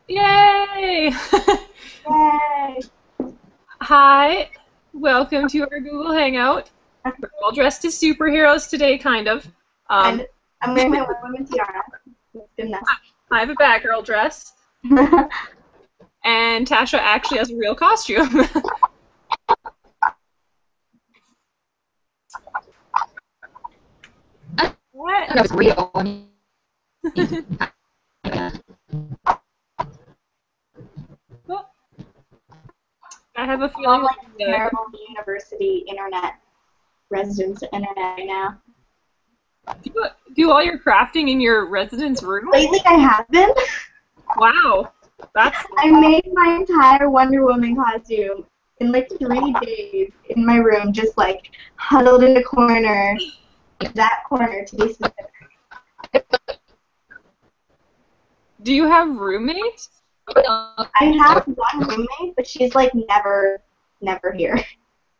Yay! Yay! Hi, welcome to our Google Hangout. We're all dressed as superheroes today, kind of. Um, And I'm wearing my Wonder Woman tiara. That's good enough. I have a Batgirl dress, and Tasha actually has a real costume. What? That was real. Well, I have a I'm feeling. like a terrible university internet residence internet right now. Do all your crafting in your residence room? Lately I have been. Wow, that's I made my entire Wonder Woman costume in like 3 days in my room, just like huddled in a corner. That corner to be specific. Do you have roommates? I have one roommate, but she's like never here.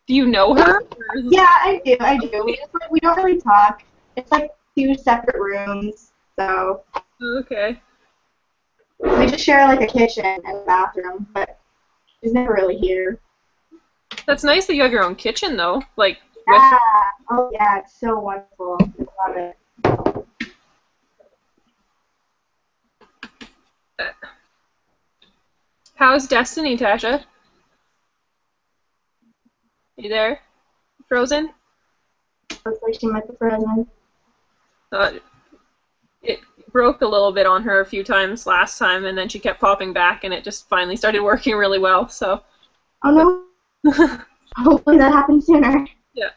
Do you know her? Or is- Yeah, I do. We don't really talk. It's like 2 separate rooms, so Okay. we just share like a kitchen and a bathroom, but she's never really here. That's nice that you have your own kitchen, though. Like, with Yeah. Oh yeah, it's so wonderful. I love it. how's Destiny, Tasha? You there? Frozen? Looks like she might be frozen. It broke a little bit on her a few times last time, and then she kept popping back, and it just finally started working really well, so. Oh no. Hopefully that happens sooner. Yeah.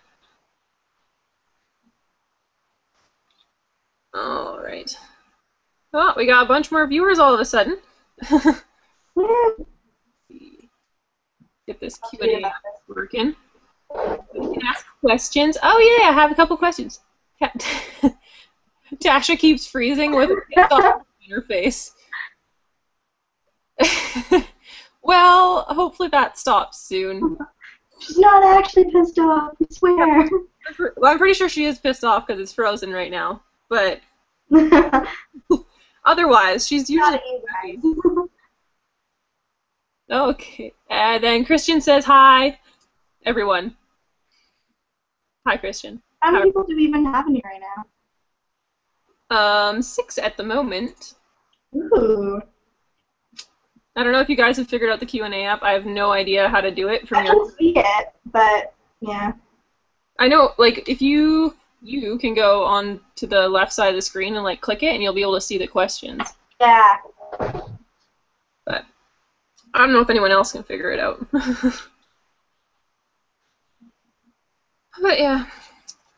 Alright. Oh, we got a bunch more viewers all of a sudden. Get this Q&A working. We can ask questions. Oh yeah, I have a couple questions. Tasha keeps freezing with her pissed off on her face. Well, hopefully that stops soon. She's not actually pissed off, I swear. Well, I'm pretty sure she is pissed off because it's frozen right now. But otherwise, she's usually happy. Okay. And then Christian says hi, everyone. Hi, Christian. How many people do we even have in here right now? 6 at the moment. Ooh. I don't know if you guys have figured out the Q&A app. I have no idea how to do it from I your. can see it, but yeah. I know, like, if you can go on to the left side of the screen and like click it, and you'll be able to see the questions. Yeah. But I don't know if anyone else can figure it out. But yeah,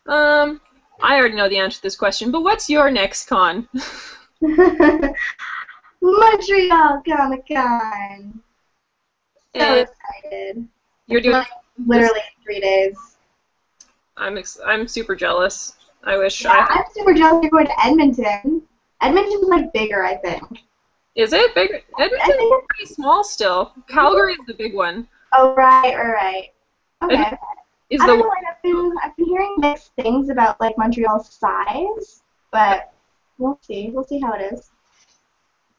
I already know the answer to this question. But what's your next con? Montreal Comic Con. So And excited. you're doing. Like, literally 3 days. I'm super jealous. I wish Yeah, I'm super jealous you're going to Edmonton. Edmonton's like bigger, I think. Is it bigger? I Edmonton's think pretty small still. Calgary is the big one. Oh right. Okay. Edmonton is I the don't know, like, I've been hearing mixed things about like Montreal's size, but we'll see. We'll see how it is.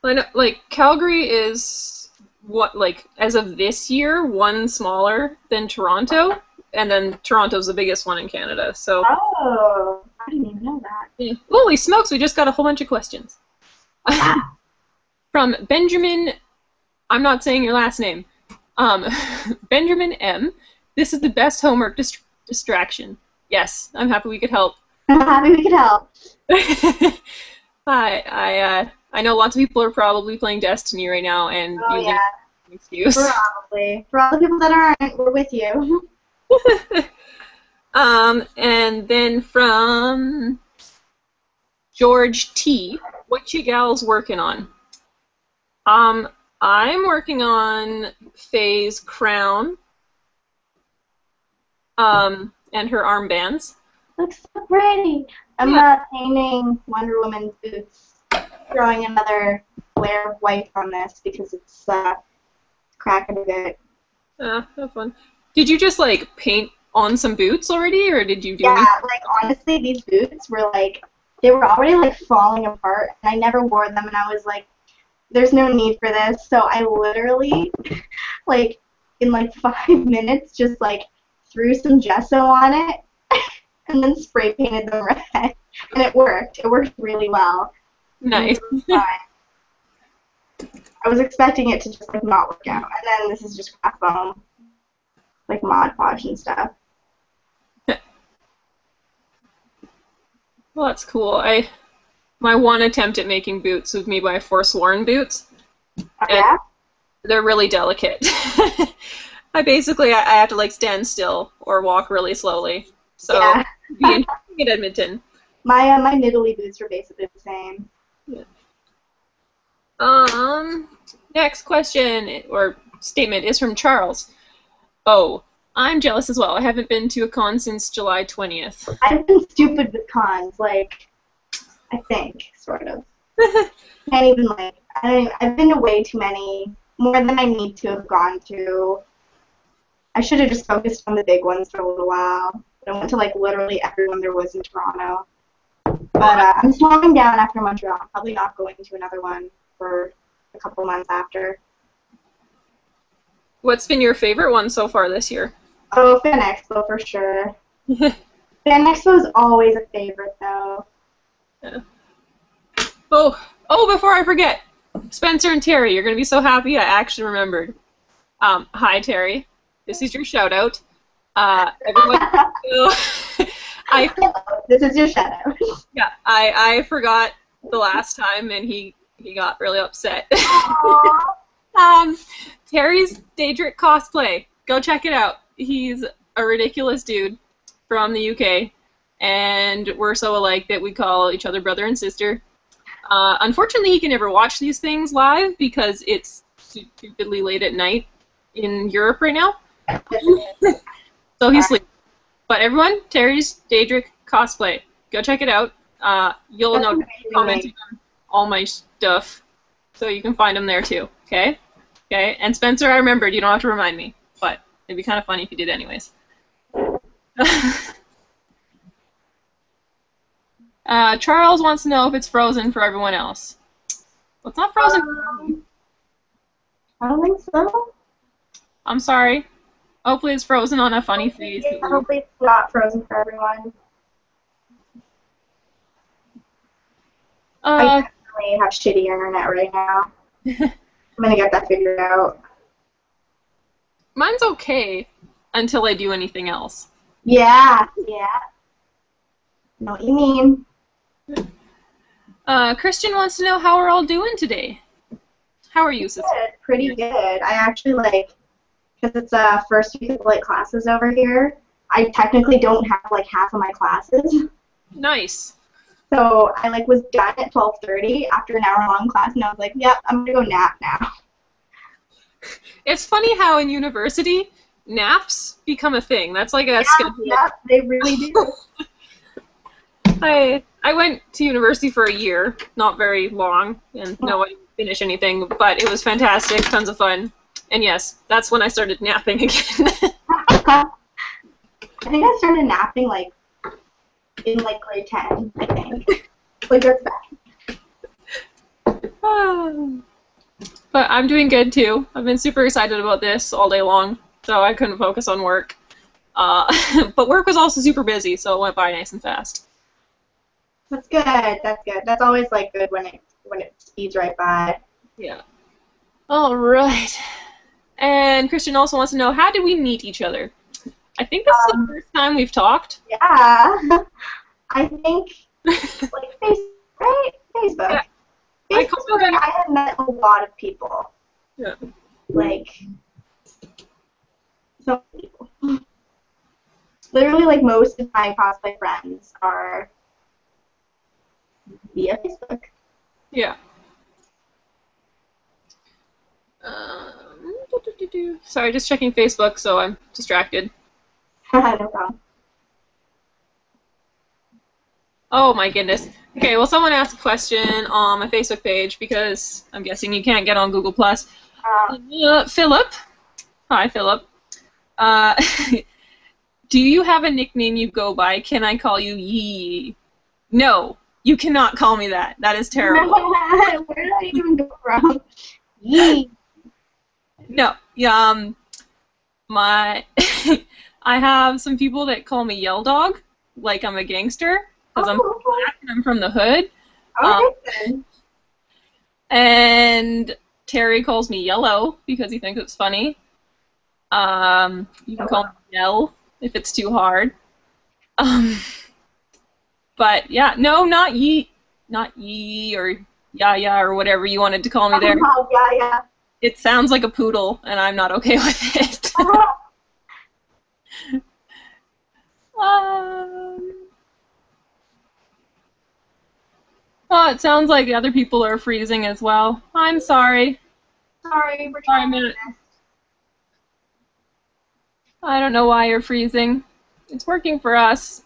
I know, like Calgary is what, like, as of this year, one smaller than Toronto, and then Toronto's the biggest one in Canada. So Oh, I didn't even know that. yeah. Holy smokes, we just got a whole bunch of questions. From Benjamin, I'm not saying your last name. Benjamin M. This is the best homework distraction. Yes, I'm happy we could help. I'm happy we could help. I know lots of people are probably playing Destiny right now and Oh using yeah, an excuse. probably. For all the people that aren't, we're with you. And then from George T. What you gals working on? I'm working on Faye's crown, and her armbands. Looks so pretty. I'm painting Wonder Woman's boots, throwing another layer of white on this because it's cracking a bit. Have fun. Did you just like paint on some boots already, or did you do? Yeah, like honestly, these boots were like they were already like falling apart, and I never wore them, and I was like there's no need for this. So I literally, like, in like 5 minutes, just like threw some gesso on it and then spray painted them red. And it worked. It worked really well. Nice. I was expecting it to just like not work out. And then this is just craft foam, like Mod Podge and stuff. Well, that's cool. My one attempt at making boots was made by Forsworn boots. Oh, yeah? They're really delicate. I have to like stand still or walk really slowly. So Yeah. be interesting at Edmonton. My Nidalee boots are basically the same. Yeah. Next question or statement is from Charles. Oh, I'm jealous as well. I haven't been to a con since July 20th. I've been stupid with cons, like, I think, sort of. Can't even, like, I've been to way too many, more than I need to have gone to. I should have just focused on the big ones for a little while. But I went to, like, literally everyone there was in Toronto. But I'm slowing down after Montreal. I'm probably not going to another one for a couple months after. What's been your favorite one so far this year? Oh, Fan Expo for sure. Fan Expo is always a favorite, though. Yeah. Oh, before I forget, Spencer and Terry, you're going to be so happy I actually remembered. Hi, Terry. This is your shout-out. Everyone, this is your shout-out. Yeah, I forgot the last time, and he got really upset. Terry's Daedric Cosplay. Go check it out. He's a ridiculous dude from the UK, and we're so alike that we call each other brother and sister. Unfortunately, he can never watch these things live because it's stupidly late at night in Europe right now. So he's sleeping. But everyone, Terry's Daedric Cosplay. Go check it out. You'll know commenting on all my stuff, so you can find them there too. Okay? Okay? And Spencer, I remembered. You don't have to remind me, but it'd be kind of funny if you did anyways. Charles wants to know if it's frozen for everyone else. Well, it's not frozen. I don't think so. I'm sorry. Hopefully it's frozen on a funny face. Yeah, hopefully it's not frozen for everyone. I definitely have shitty internet right now. I'm gonna get that figured out. Mine's okay until I do anything else. Yeah. Know what you mean. Christian wants to know how we're all doing today. How are you, sister? Good, pretty good. I actually because it's first week of classes over here. I technically don't have half of my classes. Nice. So I was done at 12:30 after an hour-long class, and I was like, "Yep, I'm gonna go nap now." It's funny how in university naps become a thing. That's like a schedule. Yeah, they really do. I went to university for a year, not very long, and no, I didn't finish anything, but it was fantastic, tons of fun. And yes, that's when I started napping again. I think I started napping in grade 10, I think. That's bad. But I'm doing good too. I've been super excited about this all day long, so I couldn't focus on work. But work was also super busy, so it went by nice and fast. That's good. That's good. That's always good when it speeds right by. Yeah. All right. And Christian also wants to know, how did we meet each other? I think this is the first time we've talked. Yeah. I think Facebook, right? Facebook. Yeah. Facebook is where I have met a lot of people. Yeah. So many people. Literally, most of my cosplay friends are via Facebook. Yeah. Sorry, just checking Facebook, so I'm distracted. No problem. Oh my goodness. Okay, well, someone asked a question on my Facebook page because I'm guessing you can't get on Google+. Philip. Hi, Philip. Do you have a nickname you go by? Can I call you Yee? No. You cannot call me that. That is terrible. Where did I even go from? Yee. No, yeah, my I have some people that call me Yell Dog, like I'm a gangster, because I'm Oh, black and I'm from the hood. okay then. And Terry calls me Yellow because he thinks it's funny. You can call me Yell if it's too hard. Um, but yeah, no, not Yee or Yaya or whatever you wanted to call me there. Oh, yeah. It sounds like a poodle, and I'm not okay with it. Oh, it sounds like the other people are freezing as well. I'm sorry. Sorry, we're Sorry, trying. I don't know why you're freezing. It's working for us.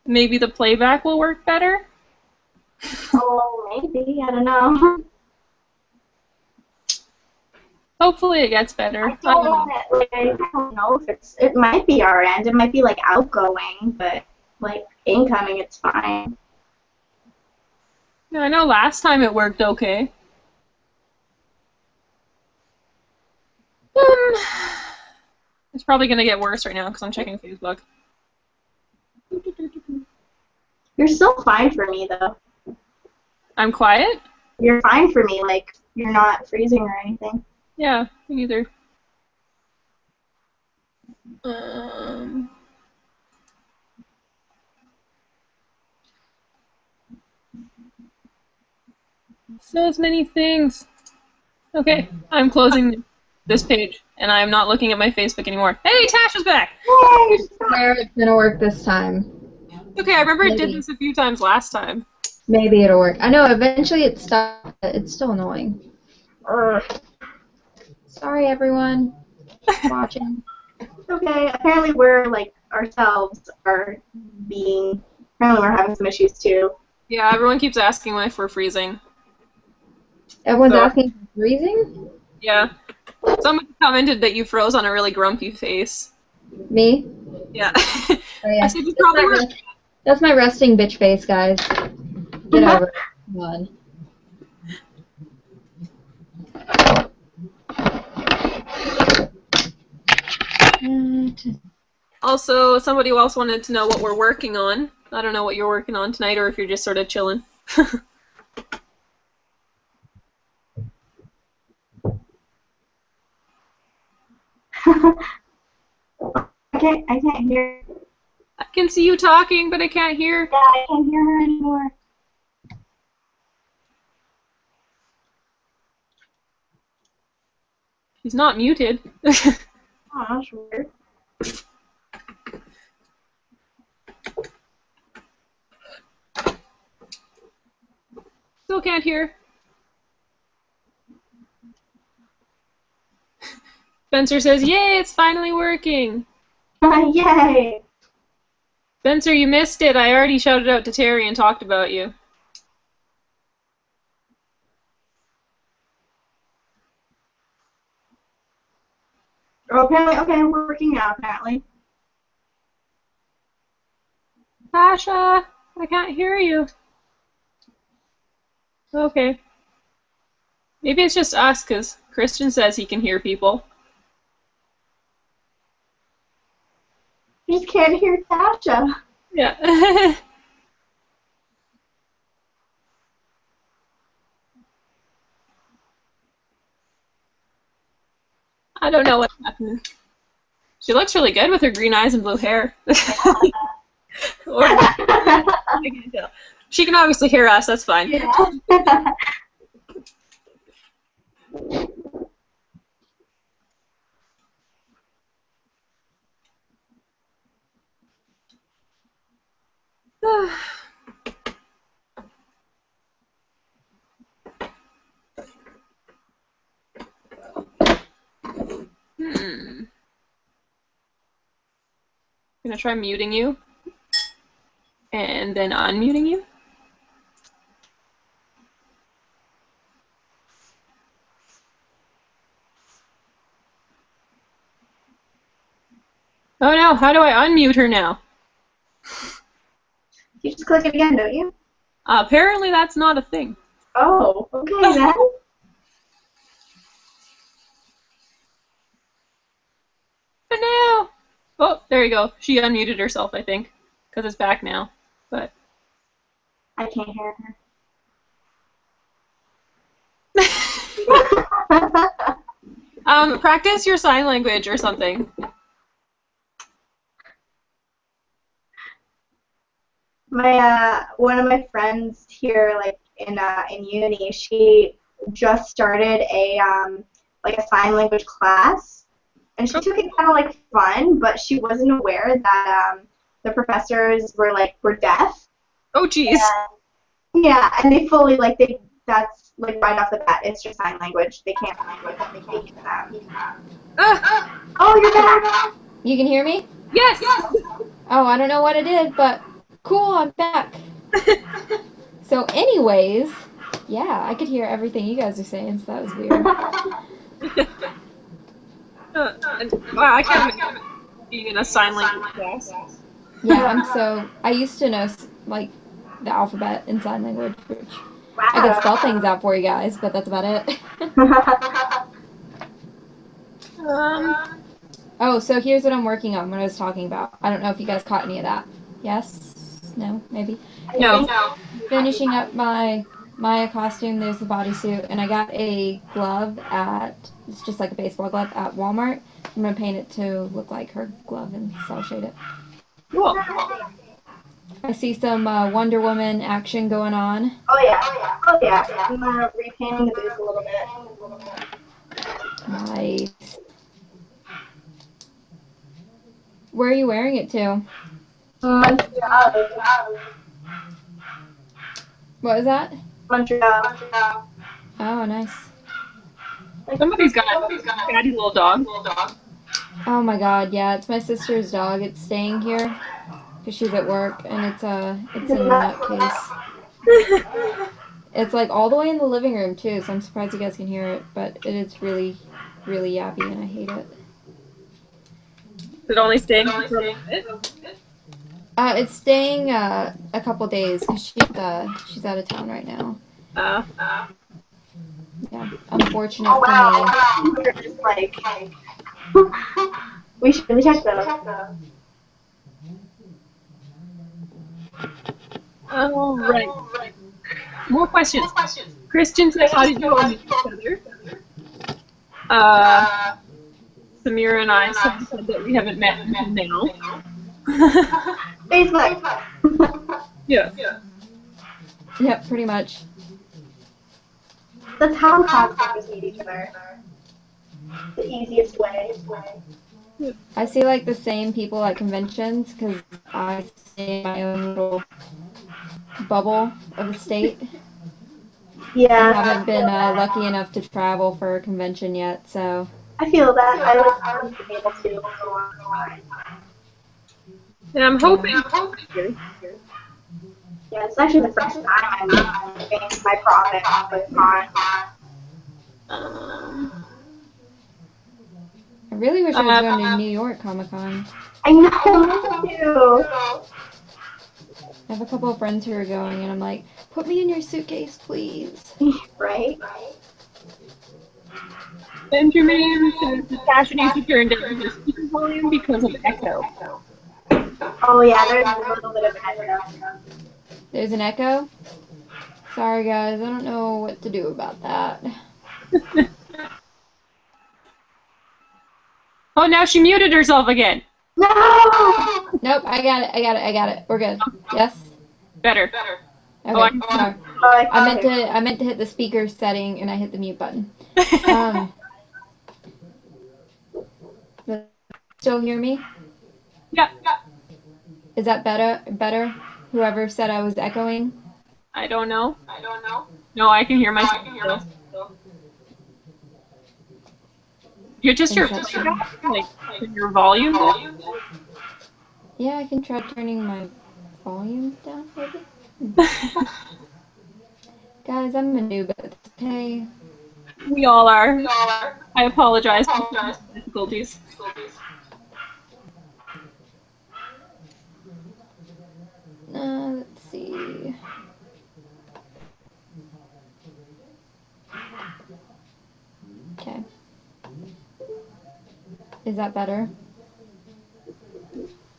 Maybe the playback will work better? Oh, maybe. I don't know. Hopefully it gets better. I don't know if it might be our end. It might be like outgoing, but like incoming, it's fine. Yeah, I know last time it worked okay. It's probably going to get worse right now because I'm checking Facebook. You're still fine for me, though. I'm quiet? You're fine for me, like, you're not freezing or anything. Yeah, me neither. So many things. Okay, I'm closing this page, and I'm not looking at my Facebook anymore. Hey, Tasha's back! Yay! Where it's gonna work this time. Okay, I remember it did Maybe. this a few times last time. Maybe it'll work. I know eventually it stopped, but it's still annoying. Urgh. Sorry everyone watching. Okay, apparently we're, like, ourselves are being, apparently we're having some issues, too. Yeah, everyone keeps asking if we're freezing. Everyone's So- asking for freezing? Yeah. Someone commented that you froze on a really grumpy face. Me? Yeah. Oh, yeah. I said you probably were. That's my resting bitch face, guys. Get over it. Come on. Also, somebody else wanted to know what we're working on. I don't know what you're working on tonight, or if you're just sort of chilling. I can't hear. I can see you talking, but I can't hear. Yeah, I can't hear her anymore. He's not muted. Oh, that's weird. Still can't hear. Spencer says, "Yay, it's finally working." Yay! Spencer, you missed it. I already shouted out to Terry and talked about you. Oh, apparently, okay, we're working now, apparently. Tasha, I can't hear you. Okay. Maybe it's just us, because Christian says he can hear people. I just can't hear Tasha. Yeah. I don't know what happened. She looks really good with her green eyes and blue hair. Or, I can't tell. She can obviously hear us, that's fine. Yeah. I'm gonna try muting you. And then unmuting you. Oh no, how do I unmute her now? You just click it again, don't you? Apparently that's not a thing. Oh, okay then. For now. Oh, there you go. She unmuted herself, I think, because it's back now. But I can't hear her. practice your sign language or something. One of my friends here, like in uni, she just started a like a sign language class, and she took it kind of like fun, but she wasn't aware that the professors were deaf. Oh, jeez. Yeah, and they fully that's like right off the bat. It's just sign language. They can't speak to them. Oh, you're back. You can hear me? Yes. Oh, I don't know what I did, but cool, I'm back. So anyways, yeah, I could hear everything you guys are saying, so that was weird. Wow, I can't imagine being in a sign language class. Yeah, I used to know, like, the alphabet in sign language, which I could spell things out for you guys, but that's about it. Oh, so here's what I'm working on, what I was talking about. I don't know if you guys caught any of that. Yes? No? Maybe? No. Finishing up my Maya costume, there's the bodysuit, and I got a glove it's just like a baseball glove at Walmart. I'm going to paint it to look like her glove and cell shade it. Cool. I see some Wonder Woman action going on. Oh yeah. I'm repainting the boots a little bit. Nice. Where are you wearing it to? Montreal. What was that? Montreal. Oh, nice. Somebody's got a fatty little dog. Oh my god, yeah, it's my sister's dog. It's staying here because she's at work, and it's a nutcase. It's like all the way in the living room too, so I'm surprised you guys can hear it, but it is really, really yappy, and I hate it. Is it only staying for a little bit? It's staying a couple days because she's out of town right now. Yeah, unfortunate for me. We're just like we should check those. Oh, right. More questions. Christian said, how did you all meet each other? Samira and I said that we haven't met until now. Facebook. Yeah. Yep, pretty much. That's how cosplayers meet each other. The easiest way. I see like the same people at conventions because I stay in my own little bubble of the state. Yeah. I haven't been lucky enough to travel for a convention yet, so. I feel that. I would be able to. And I'm hoping. Yeah, it's actually the first time I'm making my profit off of con. I really wish I was going to New York Comic Con. I know, me too. I have a couple of friends who are going, and I'm like, put me in your suitcase, please. Right? Benjamin says the fashion needs to turn down the speaker volume because of echo. Oh yeah, there's a little bit of echo. There's an echo? Sorry guys, I don't know what to do about that. Oh, now she muted herself again. No! Nope, I got it. We're good. Yes? Better. Okay, sorry. Oh, I meant to hit the speaker setting and I hit the mute button. Still hear me? Yeah. Is that better? Whoever said I was echoing? I don't know. No, I can hear myself still. You're just your your volume down? Yeah, I can try turning my volume down, maybe? Guys, I'm a noob at this, okay? We all are. I apologize for the difficulties. Let's see. Okay. Is that better?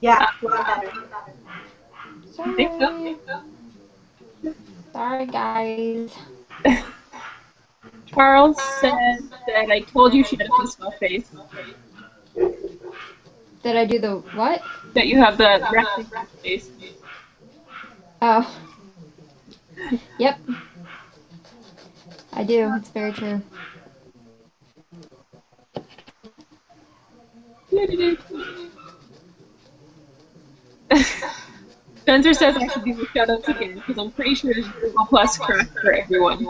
Yeah, a lot better. I think so. Sorry. Sorry, guys. Charles said that I told you she had a pissed off face. Did I do the what? That you have the resting face. Oh. Yep. I do. It's very true. Spencer says I should do the shoutouts again because I'm pretty sure Google Plus cracked for everyone.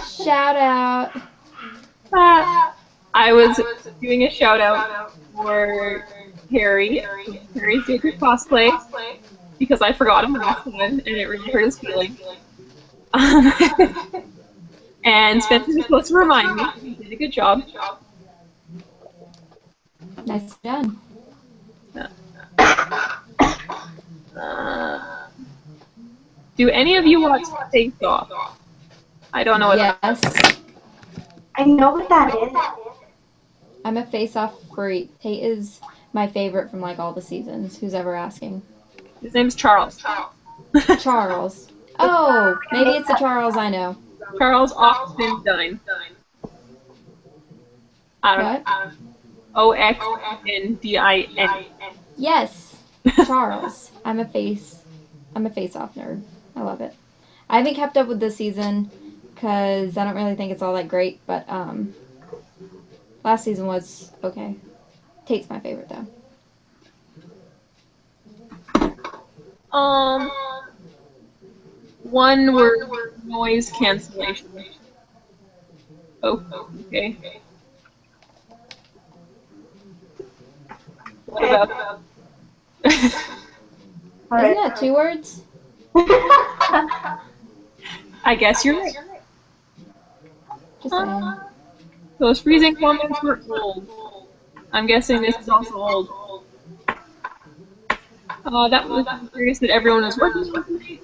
Shout out. I was doing a shout out for Harry's Daydream Cosplay, because I forgot him last time and it really hurt his feelings. And Spencer was supposed to remind me. He did a good job. Nice done. Do any of you watch Face Off? I don't know what Yes. I know what that is. I'm a face-off freak. Tate is my favorite from like all the seasons. Who's ever asking? His name's Charles. Charles. Oh, maybe it's the Charles I know. Charles Oxendine. I don't know. Oxndin. Yes, Charles. I'm a face-off nerd. I love it. I haven't kept up with this season because I don't really think it's all that great. But last season was okay. Tate's my favorite though. One word noise cancellation. Oh, okay. What about? Isn't that 2 words? I guess you're right. Just saying. Those freezing comments were old. I'm guessing this is also old. That was curious that everyone was working with me.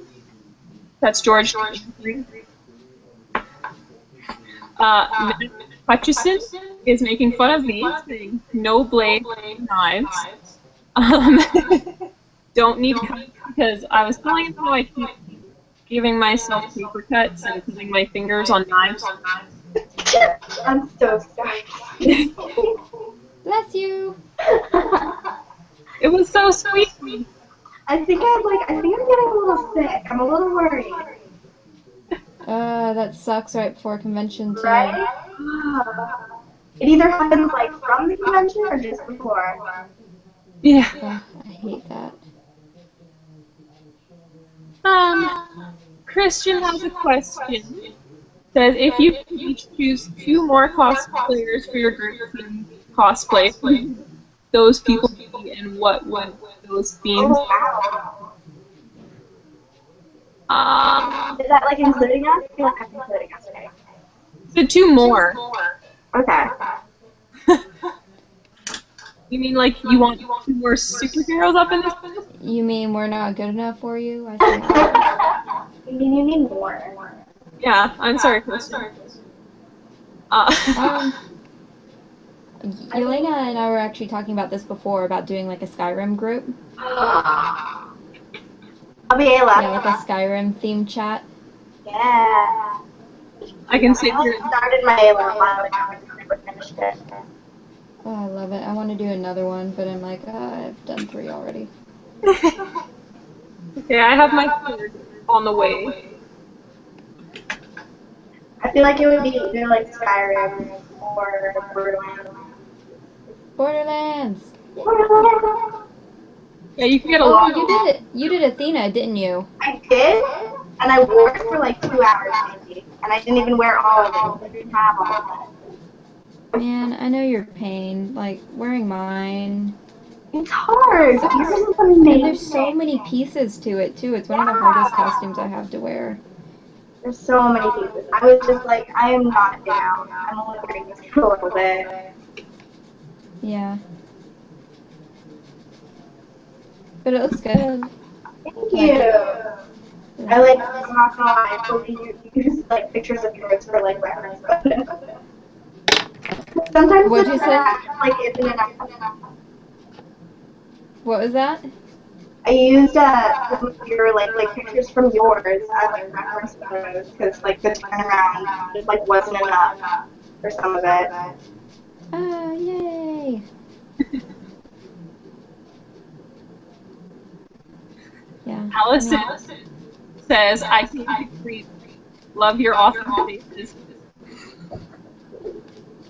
That's George. Matt Hutchison is making fun of me, saying no blade knives. Don't need cuts because I was telling him how I keep giving myself paper cuts and putting my fingers on knives. I'm so sorry. Bless you. It was so sweet. I think I'm getting a little sick. I'm a little worried. That sucks right before convention too. Right? It either happens like from the convention or just before. Yeah. Oh, I hate that. Christian has a question. Says if you could each choose 2 more cosplayers for your group to cosplay, who would those people be and what would those themes? Oh, wow. Is that like including us? I feel like that's including us, right? So 2 more. Okay. You mean like you want 2 more superheroes up in this? You mean we're not good enough for you? I see how it is. You mean you need more? Yeah, I'm sorry, Christian. Yelaina and I were actually talking about this before, about doing like a Skyrim group. I'll be Ayla. Yeah, like a Skyrim themed chat. Yeah. I can sit I here. started my Ayla a while ago and never finished it. Oh, I love it. I want to do another one, but I'm like, I've done 3 already. Okay, I have my 3rd on the way. I feel like it would be either like Skyrim or Borderlands. Borderlands. Yeah, you can get a Oh, lot. you did it. You did Athena, didn't you? I did, and I wore it for like 2 hours maybe, and I didn't even wear all of it. I didn't have all of Man, I know your pain. Like wearing mine. it. It's hard. Yours is And amazing. there's so many pieces to it too. It's one of the hardest costumes I have to wear. There's so many pieces. I was just like, I am not down. I'm only wearing this for a little bit. Yeah. But it looks good. Thank you. I like, I'm not gonna lie, I like use like pictures of yours for like reference photos. Sometimes What'd the you say? trash like isn't enough. What was that? I used some of your like pictures from yours as like reference photos because like the turnaround just like wasn't enough for some of it. Oh, yay! Yeah. Allison says, I came to greet. Love your awesome faces.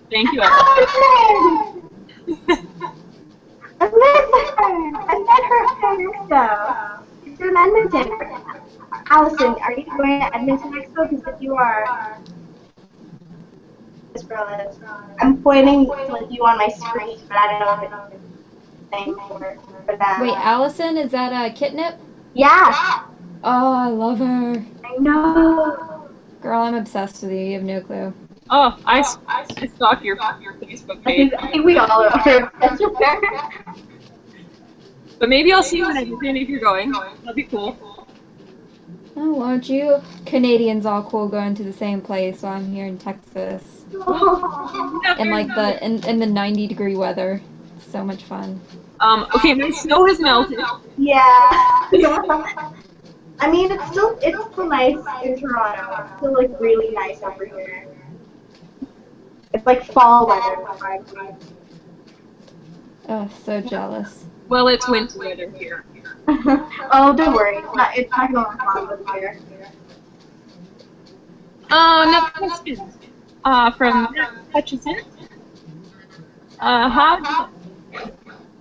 Thank you, Allison. I've met her. I've met her at Expo. She's from Edmonton. Allison, are you going to Edmonton Expo? Because if you are, I'm pointing to like you on my screen, but I don't know if it's the same for them. Wait, Allison, is that Kitnip? Yeah. Oh, I love her. I know. Girl, I'm obsessed with you. You have no clue. Oh, I stalk your Facebook page. I think we all are. That's fair. But maybe I'll see you in Edmonton if you're going. That'd be cool. Oh, aren't you Canadians all cool going to the same place while I'm here in Texas? And like in the 90-degree weather. So much fun. Okay, my snow has melted. Yeah. I mean, it's still nice in Toronto. It's still like really nice over here. It's like fall weather. Oh, so jealous. Well, it's winter weather here. Oh, don't worry. It's not going on over here. Next question. From Matt Hutchison.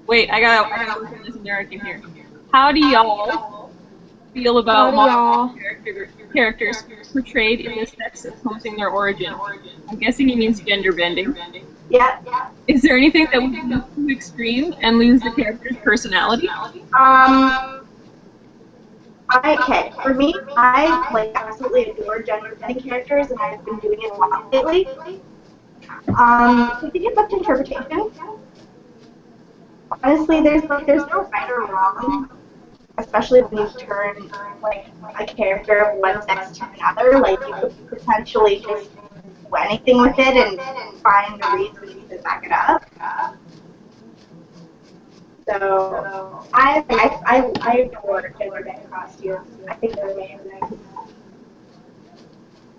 Wait, I gotta look at this narrative here. How do y'all feel about modern characters portrayed in this text opposing their origin? I'm guessing he means gender bending. Yeah. Is there anything that would be too extreme and lose the character's personality? For me, I like absolutely adore gender bending characters, and I've been doing it a lot lately. I think it's up to interpretation. Honestly, there's no right or wrong, especially when you turn like a character of one sex to another. Like you could potentially just do anything with it and find the reasons to back it up. So I adore gender bending costumes. I think they're amazing.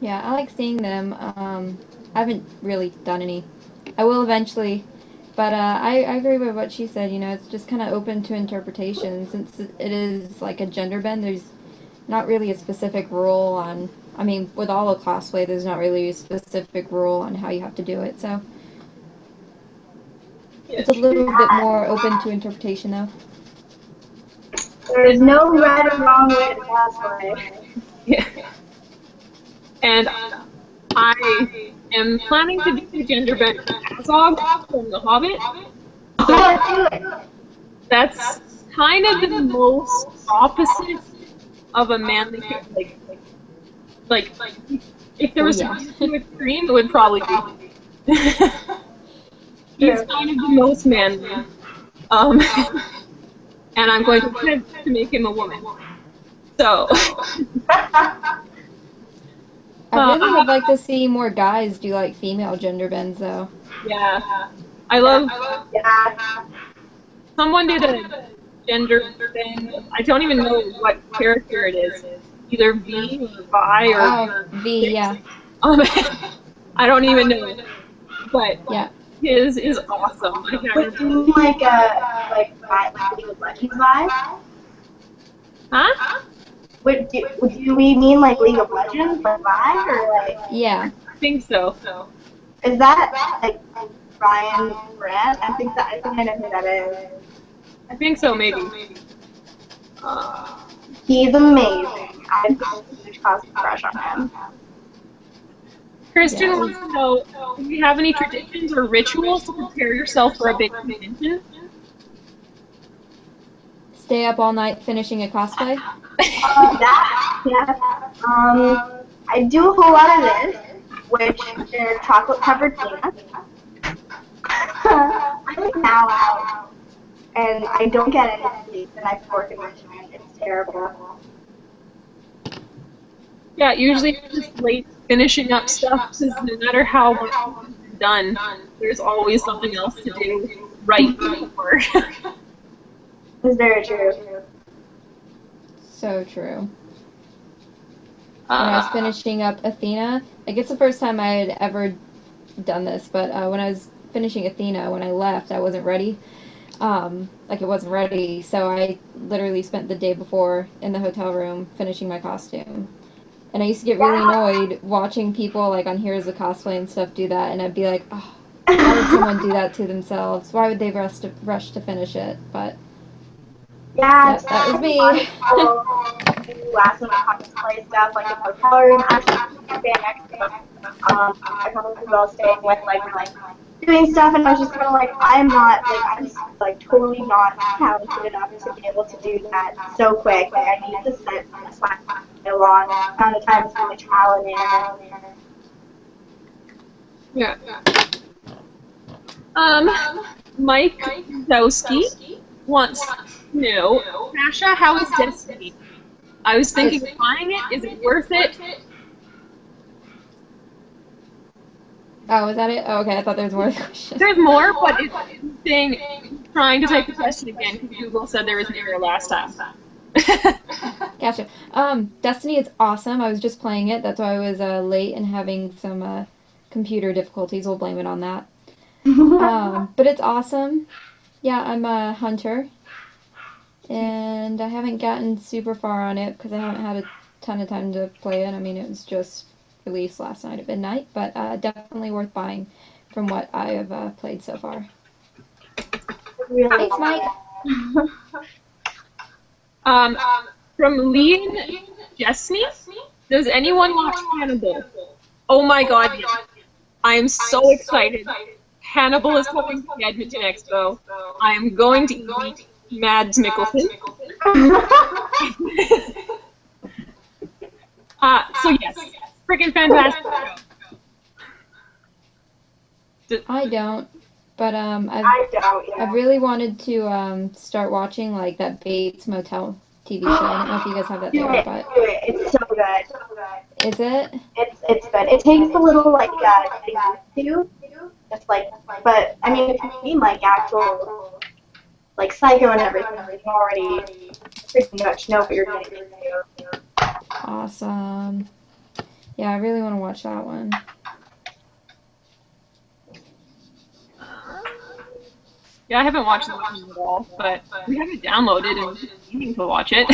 Yeah, I like seeing them. I haven't really done any. I will eventually. But I agree with what she said, you know, it's just kind of open to interpretation. Since it is like a gender bend, there's not really a specific rule on, I mean, with all of cosplay, there's not really a specific rule on how you have to do it, so. It's a little bit more open to interpretation, though. There is no right or wrong way to cosplay. Yeah. And I am planning to do the gender bend Azog from The Hobbit. So that's kind of the most opposite of a manly character. Like if there was something too extreme, it would probably be. He's kind of the most manly. And I'm going to attempt to make him a woman. So. I really would like to see more guys do like female gender bends, though. Yeah, I love. Someone did a gender bend. I don't even know what character it is. Either V or Vi or V, yeah. I don't even know, but yeah. His is awesome. Wait, do you mean like League of Legends vibe? Huh? Wait, do we mean like League of Legends, like vibe, or like? Yeah. I think so. Is that like Ryan Grant? I think I know who that is. I think so, maybe. He's amazing. I have a huge cosplay crush on him. Kristen wants to know, do you have any traditions or rituals to prepare yourself for a big convention? Stay up all night finishing a cosplay? I do a whole lot of this, which are chocolate covered peanuts. I'm now out, and I don't get any sleep, and I have to work in my gym. It's terrible. Yeah, usually I'm just late finishing up stuff because no matter how much is done, there's always something else to do right before. It's very true. So true. When I was finishing up Athena, like it's the first time I had ever done this, but when I was finishing Athena, when I left, I wasn't ready. Like it wasn't ready, so I literally spent the day before in the hotel room finishing my costume. And I used to get really annoyed watching people like on Heroes of Cosplay and stuff do that, and I'd be like, oh, why would someone do that to themselves? Why would they rush to finish it? But Yeah, yep, that was me. Do last minute cosplay stuff like in the hotel room. Actually, staying next to a couple of people I was staying with, like, were like doing stuff, and I was just kind of like, I'm like totally not talented enough to be able to do that so quick. Like, I need to set aside a long amount of time to spend a trial and error. Yeah. Mike Zowski wants to know, Sasha, how is Destiny? I was thinking of buying it. Is it worth it? Oh, was that it? Oh, okay, I thought there was more to the question. There's more, but it's trying to type the question again because Google said there was an error last time. Gotcha. Destiny is awesome. I was just playing it. That's why I was late and having some computer difficulties. We'll blame it on that. But it's awesome. Yeah, I'm a hunter. And I haven't gotten super far on it because I haven't had a ton of time to play it. I mean, it was just released last night at midnight, but definitely worth buying from what I have played so far. Thanks, Mike. From Lean Jessney, does anyone watch Hannibal? Oh my god, yes. I am so excited. Hannibal is coming to the Edmonton Expo. I am going to eat Mads Mikkelsen. So yes, freaking fantastic show. I don't, but I've really wanted to start watching like that Bates Motel TV show. I don't know if you guys have that there, but It's so good. is it? It's good. It takes a little like getting used to. It's like, but I mean, if you mean like actual like Psycho and everything, you already pretty much know what you're getting into. Awesome. Yeah, I really want to watch that one. Yeah, I haven't watched the movie at all, but we have it downloaded and we're meaning to watch it.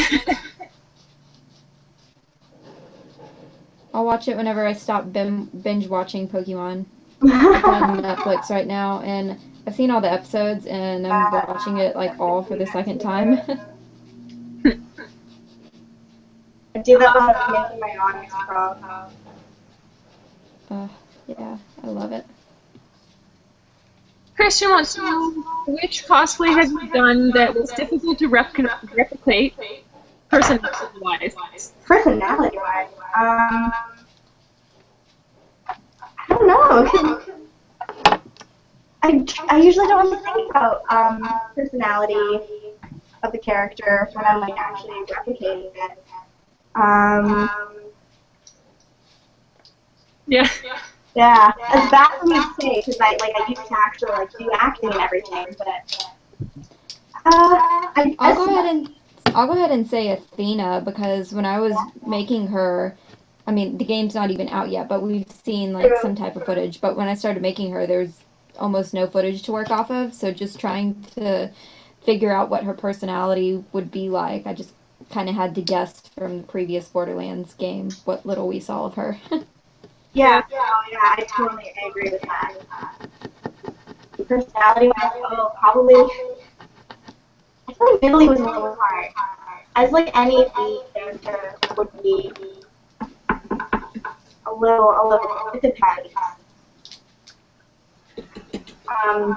I'll watch it whenever I stop binge watching Pokemon. It's on Netflix right now, and I've seen all the episodes, and I'm watching it like all for the second time. I do that when I'm making my Onyx Pro. Yeah, I love it. Christian wants to know, which cosplay have you done that was difficult to replicate personality-wise? Personality-wise, I don't know. I usually don't really think about personality of the character when I'm like actually replicating it. Yeah. Yeah, it's bad for me to say because I used to actually like do acting and everything, but I'll go ahead and say Athena, because when I was making her, I mean the game's not even out yet, but we've seen like some type of footage. But when I started making her, there's almost no footage to work off of, so just trying to figure out what her personality would be like, I just kind of had to guess from the previous Borderlands game what little we saw of her. Yeah, I totally agree with that. Personality-wise, probably. I feel like Italy was a little hard. As like any lead character would be a little. It depends.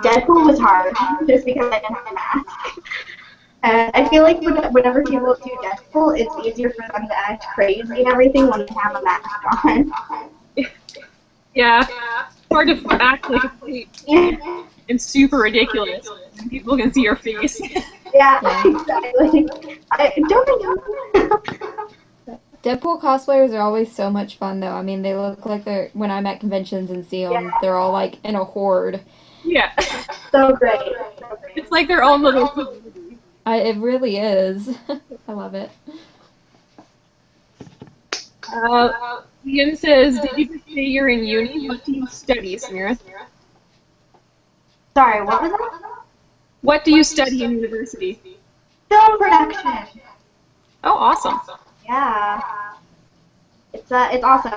Deadpool was hard just because I didn't have a mask. And I feel like whenever people do Deadpool, it's easier for them to act crazy and everything when they have a mask on. Yeah, it's hard to act like a freak and super ridiculous when people can see your face. Yeah, exactly. I don't know. Deadpool cosplayers are always so much fun, though. I mean, they look like they're, when I'm at conventions and see them, Yeah, they're all like in a horde. Yeah. so great. So It's great. like their own little community. It really is. I love it. Uh, Ian says, did you just say you're in uni? What do you study, Samira? Sorry, what was that? What do you study in university? Film production. Oh, awesome. Yeah. It's awesome.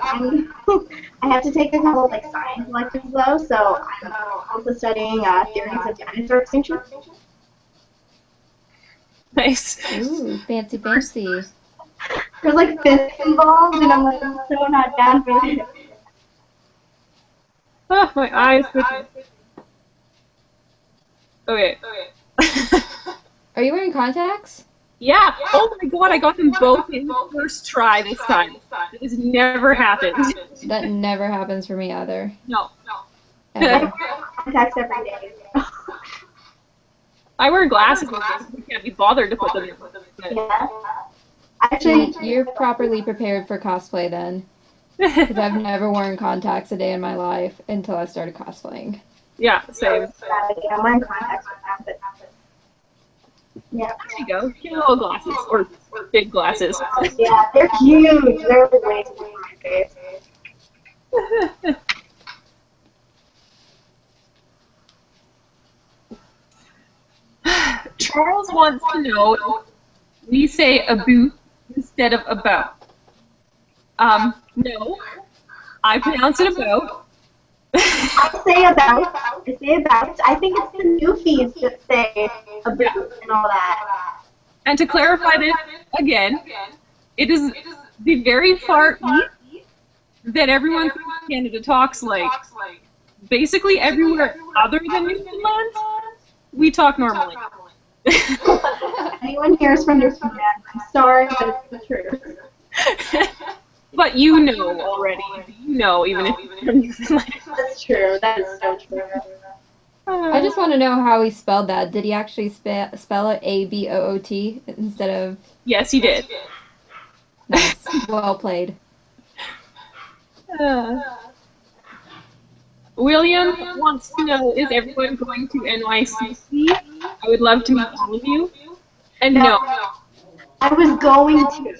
I have to take a couple of like science electives though, so I'm also studying theories of dinosaur extinction. Nice. Ooh, fancy, fancy. There's like physics involved, and I'm like so not down for it. Oh, my eyes. Okay. Are you wearing contacts? Yeah. Oh my god, I got them both in the first try this time. This never happened. That never happens for me either. No. I Ever. wear contacts every day. I wear glasses because I can't be bothered to put them in. Yeah. See, Actually, you're properly prepared for cosplay then. Because I've never worn contacts a day in my life until I started cosplaying. Yeah, same. I'm wearing contacts right now, but yeah. There you go. Cute little glasses. Or big glasses. Yeah, they're huge. They're way too big for my face. Charles wants to know if we say about instead of about. No. I pronounce it about. I say about. I say about. I think it's the new feeds that say about and all that. And to clarify this again, it is the very far east that everyone thinks Canada talks like. Basically everywhere other than Newfoundland, we talk normally. Anyone hears from Newfoundland, I'm sorry, but it's the truth. But you know already. You know, even if you're from Newfoundland. That's true. That is so true. I just want to know how he spelled that. Did he actually spell it A-B-O-O-T instead of... Yes, he did. Nice. Well played. William wants to know, is everyone going to NYCC? I would love to meet all of you. And no. I was going to.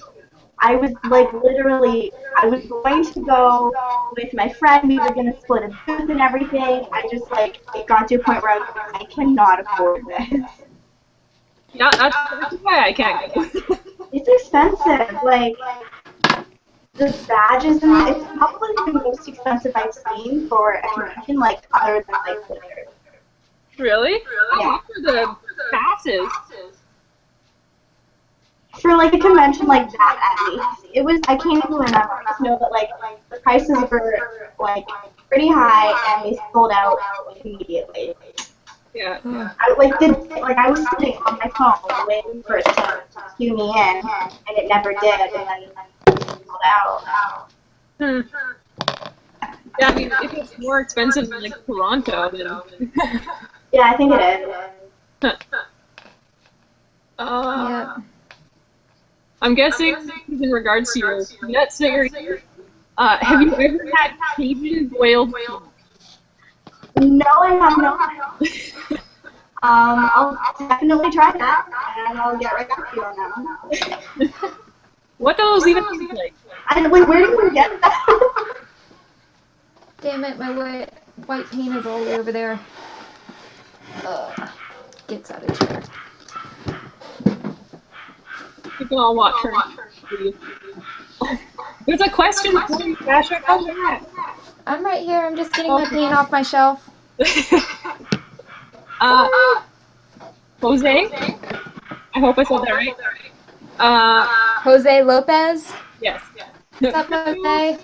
I was like literally, I was going to go with my friend. We were going to split a booth and everything. I just like, it got to a point where I was like, I cannot afford this. Yeah, that's why I can't go. It's expensive. Like, the badges and it's probably the most expensive I've seen for a convention, like other than like Blizzard. Really? Yeah. For the passes. For like a convention like that, at least, it was. I can't even remember. I just know that like the prices were like pretty high, and they sold out like, immediately. Yeah. I was sitting on my phone waiting for it to cue me in, and it never did, and then it sold out. Hmm. Yeah, I mean, if it's more expensive than like Toronto, then. Yeah, I think it is. Yep. I'm guessing in regards to your nuts that you're eating, have you ever had Cajun boiled peanut? No, I have not. I'll definitely try that, and I'll get right back to you on that one. What do those even taste like? Wait, where did you get that? Damn it, my white paint is all over there. Gets out of chair. You can all watch her. There's a question for you, Sasha. Come back. I'm right here. I'm just getting my paint off my shelf. Jose? I hope I said that right. Jose Lopez. Yes. What's up, Jose?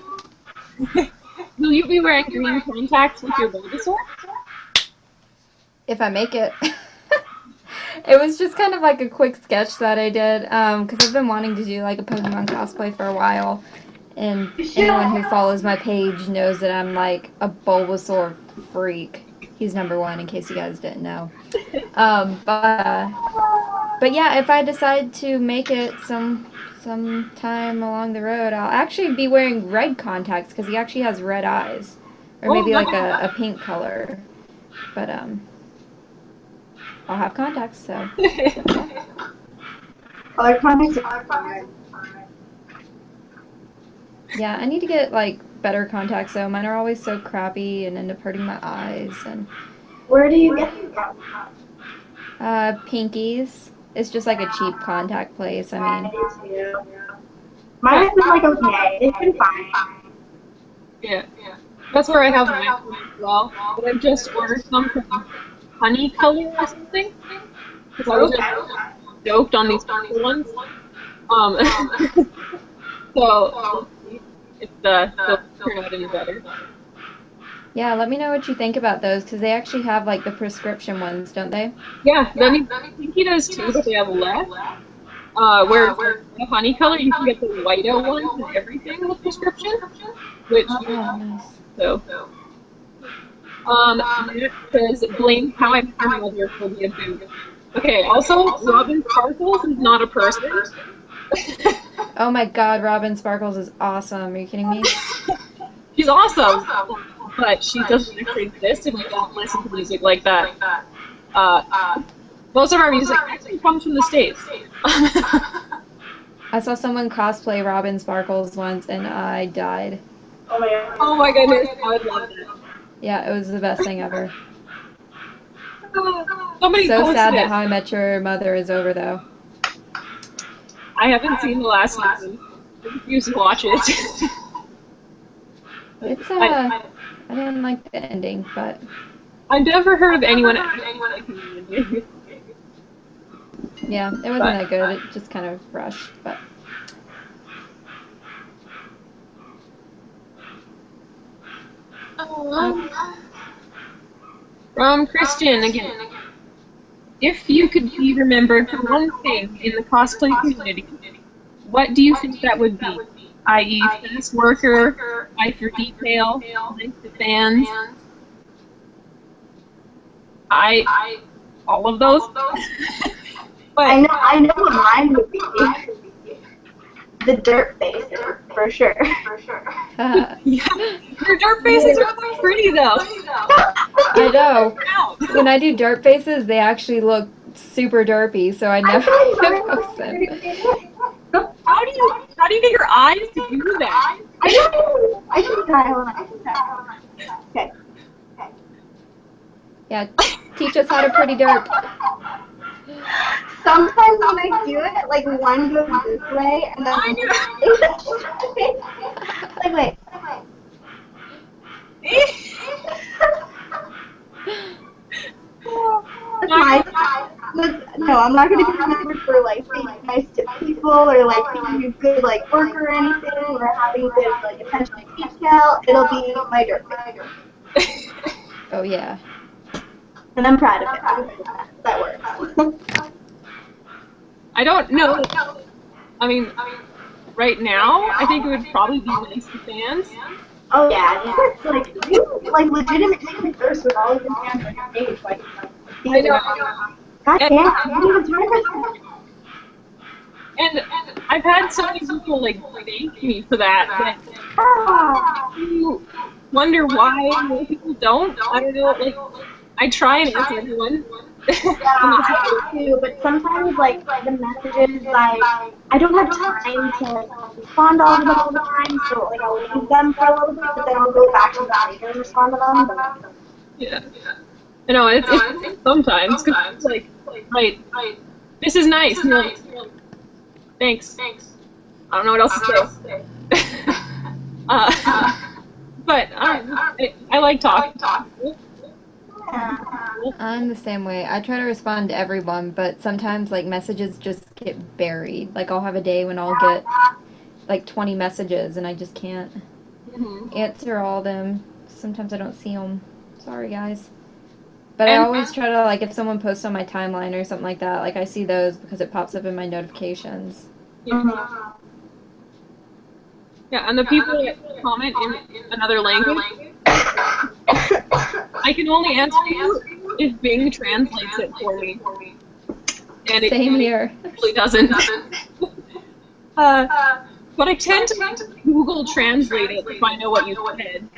Will you be wearing green contacts with your Bulbasaur? If I make it. It was just kind of like a quick sketch that I did, because I've been wanting to do like a Pokemon cosplay for a while, and anyone who follows my page knows that I'm like a Bulbasaur freak. He's #1 in case you guys didn't know. But yeah, if I decide to make it some sometime along the road, I'll actually be wearing red contacts because he actually has red eyes. Or maybe like a pink color. But, I'll have contacts, so. Color contacts are fun. Yeah, I need to get, like, better contacts, though. Mine are always so crappy and end up hurting my eyes. And Where do you get them from? Pinkies. It's just like a cheap contact place, I mean. I do too. Mine have been like okay. They've been fine. Yeah. That's where I have mine from as well. But I've just ordered some from Honey Color or something. Because I was just stoked on these purple ones. So if they'll turn out any better. Yeah, let me know what you think about those, because they actually have, like, the prescription ones, don't they? Yeah, I think he does too, but they have less. Where the Honey Color, you can get the white-out ones and everything with prescription. Which, nice. so. It says, blame how I met your mother for the abuse. Okay, also, Robin Sparkles is not a person. Oh my god, Robin Sparkles is awesome. Are you kidding me? She's awesome, but she doesn't actually exist, and we don't listen to music like that. Most of our music actually comes from the States. I saw someone cosplay Robin Sparkles once, and I died. Oh my goodness, I would love that. Yeah, it was the best thing ever. Somebody So sad posted that it. How I Met Your Mother is over, though. I haven't seen the last season. I refuse to watch it. It's, I didn't like the ending, but... I've never heard of anyone. Yeah, it wasn't that good. It just kind of rushed, but... From Christian again. If you could be remembered for one thing in the cosplay community, what do you think that would be? I.e., fast worker, eye for detail, nice to fans. All of those. But I know what mine would be. The dirt faces, for sure. yeah, your dirt faces are so pretty though. I know. When I do dirt faces, they actually look super derpy, so I never post them. How do you get your eyes to do that? I know. I can try. Hold on. Okay. Yeah, teach us how to pretty derp. Sometimes when I do it, like one goes this way, and then like wait. That's my no, I'm not gonna be remembered for like being nice to people or like being a good like worker or anything or having good like attention to detail. It'll be my dirt. Oh yeah. And I'm proud of it. That works. I don't know. I mean, right now, I think it would probably be nice to fans. Oh yeah, like you like legitimately thirst with all of your fans on your page, like. I know. God damn, I can't even turn this. And I've had so many people like thank me for that. You wonder why more people don't. I don't know. Like I try and answer everyone. I do too, but sometimes like the messages like I don't have time to like, respond to all of them all the time, so like I'll leave them for a little bit, but then I'll go back to them later and respond to them. But... Yeah. I know it's sometimes because it's like right. This is nice. And you're like, thanks. I don't know what else to say. But I like talking. I'm the same way. I try to respond to everyone, but sometimes like messages just get buried. Like I'll have a day when I'll get like 20 messages and I just can't answer all of them. Sometimes I don't see them. Sorry guys. But I always try to like if someone posts on my timeline or something like that, like I see those because it pops up in my notifications. Yeah, and the people that comment in another language, I can only answer you if Bing translates it for me. And it Same here. usually doesn't. But I tend to Google Translate it if I know what you said.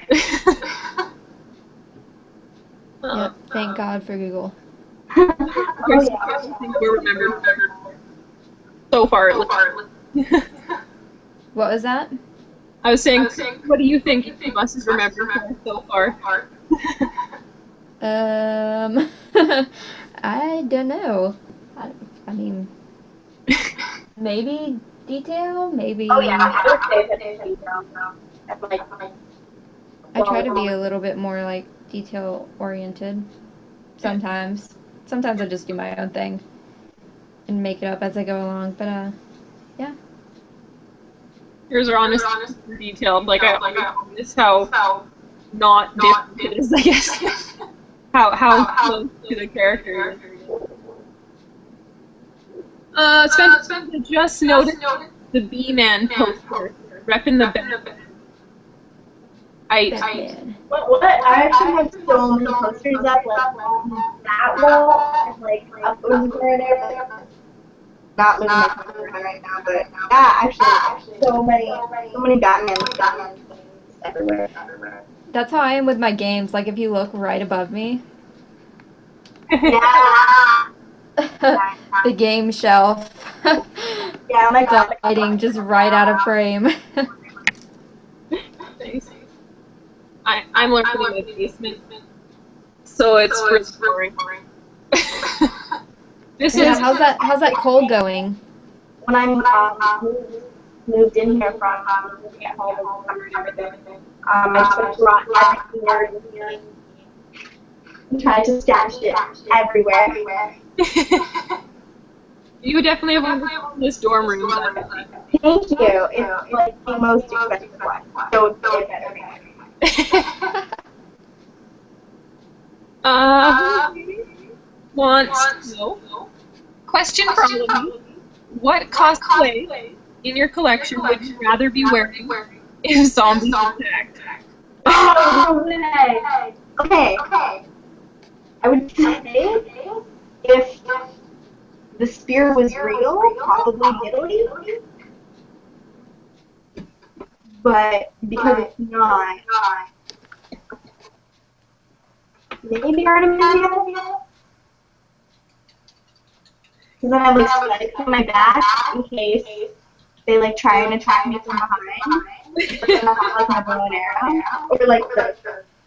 Yep, thank God for Google. Oh, yeah. I think we're remembered so far. What was that? I was saying, what do you think each of us is remembered so far? I don't know. I mean, maybe detail, maybe. Oh, yeah. I would say that detail. That's like, I try to be a little bit more like detail oriented. Sometimes. Sometimes I just do my own thing and make it up as I go along. But yeah. Yours are honestly detailed. Like I notice how not different it is, I guess. how close to the character. Spencer just noticed the B-Man poster repping the band. Batman. what? I actually have so many posters up, like, that wall, and, like, up over there. Not moving my camera around right now, but yeah, actually, so many Batman things everywhere. That's how I am with my games. Like if you look right above me, Yeah. the game shelf. Yeah, my God. Lighting just right out of frame. Nice. I'm lurking in my basement, so it's really boring. How's that cold going? When I moved in here from living at home and summer and everything, I just brought everything here and tried to stash it everywhere. You definitely have one of this dorm room. Thank you. It's like the most expensive one, so it better be. Wants to know. Question from Libby. What cosplay in your collection would you rather be wearing if zombies attacked? Oh, no way. Okay. I would say if the spear was real, probably Italy. But because it's not, maybe Artemisia? Because then I have like spikes on my back in case they like try and attack me from behind. But then I'll have like my bow and arrow. Or like the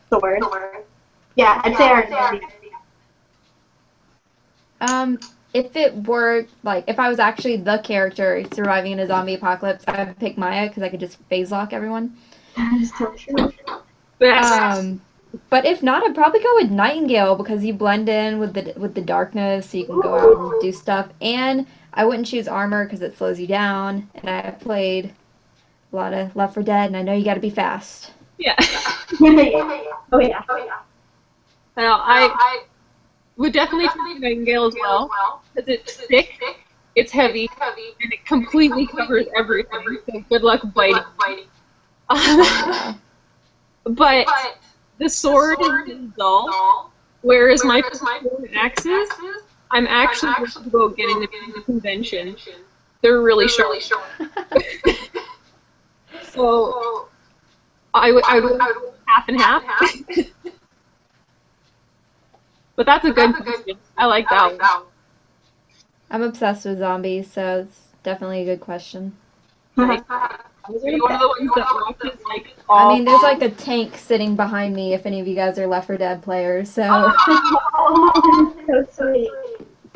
sword. Yeah, I'd say Artemisia. If it were like if I was actually the character surviving in a zombie apocalypse, I would pick Maya because I could just phase lock everyone. That is so true. But if not, I'd probably go with Nightingale because you blend in with the darkness, so you can go out and do stuff. And I wouldn't choose armor because it slows you down. And I played a lot of Left 4 Dead, and I know you got to be fast. Yeah. Oh yeah. Now, I would definitely choose Nightingale as well because it's thick, it's heavy, and it completely covers everything. So good luck biting. But the sword is really dull, whereas my sword and axes, I'm actually going to go getting them in the convention. They're really sharp. So I would half and half. But that's a good question. I like that one. I'm obsessed with zombies, so it's definitely a good question. Nice. Are you one of the ones that watches like I mean, there's like a tank sitting behind me if any of you guys are Left 4 Dead players, so... Oh, so sweet.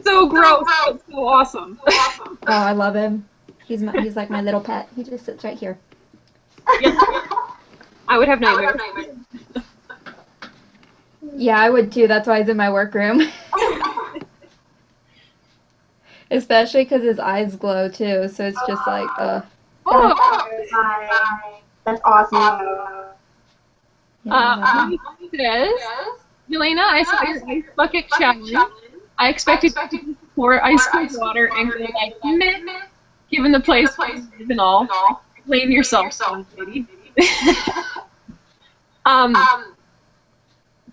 So gross, but so awesome. Oh, I love him. He's like my little pet. He just sits right here. Yeah. I would have nightmares. Yeah, I would too. That's why he's in my workroom. Especially because his eyes glow too, so it's just like, That's awesome. Says, Yelaina, I saw your ice bucket challenge. I expected you to pour ice cold water and go like, meh, given the place and all. Blame yourself, lady.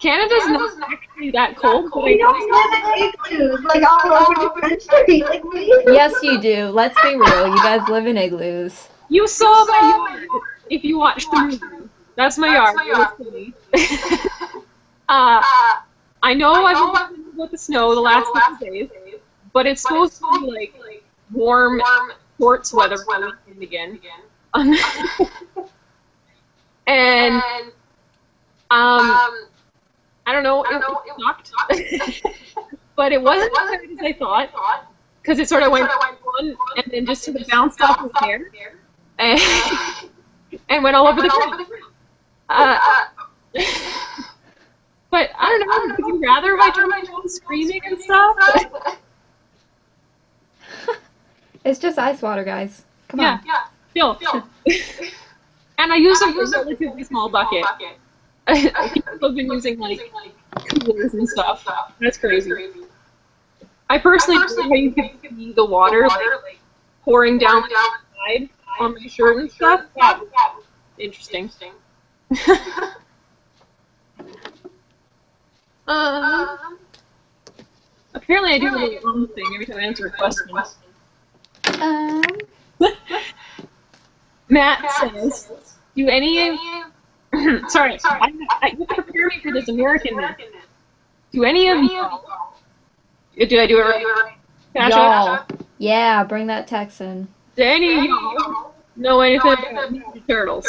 Canada's not actually that cold, but We don't live in igloos like all over the country. Like, what do you Yes, you do. Let's be real. You guys live in igloos. you saw my yard if you watched the movie. That's my yard. It was funny. I know I've been talking about the snow the last couple days, but it's supposed to be like warm shorts weather for the weekend again. And I don't know, it sucked. But it wasn't as bad as I thought, because it sort of went on and then just sort of bounced off his hair and went all over the ground. But I don't know, would you rather I turn my phone screaming and stuff? It's just ice water, guys. Come on. Yeah, still. And I use a relatively small bucket. People have been using like coolers and stuff. That's crazy. I personally like how you can see the water like pouring down the side on my shirt and stuff. That was interesting. Apparently I do a little wrong thing every time I answer a question. Matt says, do any of... Sorry, you have to prepare me for this American myth. Do any of y'all... Did I do it right? Y'all. Yeah, bring that Texan. Do any of y'all know anything about Ninja Turtles?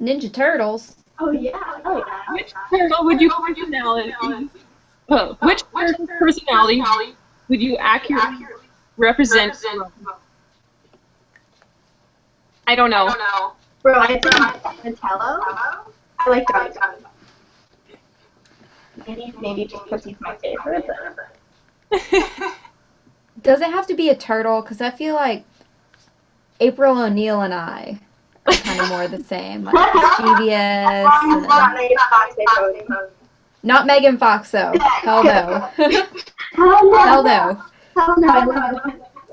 Ninja Turtles? Oh, yeah. Which turtle would you which turtle's personality would you accurately represent? I don't know. Bro, I think Donatello. I like Donatello. Maybe just because he's my favorite. Does it have to be a turtle? Because I feel like April O'Neil and I are kind of more the same. Like mischievous. Not Megan Fox, though. Hell no. Hell no. Hell no.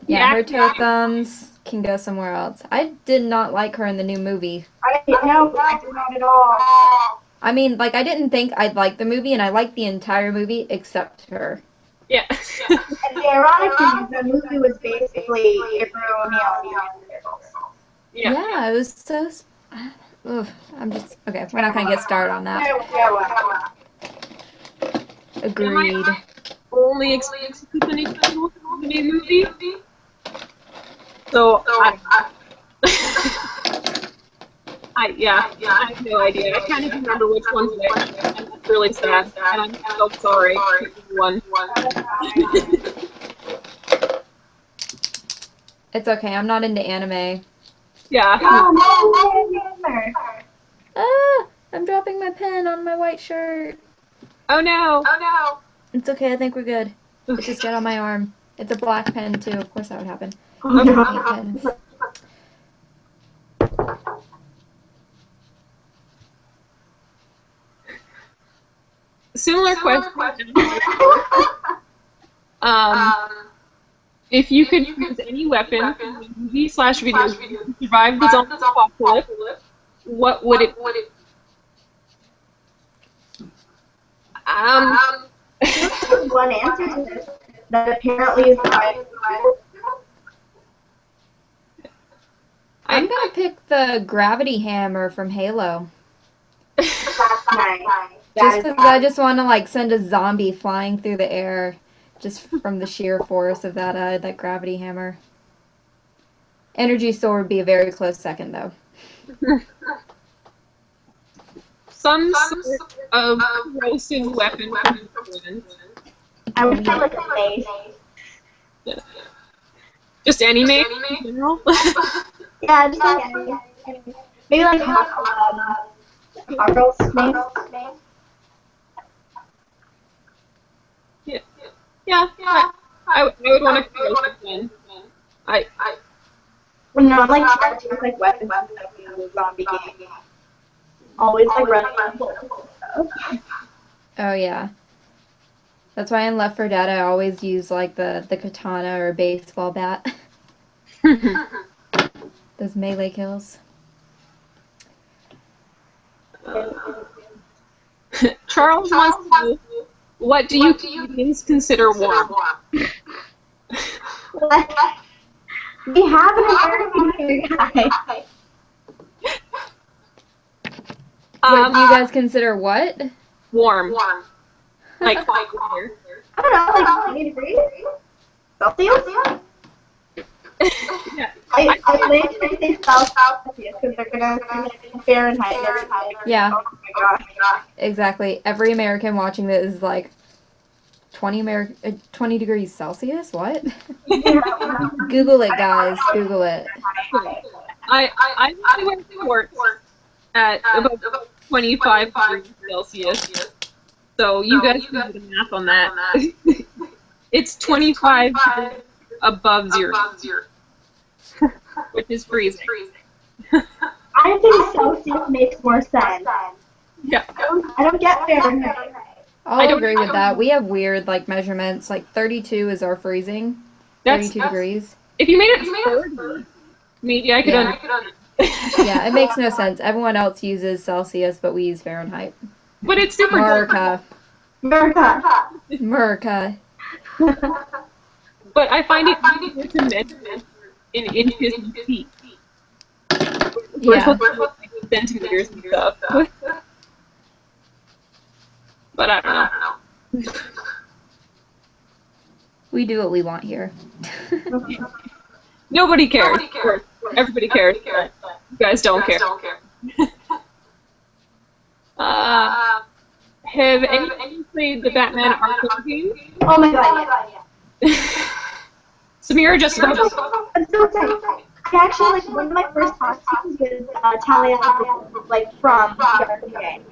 Yeah, her toe thumbs can go somewhere else. I did not like her in the new movie. I did not at all. I mean, like, I didn't think I'd like the movie, and I liked the entire movie except her. Yeah. And the ironic thing is the movie was basically April O'Neil. Yeah, it was so... Ugh, I'm just... Okay, we're not going to get started on that. Agreed. Only experience with the new movie. So, I have no idea. I can't even remember which one's which. And it's really sad. And I'm so sorry for everyone. It's okay, I'm not into anime. Yeah. I'm dropping my pen on my white shirt. Oh no. It's okay, I think we're good. It just got on my arm. It's a black pen, too. Of course that would happen. Similar question. If you could use any weapon in the movie/video to survive the zombie apocalypse, what would it be? There's one answer to this that apparently is right. I'm gonna pick the gravity hammer from Halo. Last night. Just because I just want to like send a zombie flying through the air, just from the sheer force of that gravity hammer. Energy sword would be a very close second, though. Some sort of corrosive weapon. I would say like a mace. Just any mace in general? Yeah, just like any. Maybe like hot girl's mace. Yeah. I would want to corrosive one. No, I'm like trying to use like weapons like in a zombie game. Always like running around stuff. Oh yeah. That's why in Left 4 Dead I always use like the katana or baseball bat. Those melee kills. Charles wants to know, what do you Canadians consider warm? What? We have an American here, guys. What do you guys consider what? Warm. Like weather. I don't know, like 20 degrees Celsius? Yeah. I think they say Celsius because they're gonna Fahrenheit and everything. Yeah, Oh my gosh. exactly. Every American watching this is like 20 degrees Celsius? What? Yeah. Google it, guys. Google it. I wear shorts at about 25 degrees Celsius. So you guys can do the math on that. It's 25 degrees above zero, which is freezing. I think Celsius makes more sense. Yeah. I don't get Fahrenheit. I'll agree with that. We have weird like measurements. Like 32 is our freezing. 32 degrees. If you made it 30, maybe I could understand. Yeah, it makes no sense. Everyone else uses Celsius, but we use Fahrenheit. But it's super America. But I find it easier to measure in inches and feet. We're supposed to look like centimeters and stuff. But I don't know. We do what we want here. Nobody cares. Everybody cares. But you guys don't care. Have any of you played the Batman Arkham game? Oh my god, yeah. Samira just about to. I'm so excited. I actually, like, one of my first costumes was Talia, like, from the Arkham game.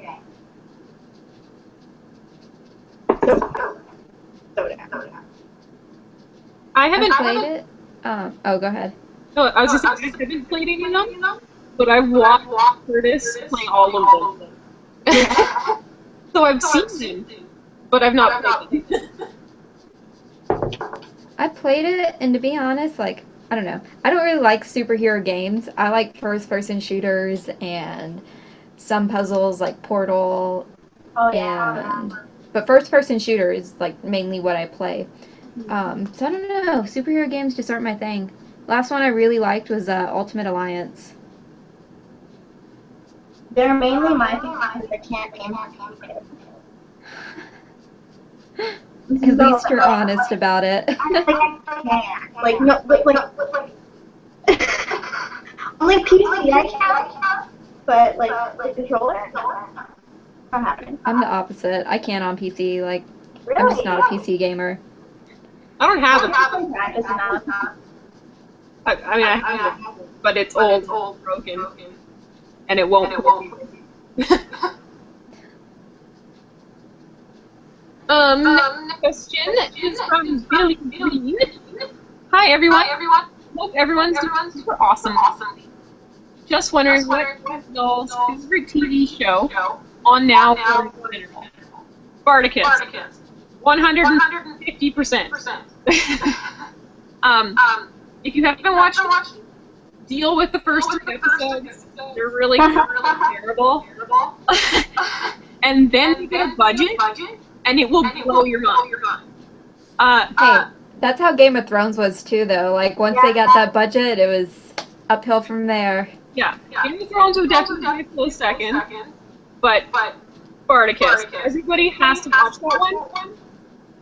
I haven't played it. Oh, go ahead. No, I was just saying, I haven't played any of them, but I've watched Curtis play all of them. So I've seen them, but I've not played them. I played it, and to be honest, like, I don't know. I don't really like superhero games. I like first-person shooters and some puzzles like Portal. Oh, yeah. But first-person shooter is like mainly what I play. So I don't know. Superhero games just aren't my thing. Last one I really liked was Ultimate Alliance. They're mainly my thing because I can't aim At least you're honest about it. I can't. Like, no, like only PC I can, but like the controller, not happening. I'm the opposite. I can't on PC. Like, Really? I'm just not a PC gamer. I don't have it. I mean, I have it, but it's old, broken, and it won't. Next question is from Billy Green. Hi everyone. Hope everyone's doing super awesome. Just wondering what is y'all's favorite TV show on now or on the internet? Spartacus. 150%. If you haven't watched it, deal with the first 3 episodes. They're really terrible. And then you get a budget, and it will blow your mind. Hey, that's how Game of Thrones was too, though. Like, once they got that budget, it was uphill from there. Yeah, Game of Thrones would definitely be a close second, but Spartacus. Everybody has to watch that one.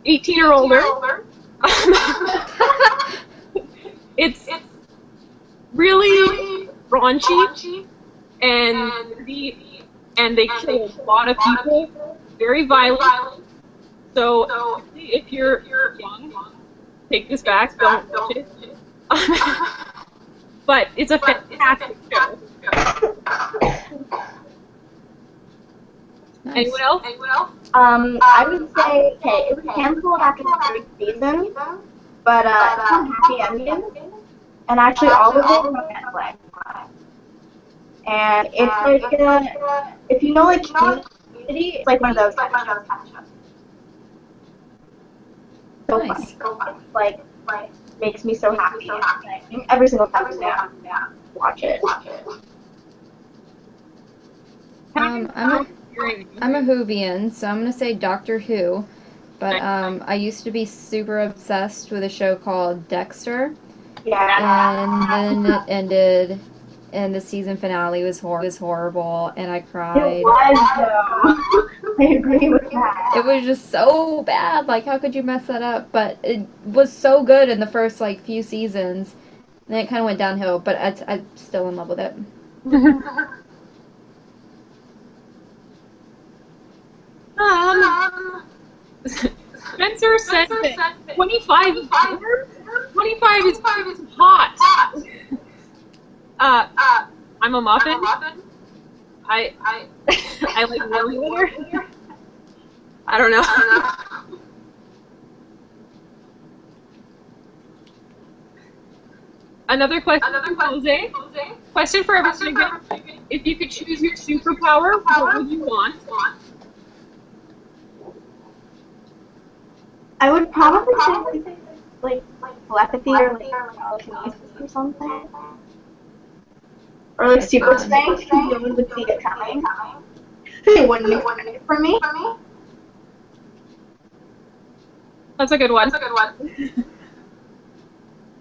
18 or older. It's really raunchy, and they kill a lot of people. Very violent. So if you're young, take this back. Don't watch it. But it's a fantastic show. Nice. Anyone else? I would say, okay, it was canceled after the 3rd season, but it's a happy ending, and actually all of it is on Netflix. And it's like, if you know, like, Community, it's like one of those kind of shows. So Nice. funny. Like, makes me so happy. Every single time I watch it. I'm I'm a Whovian, so I'm gonna say Doctor Who. But I used to be super obsessed with a show called Dexter. Yeah. And then it ended, and the season finale was horrible, and I It cried. was, though. I agree with that. It was just so bad. Like, how could you mess that up? But it was so good in the first like few seasons. Then it kind of went downhill, but I'm still in love with it. Spencer said that 25 is warm. 25 is hot. I'm a muffin. I I like warm weather. I don't know. Another question for Jose. Question for everyone again. If you could choose your superpower, what would you want? I would probably say like telepathy or like telekinesis or something. Or like super strength, because no one would see it coming. They wouldn't expect it from me. That's a good one.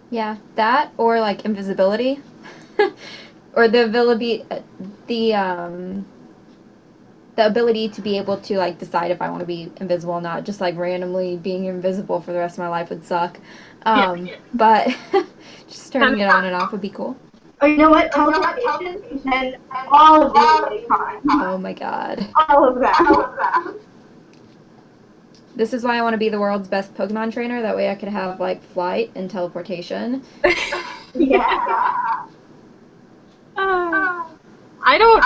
Yeah, that or like invisibility, or the ability to be able to like decide if I want to be invisible or not. Just like randomly being invisible for the rest of my life would suck. But just turning it on and off would be cool. Oh, you know what? Teleportation and all of the Oh my god. all of that. This is why I want to be the world's best Pokemon trainer. That way I could have like flight and teleportation. Yeah. I don't.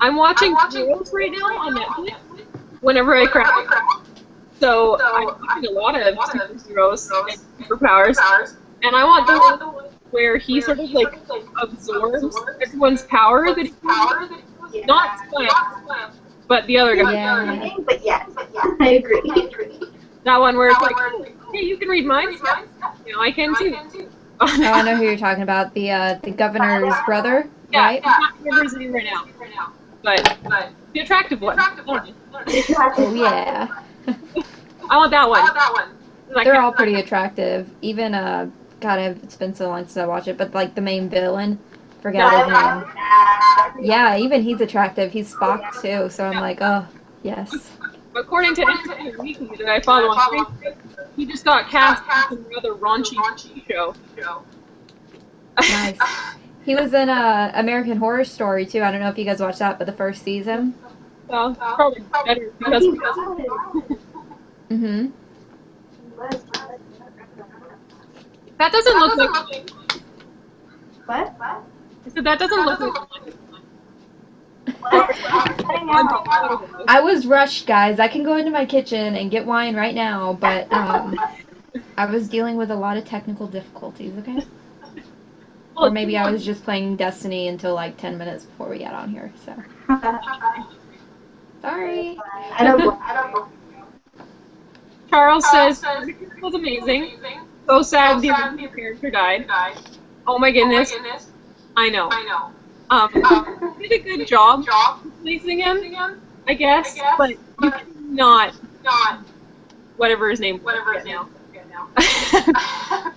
I'm watching Heroes right now on Netflix. Whenever I crack, so I'm watching a lot of superheroes and superpowers, and I want the one where he sort of like absorbs everyone's power that he has. Not Slam, but the other guy. Yeah. But yes, I agree. That one where it's like, hey, you can read minds. You know, I can too. Oh, I know who you're talking about. The governor's brother, right? I'm not remember his name right now, but the attractive one. Oh yeah. I want that one. They're all pretty attractive. Even God, it's been so long since I watched it, but like the main villain, forget his name. Yeah, even he's attractive. He's Spock too, so I'm like, oh yes. According to Entertainment Weekly that I follow on Facebook, he just got cast in some rather raunchy show. Nice. He was in American Horror Story too. I don't know if you guys watched that, but the first season. Well, probably better because. Mhm. That doesn't look like. What? I said that doesn't look like. I was rushed, guys. I can go into my kitchen and get wine right now, but I was dealing with a lot of technical difficulties. Okay. Or maybe I was just playing Destiny until like 10 minutes before we got on here, so. Sorry. I don't know. Charles says it was amazing. So sad the original character died. Oh my goodness. I know. Did a good job replacing him, I guess, but you cannot. Whatever his name was now.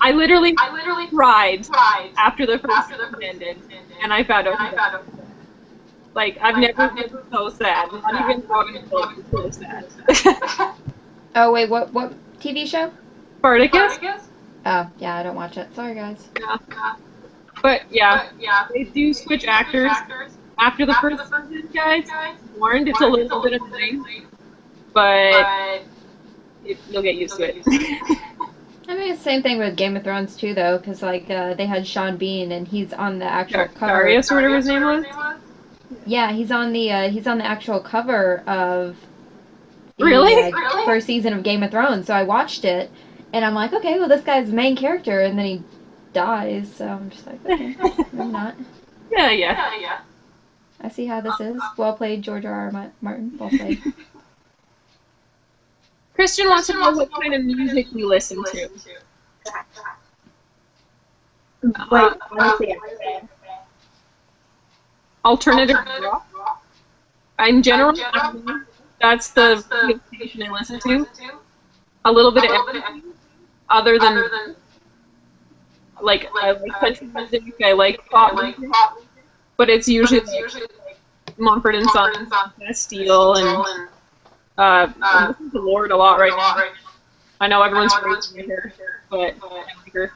I literally cried after the first season ended, and I found out. Like, I've never been so sad. Not even Robin was so sad. Oh wait, what TV show? Spartacus? Oh yeah, I don't watch it. Sorry guys. Yeah. But yeah, they do switch actors after the first season, guys. Warned, it's a little bit annoying, but you'll get used to it. I mean, it's the same thing with Game of Thrones too, though, because like they had Sean Bean, and he's on the actual cover. Darius or whatever his name was. Yeah, he's on the actual cover of the first season of Game of Thrones. So I watched it, and I'm like, okay, well this guy's the main character, and then he dies. So I'm just like, okay, maybe not. Yeah. I see how this is. Well played, George R.R. Martin. Well played. Christian wants to know what kind of music we listen to. Like, honestly, Alternative rock? in general, that's the station I listen to. A little bit of everything, other than like I like country music, I like pop music, but it's usually like Mumford and Sons, Steel, and I listen to Lord a lot right now. I know everyone's raising her, but I like her.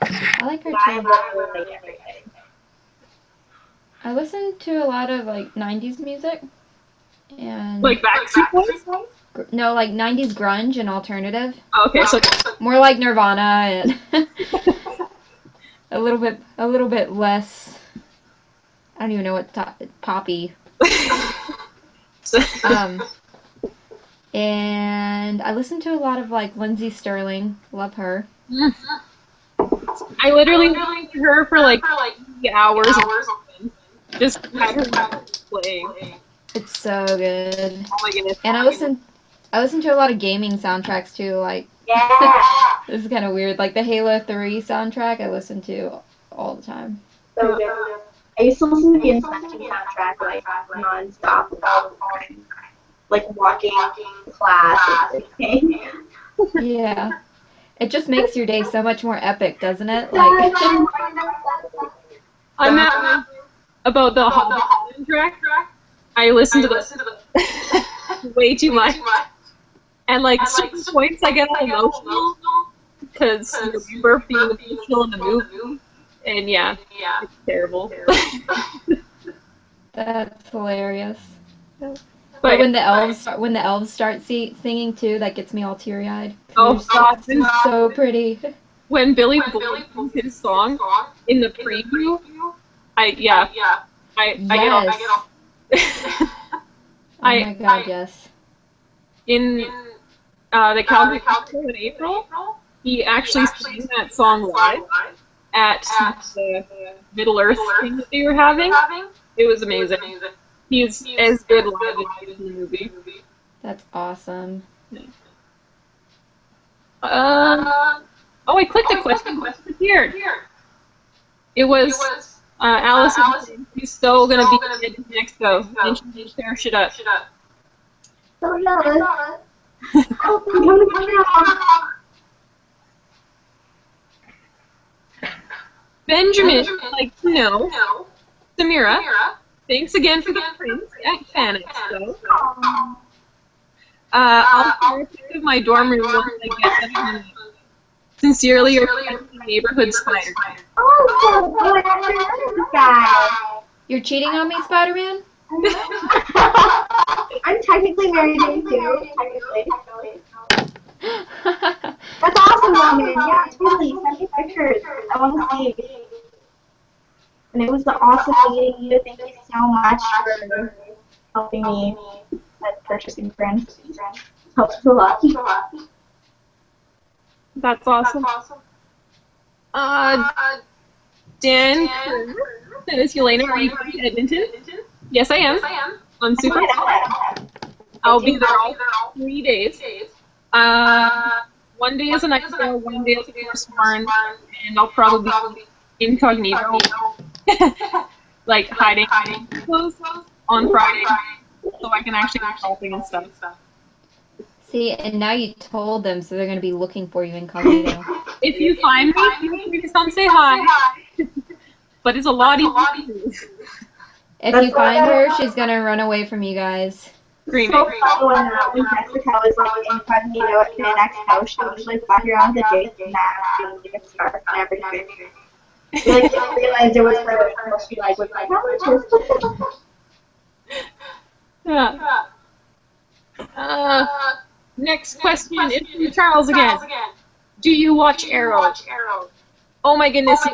I like her too. I listen to a lot of like 90s music and Like Backstreet Boys? no, like 90s grunge and alternative. Oh, okay, so More like Nirvana and a little bit less. I don't even know what poppy. And I listen to a lot of like Lindsay Sterling. Love her. I literally listened to her for like 3 hours. Just had her playing. It's so good. Oh my goodness. And I listen to a lot of gaming soundtracks too. Like this is kind of weird. Like the Halo 3 soundtrack, I listen to all the time. So good. I used to listen to the Inspection soundtrack like non-stop all the time. Like walking class. Yeah. It just makes your day so much more epic, doesn't it? Like I'm not about the Hobbit soundtrack. I listen to this way too much. And like certain points I get all emotional because we're being emotional in the movie. And yeah, it's terrible. that's hilarious. But when the elves start singing too, that gets me all teary-eyed. Oh God, it's so pretty. When Billy Boyd sings his song in the preview, I get all. Oh my God, yes. In the Calgary Festival in April, he actually sang that song live at the Middle Earth thing that they were having. It was amazing. He's as good live as he is in the movie. That's awesome. Oh, I clicked a question. Disappeared. It was Allison. She's still gonna be in Mexico, and she needs to tear shit up. So jealous. Benjamin would like to know, Sassmira, thanks again for the prints at Fan Expo. I'll share a pic of my dorm room once I get them. Sincerely, your neighborhood spider. Oh, so good. I remember this guy. You're cheating on me, Spider-Man? I'm technically married to you too. Technically. That's awesome, Roman. Yeah, totally. Send me pictures. I want to see. And it was awesome meeting you. Thank you so much for helping me at purchasing prints. Helps a lot. That's awesome. Dan says, Yelaina, are you going to Edmonton? Yes, I am. I'm super excited. I'll be there all 3 days. 1 day is a night show, 1 day is a first one, and I'll probably be incognito, like hiding clothes on Friday, so I can actually go shopping and stuff. See, and now you told them, so they're going to be looking for you incognito. If you find me, feel free to come say hi. But it's a lot easier. If you find her, she's going to run away from you guys. Screaming. So funny when Jessica was like incognito at the next house, she was like walking around the Jason mask and like a scarf and everything. She like didn't realize it was her until she like was like, how much is Yeah. Next question is from Charles again. Do you watch Arrow? Oh my goodness. I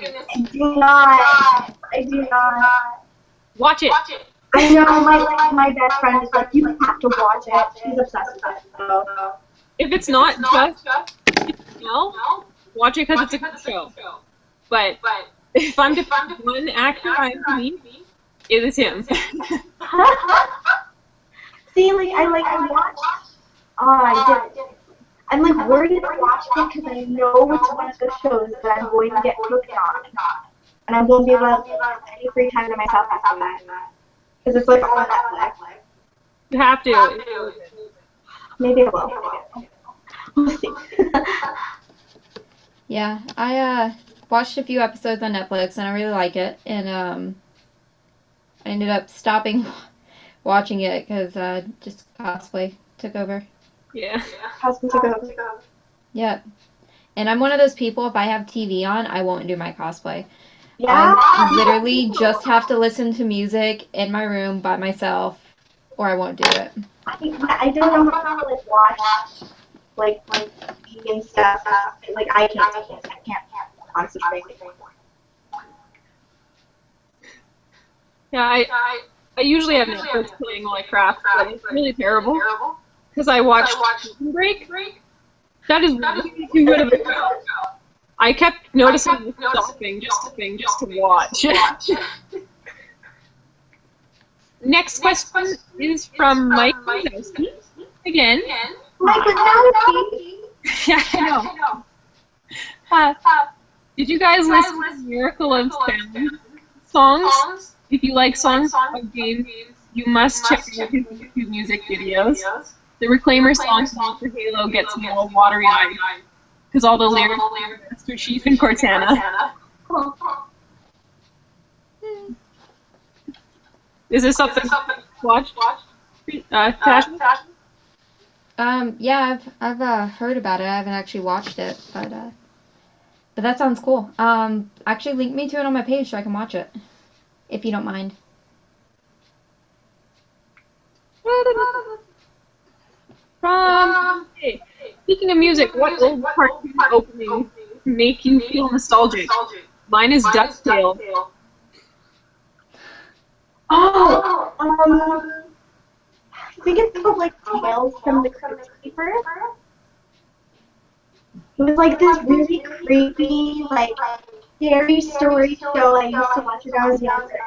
do not. I do not. Watch it. I know my best friend is like, you have to watch it. She's obsessed with it. So. If it's not just watch it because it's a good show. But if I'm to pick one actor I've seen, it is him. See, I watched. Oh, I did. I'm like worried about watching it because I know which one of the shows that I'm going to get hooked on, and I won't be able to have any free time to myself after that. Because it's like on Netflix. You have to. Maybe I will. We'll see. Yeah, I watched a few episodes on Netflix and I really like it, and I ended up stopping watching it because just cosplay took over. Yeah. Husband took over. Yep. And I'm one of those people, if I have TV on, I won't do my cosplay. Yeah. I literally just have to listen to music in my room by myself, or I won't do it. I don't know how to like watch like TV and stuff. Like I can't concentrate. Yeah, I usually have Netflix playing while I craft, but it's really terrible because I watched Prison Break. That is really too good of a show. I kept noticing stopping just to watch. Next question is from Mike again. Mike Wazowski. Yeah, I know. Did you guys listen to Miracle of Sound songs? If you like songs of games, you must check out his YouTube music videos. The Reclaimer song for Halo gets me all watery-eyed because all the lyrics are Master Chief and Cortana. Is this something you watch? Tasha? Yeah, I've heard about it. I haven't actually watched it, but that sounds cool. Actually, link me to it on my page so I can watch it, if you don't mind. Hey, speaking of music, what old cartoon opening make you feel nostalgic? Mine is DuckTales. Oh, I think it's called like Tales from the Crypt Keeper. It was like this really creepy, like scary story show I used to watch when I was younger.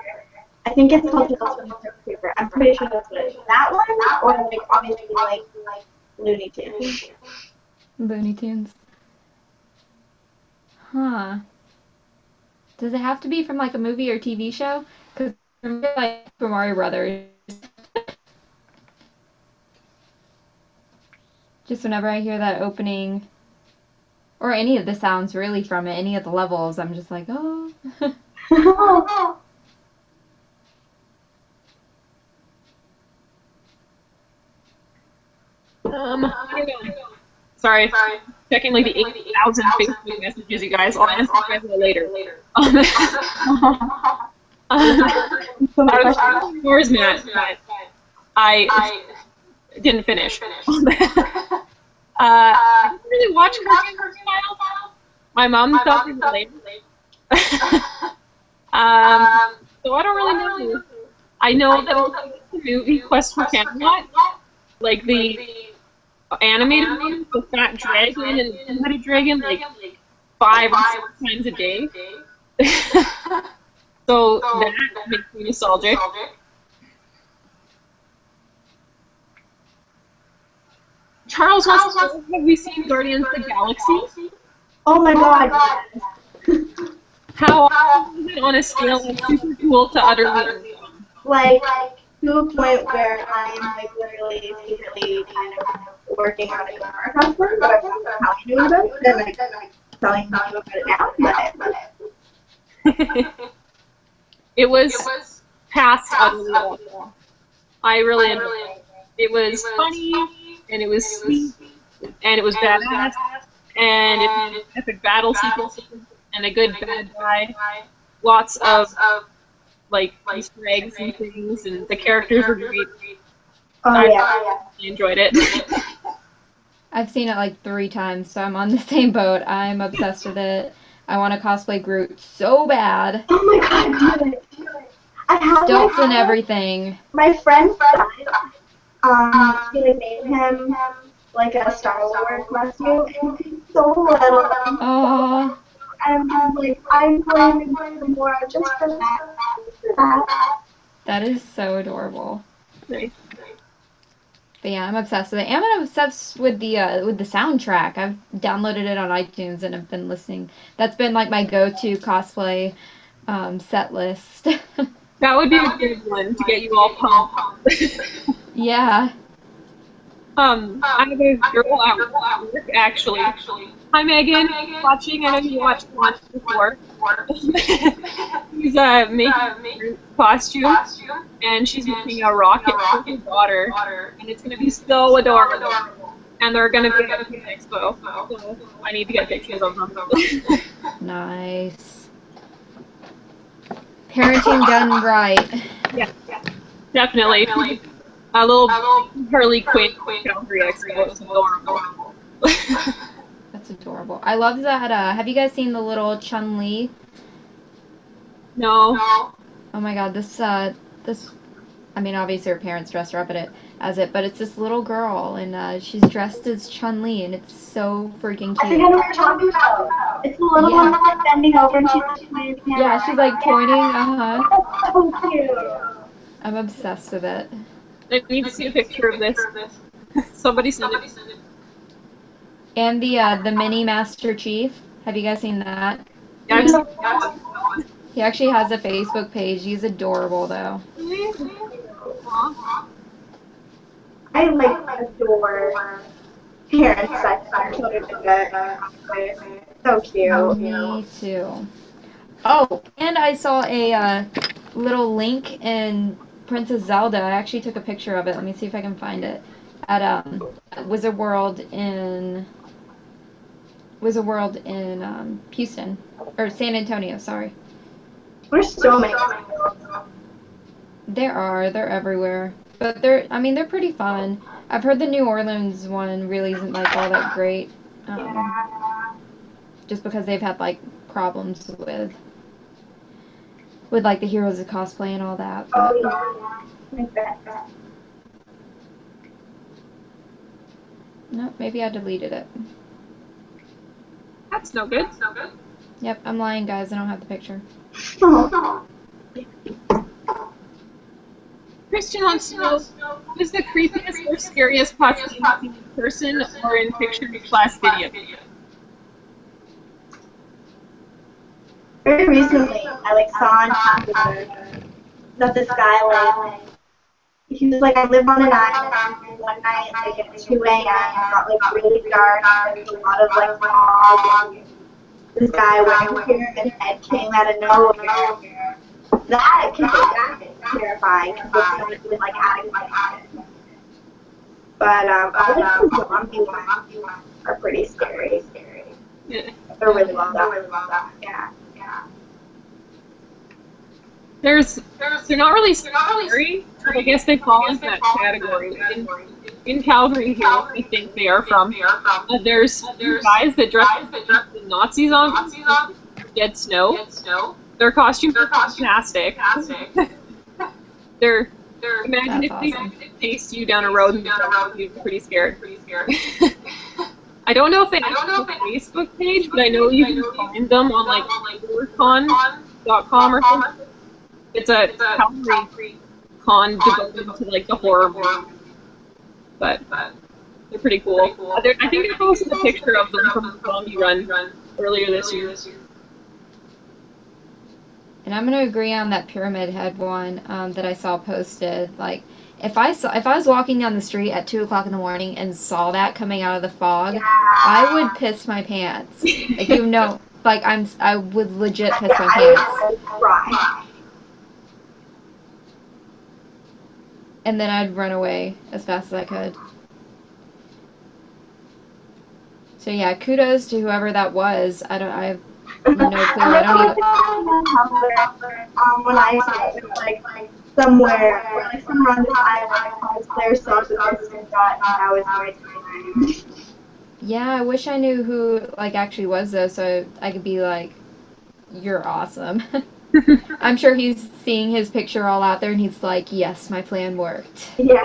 I think it's called Tales from the Crypt Keeper. I'm pretty sure that's what it is. That one, or like obviously like Looney Tunes. Looney Tunes. Huh. Does it have to be from like a movie or TV show? Because like from Mario Brothers. Just whenever I hear that opening, or any of the sounds really from it, any of the levels, I'm just like, oh. I don't know. Sorry, checking like the 8,000 Facebook messages, you guys. I'll answer you guys later. I was yours, Matt, but I didn't finish. I didn't really watch cartoons for a while. My mom felt it late. So I don't really know. I know that the movie Quest for Camelot, like the animated one, the Fat Dragon and the Two-Headed Dragon, like 5 or 6 times a day. So that makes me nostalgic. Charles wants to know, have we seen Guardians of the Galaxy? Oh my god. How is it on a scale of super cool to utterly Like, to a point where I'm like literally secretly kind of working on a camera cosplay, but I'm not telling you about it, and like telling you about it now, but It was past utterly awful. I really enjoyed it. It was funny, and it was sweet, and it was badass, and it had epic battle sequences, and a good bad guy. Lots of like Easter eggs and things, and the characters were great. I enjoyed it. I've seen it like 3 times, so I'm on the same boat. I'm obsessed with it. I want to cosplay Groot so bad. oh my god, do it. I have Stilts and everything. my friend's son, she made him like a Star Wars costume, and he's so little. Aww. And I'm like, I'm going to buy more just for that. That is so adorable. Nice. But yeah, I'm obsessed with it. And I'm obsessed with the soundtrack. I've downloaded it on iTunes and have been listening. That's been like my go-to cosplay set list. That would be a good one to get you all pumped. Yeah. I have a girl at work, actually. Hi, Megan. Watching, I know you watched once before. She's making her costume, and she's making a rocket for her daughter, and it's going to be so adorable. And they're going to be at the expo, so I need to get pictures of them. Nice. Parenting done right. Yeah, definitely. A little Harley Quinn Calgary expo is adorable. That's adorable. I love that. Have you guys seen the little Chun-Li? No. Oh my god, this, I mean, obviously her parents dressed her up as it, but it's this little girl, and she's dressed as Chun-Li, and it's so freaking cute. I think I know what you're talking about. It's the little one that's like bending over and she's like pointing. Yeah, she's like pointing, That's so cute. I'm obsessed with it. I need to see a picture of this. Somebody send it. And the mini Master Chief. Have you guys seen that? Yeah, He actually has a Facebook page. He's adorable, though. I like adore parents that their children do that. So cute. Me too. Oh, and I saw a little link in Princess Zelda. I actually took a picture of it. Let me see if I can find it. At Wizard World in Houston or San Antonio. Sorry. There's so many. They're everywhere. But they're pretty fun. I've heard the New Orleans one really isn't like all that great. Just because they've had like problems with like the Heroes of Cosplay and all that. But, no, maybe I deleted it. That's no good. Yep, I'm lying, guys. I don't have the picture. Christian wants to know, who's the creepiest or scariest costume in person or in picture/video? Very recently, I saw on Twitter that this guy he was like, I live on an island, and one night, at 2 a.m., it got really dark, and there was a lot of fog, and this guy wearing a pyramid head came out of nowhere. That is terrifying, because it's even adding my head. But the zombie ones are pretty scary. Yeah. They're really well done. Yeah. They're not really scary, but I guess they fall into that category. In Calgary here, I think they are from. There's guys that dress the Nazis on Dead Snow. Their costumes are fantastic. Imagine if they chased you down a road and you'd be pretty scared. I don't know if they have a Facebook page, but I know you can find them on horrorcon.com or something. It's a Calgary con devoted to the horror world. But they're pretty cool. I think they posted a picture of them from the zombie run earlier this year. And I'm gonna agree on that pyramid head one that I saw posted. If I was walking down the street at 2 o'clock in the morning and saw that coming out of the fog, I would piss my pants. I would legit piss my pants. And then I'd run away as fast as I could. So yeah, kudos to whoever that was. I have no clue. I don't even. When I saw it, somewhere on this island, there's social distance that I was doing. Yeah, I wish I knew who actually was though, so I could be like, "You're awesome." I'm sure he's seeing his picture all out there, and he's like, "Yes, my plan worked." Yeah.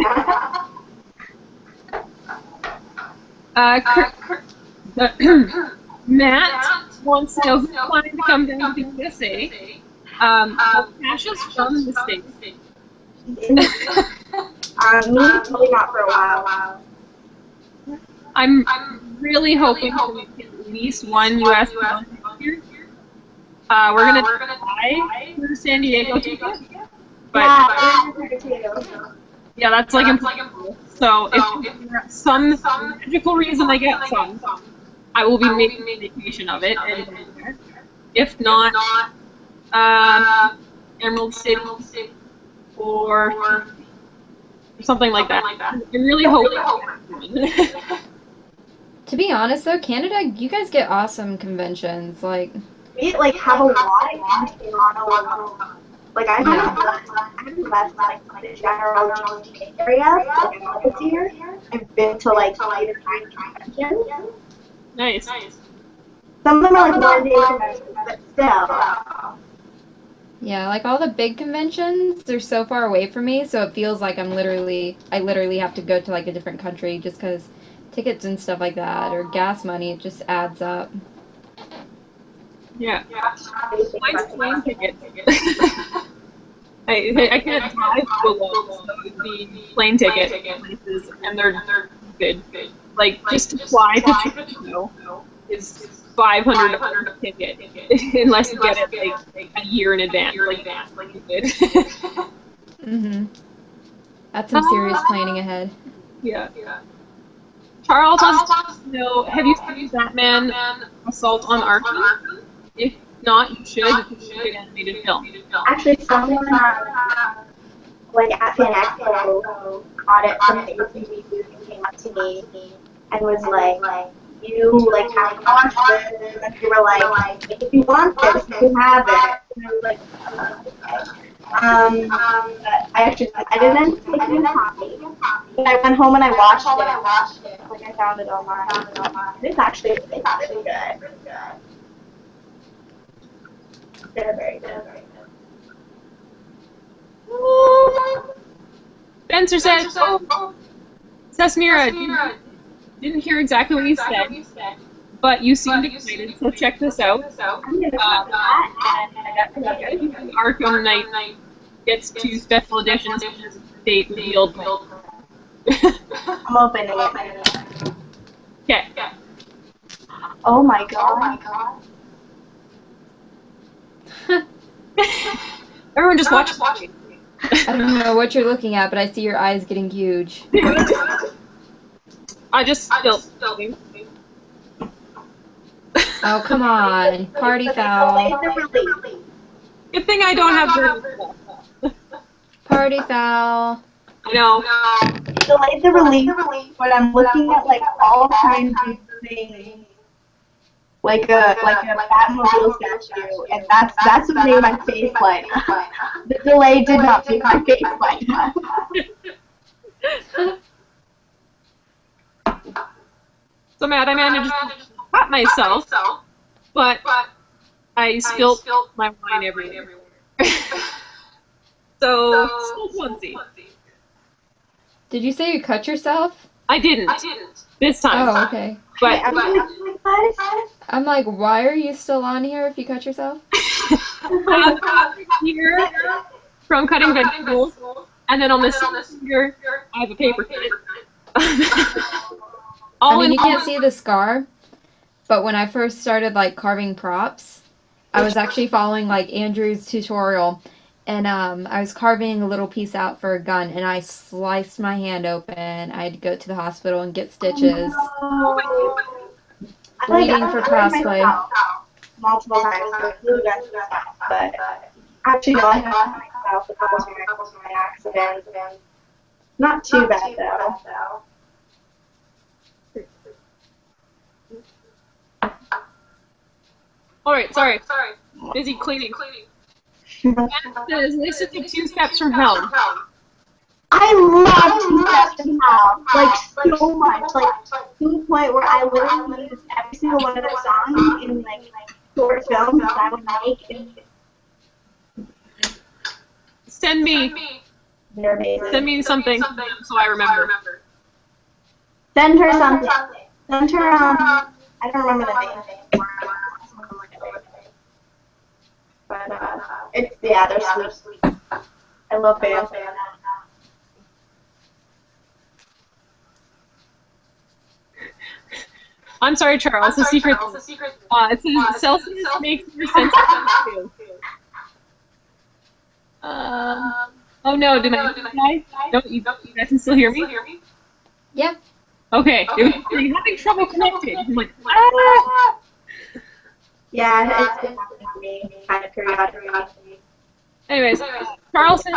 Matt wants to know who's planning to come down to the USA. Tasha's from the States. Me, probably not for a while. I'm really hoping to make at least one US one this year. We're gonna fly to San Diego together, But yeah, that's like impossible. So if for some magical reason I get some, I will be making a vacation of it. And if not, Emerald City or something like that. I really hope. To be honest, though, Canada, you guys get awesome conventions. Like, we like have a lot in Toronto. Like I haven't left like the general GTA area like this year. I've been to like 8 or 9 conventions. Nice. Some of them are like 1 day conventions, but still. yeah, like all the big conventions, they're so far away from me, so it feels like I literally have to go to like a different country just because tickets and stuff like that, or gas money, it just adds up. Yeah. Mine's plane ticket. I can't drive below, so the plane ticket places, and they're good. Like, just to fly to Toronto is $500 a ticket, unless you get it like a year in advance. Like you did. Mhm. That's some serious planning ahead. Yeah. Charles wants to know, have you seen Batman Assault on Arkham? If not, you should. It's a good animated film. Actually, someone like at Fan Expo got it from the ATV booth and came up to me and was like, you like have to watch this, and they were like, if you want this, you can have it. And I was like, but I didn't take it in a copy. But I went home and I watched it. Like I found it online. It's actually good. They're very good. Spencer said, Sassmira, didn't hear exactly what you said, but you seemed excited, so check this out. Arkham Knight gets 2 special editions, date revealed. I'm opening it. Okay. Oh my god. Everyone just watch. I don't know what you're looking at, but I see your eyes getting huge. I just spilled. Oh, come on. Party foul. Good thing I don't have Party foul. I know. Delayed the release, but I'm looking at like all kinds of things. Like a Batmobile statue, and that's what made my face light up. The delay did not make my face light up. So mad I managed to cut myself, but I spilled my wine everywhere. So, onesie. Did you say you cut yourself? I didn't. This time. Oh, okay. But I'm like, why are you still on here if you cut yourself? here from cutting vegetables, and then on this finger, I have a paper cut. I mean, you can't see the scar, but when I first started like carving props, I was actually following like Andrew's tutorial, and I was carving a little piece out for a gun, and I sliced my hand open. I had to go to the hospital and get stitches. Bleeding for cosplay. Multiple times, but actually no, I have myself a couple times by accident. Not too bad though. Alright, sorry. Busy cleaning. This is the 2 steps from hell. I love 2 steps from hell, like so much, like to the point where I literally use every single one of their songs in like short films that I would make. Send me something so I remember. Send her something. Send her I don't remember the name. But it's they're sweet. I love bands. I'm sorry, Charles. The secret. It says Celsius makes more sense too. Oh no, did my internet die? Don't you guys can still hear me? Yep. Okay, it was having trouble connecting. I'm like, ah! Yeah, it's been happening to me kind of periodically. Anyways, Charles says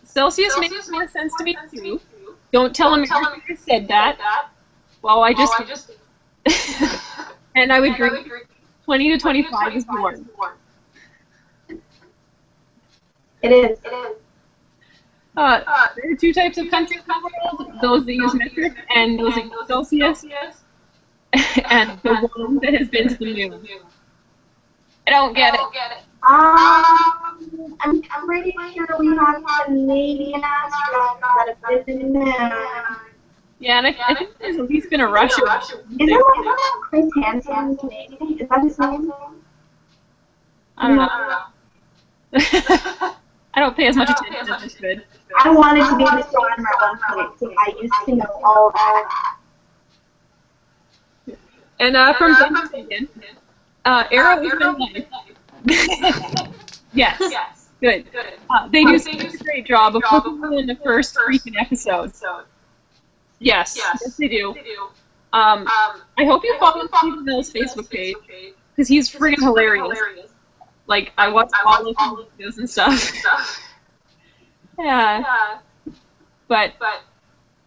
Celsius makes more sense to me too. Don't tell him I said that. Well, I just and I would drink 20 to 25 is warm. It is. There are two types of countries in the world: those that use metric and those that use Celsius, and the one that has been to the moon. I don't get it. I'm pretty sure we have a Canadian astronaut that have been to the moon. Yeah, and I think there's at least been a Russian. Isn't Chris Hansen Canadian? Is that his name? I don't know. I don't pay as much attention as I should. I wanted to be an astronomer at one point, so I used to know all that. And from Denver again, Arrow is my life. Yes, good. They do such a great job of putting you in the first freaking episode. Yes, they do. I hope you follow Stephen Mill's Facebook page, because he's friggin' hilarious. Like, I watch all of his videos and stuff. Yeah. But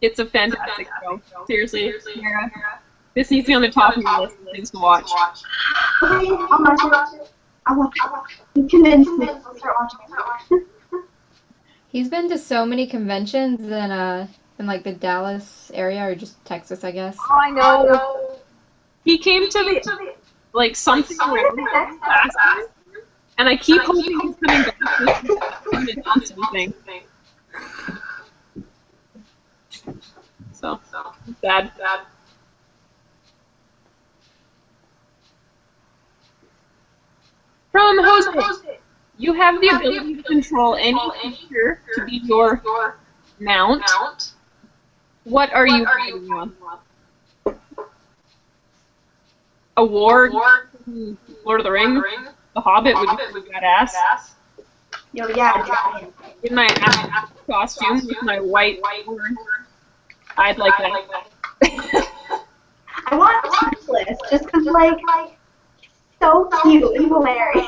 it's a fantastic show. Seriously, Mara. This needs to be on the top of your list of things to watch. Okay, I'll watch it. You convinced me. I'll start watching it. He's been to so many conventions in like the Dallas area or just Texas, I guess. Oh, I know. He came to the like something around last year, and I keep hoping he's coming back to announce something. So sad. From Jose, you have the ability to control any creature to be your mount. What are you riding on? A ward? Lord of the Rings? The Hobbit would be badass. Yo, yeah. In my costume with my white word, I'd like that. I want Toothless, just because, like, so cute and hilarious.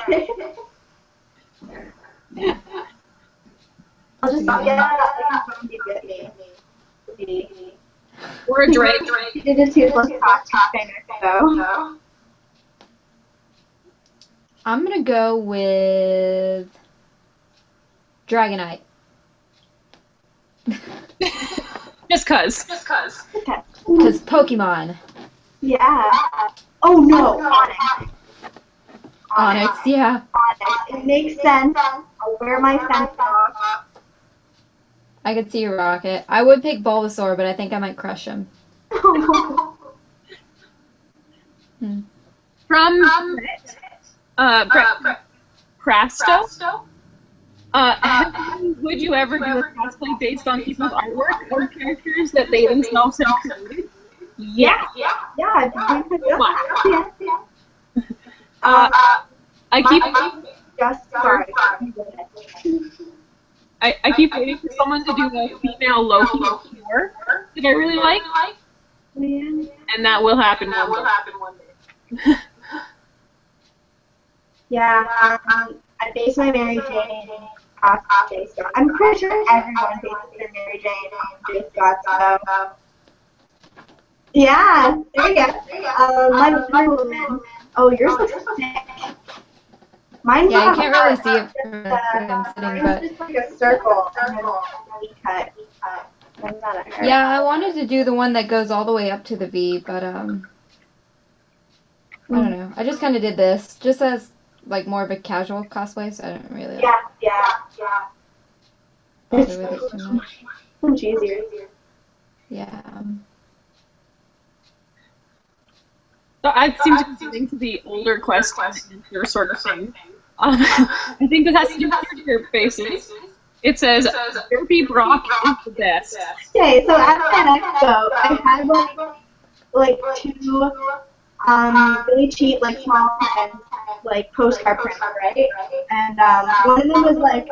I'll just get it. Or a Drake. He did a Toothless costume, though. I'm gonna go with Dragonite. Just cuz. Okay. Because Pokemon. Yeah. Oh no, Onyx. Onyx, yeah. Onyx. It makes sense. I'll wear my sense off. I could see you rock it. I would pick Bulbasaur, but I think I might crush him. From Crasto? Would you ever do a cosplay based on people's artwork or characters that they themselves have created? Yeah. I keep waiting for someone to do a female Loki before that I really like, and that will happen one day. Yeah, I base my Mary Jane off J. Scott. I'm pretty sure everyone bases their Mary Jane off J. Scott, so. Yeah, there you go. My woman. Oh, yours looks sick. Mine's Yeah, you can't really see it from I'm sitting, but. It's just like a circle and then we cut. Yeah, I wanted to do the one that goes all the way up to the V, but I don't know. I just kind of did this, just as like more of a casual cosplay, so I don't really bother with it too much. Much easier. Yeah. So I seem to be getting to the older question and answer sort of thing. I think this has to do with your faces. It says, Derpy Brock is the best. Okay, so at that expo, I had like two really cheap, like small prints, like postcard prints, right? And one of them was like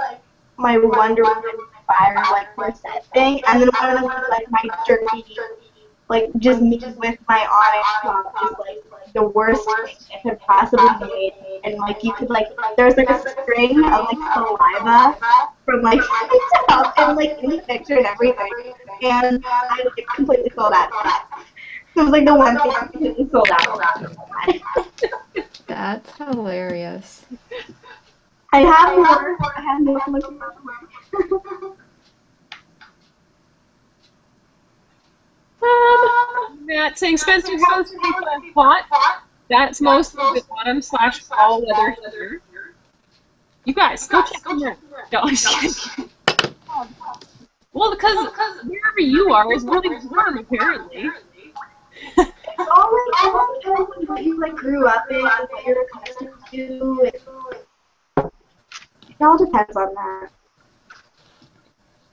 my Wonder Woman fire like corset thing, and then one of them was like my dirty, like just me with my onyx top, just like the worst thing it could possibly be made. And like you could like there's like a string of like saliva from like the top and like in the picture and everything, and I like, completely sold out. It was like the one thing I completely sold out. That's hilarious. I have more. I have more. Matt saying Spencer House pot. That's most of the bottom / all weather here. You guys, go check them out. No, I'm just kidding. Well, because wherever you are is really warm, apparently. It's all like what you like grew up in, what you're accustomed to. It all depends on that.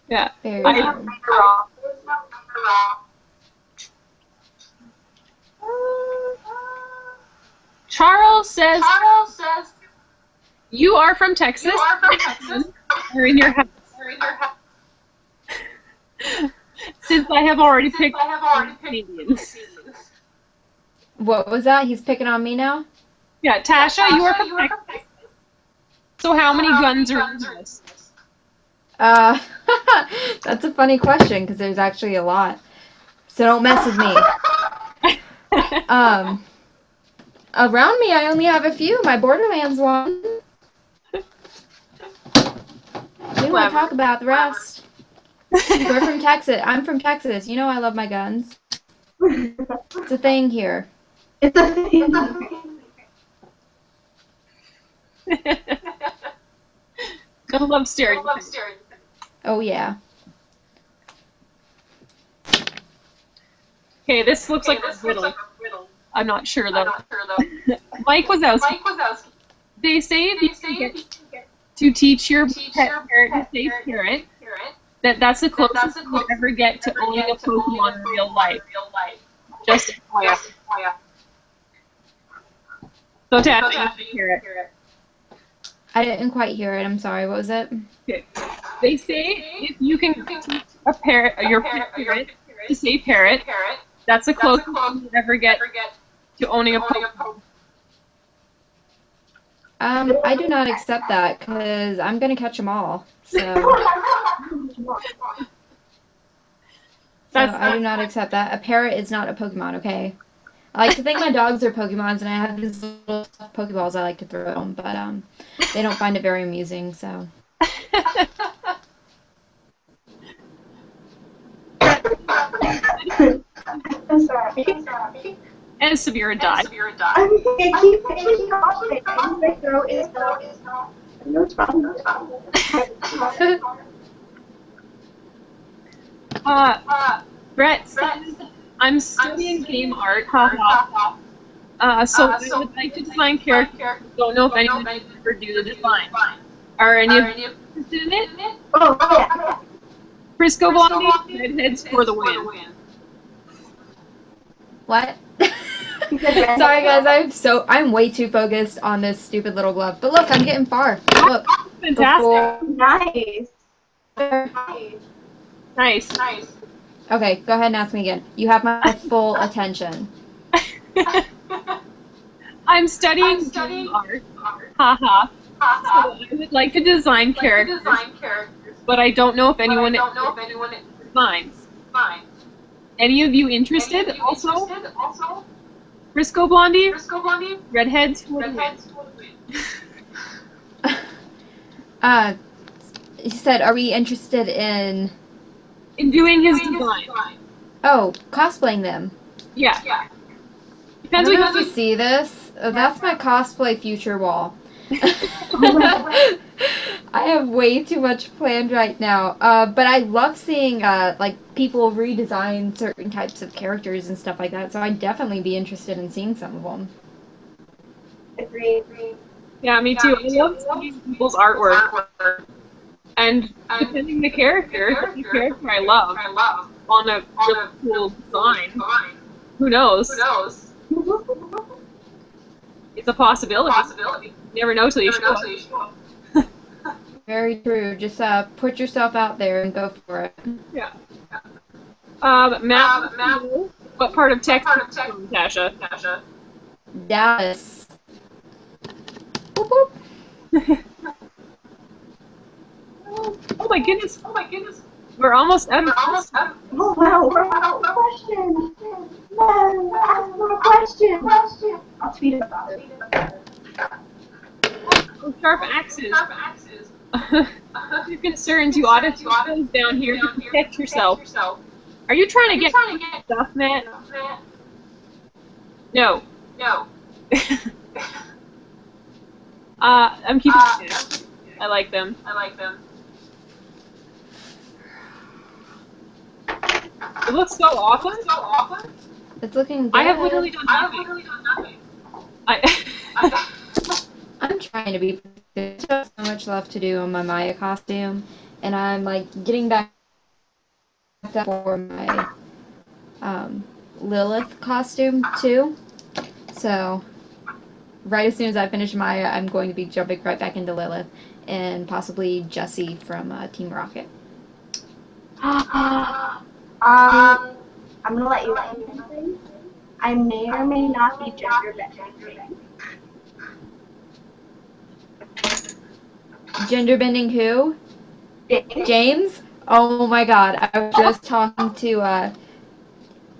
Yeah. Very wrong. Charles says you are from Texas. You're in your house. Since I have already picked Canadians. What was that? He's picking on me now? Yeah, Tasha, you are from Texas. So how many guns are in this? That's a funny question because there's actually a lot. So don't mess with me. Around me, I only have a few. My Borderlands one. We won't talk about the rest. We're from Texas. I'm from Texas. You know I love my guns. It's a thing here. It's a thing. Gotta love stereotypes. Oh, yeah. Okay, this looks like a riddle. I'm not sure though. Mike Wazowski. They say if you get to teach your pet parrot to say parrot, that's the closest you'll ever get to owning a Pokemon in real life. Just FYI. So Tasha, parrot. I didn't quite hear it. I'm sorry. What was it? Okay. They say if you can teach a parrot, your pet parrot to say parrot, that's the closest you'll ever get to owning a Pokemon. I do not accept that because I'm gonna catch them all. So I do not accept that. A parrot is not a Pokemon, okay? I like to think my dogs are Pokemons, and I have these little Pokeballs I like to throw them, but they don't find it very amusing, so. I'm sorry. And Sassmira died. I keep pushing off it. My throat is not. No problem. Brett says, I'm studying game art, haha. So I would like to design characters. Don't know if anyone would ever do the design. Are any of you interested in it? Oh, yeah. Friscoblondie, redheads for the win. What? Sorry guys, I'm way too focused on this stupid little glove. But look, I'm getting far. Look. Fantastic. Nice. Okay, go ahead and ask me again. You have my full attention. I'm studying game art, haha. So I would like to design characters, but I don't know if anyone designs. Any of you interested? Also, Friscoblondie, redheads for the win. You said, are we interested in doing his design? Oh, cosplaying them. Yeah. Depends on how you see this. That's my cosplay future wall. I have way too much planned right now. But I love seeing like people redesign certain types of characters and stuff like that. So I'd definitely be interested in seeing some of them. Agreed. Yeah, me too. I love seeing people's artwork. And depending on the character I love on a really cool design, who knows? It's a possibility. You never know till you show up. very true. Just put yourself out there and go for it. Yeah. Matt, what part of Texas are you from, Tasha? Dallas. Whoop, whoop. Oh my goodness. We're almost out of time. Oh wow, we're out of questions. No, ask more questions. I'll tweet about it. Oh, sharp axes. If you're concerned, you ought to close down here to protect yourself. Are you trying to get stuff, Matt? No. I'm keeping it. I like them. It looks so awesome. It's looking good. I have literally done nothing. I'm trying to be. There's so much left to do on my Maya costume, and I'm like getting back up for my Lilith costume too. So right as soon as I finish Maya, I'm going to be jumping right back into Lilith and possibly Jessie from Team Rocket. I'm gonna let you know something. I may or may not be gender bending. Gender bending who? James? James? Oh my god. I was just talking to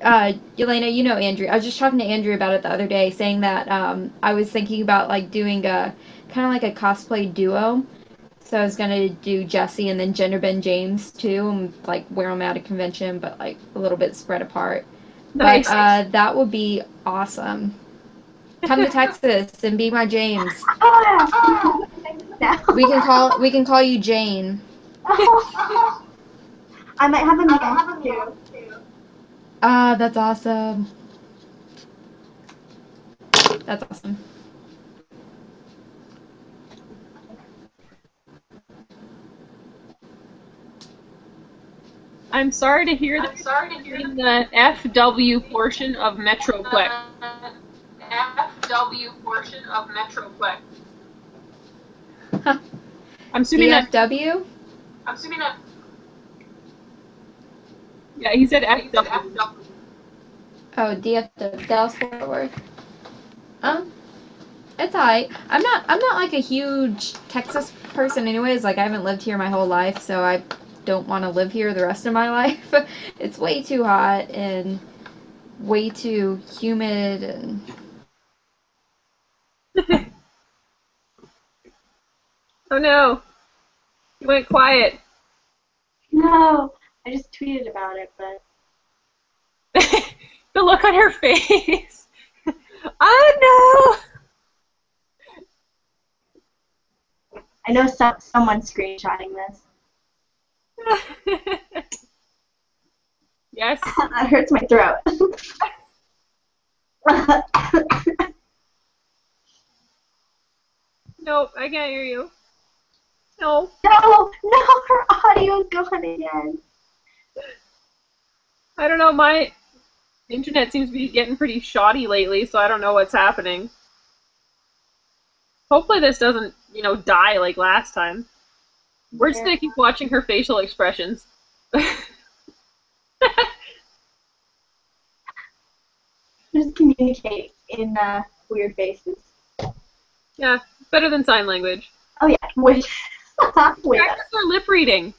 Yelaina, you know Andrew. I was just talking to Andrew about it the other day, saying that I was thinking about like doing a kind of like a cosplay duo. So I was gonna do Jessie and then gender bend James too, and like wear them at a convention, but like a little bit spread apart. Nice. But that would be awesome. Come to Texas and be my James. We can call you Jane. I might have a niece too. Ah, that's awesome. That's awesome. I'm sorry to hear that you're in the FW portion of Metroplex. I'm assuming DFW? Yeah, he said FW. Oh, DFW, Dallas Fort Worth. It's alright. I'm not like a huge Texas person anyways. Like I haven't lived here my whole life, so I don't want to live here the rest of my life. It's way too hot and way too humid and Oh no. You went quiet. No, I just tweeted about it, but The look on her face. Oh I know someone's screenshotting this. no. Yes. That hurts my throat. Nope, I can't hear you. No. No, her audio's gone again. I don't know, my internet seems to be getting pretty shoddy lately, so I don't know what's happening. Hopefully this doesn't, die like last time. We're just gonna keep watching her facial expressions. Just communicate in weird faces. Yeah, better than sign language. Oh yeah, wait. Practice our lip reading.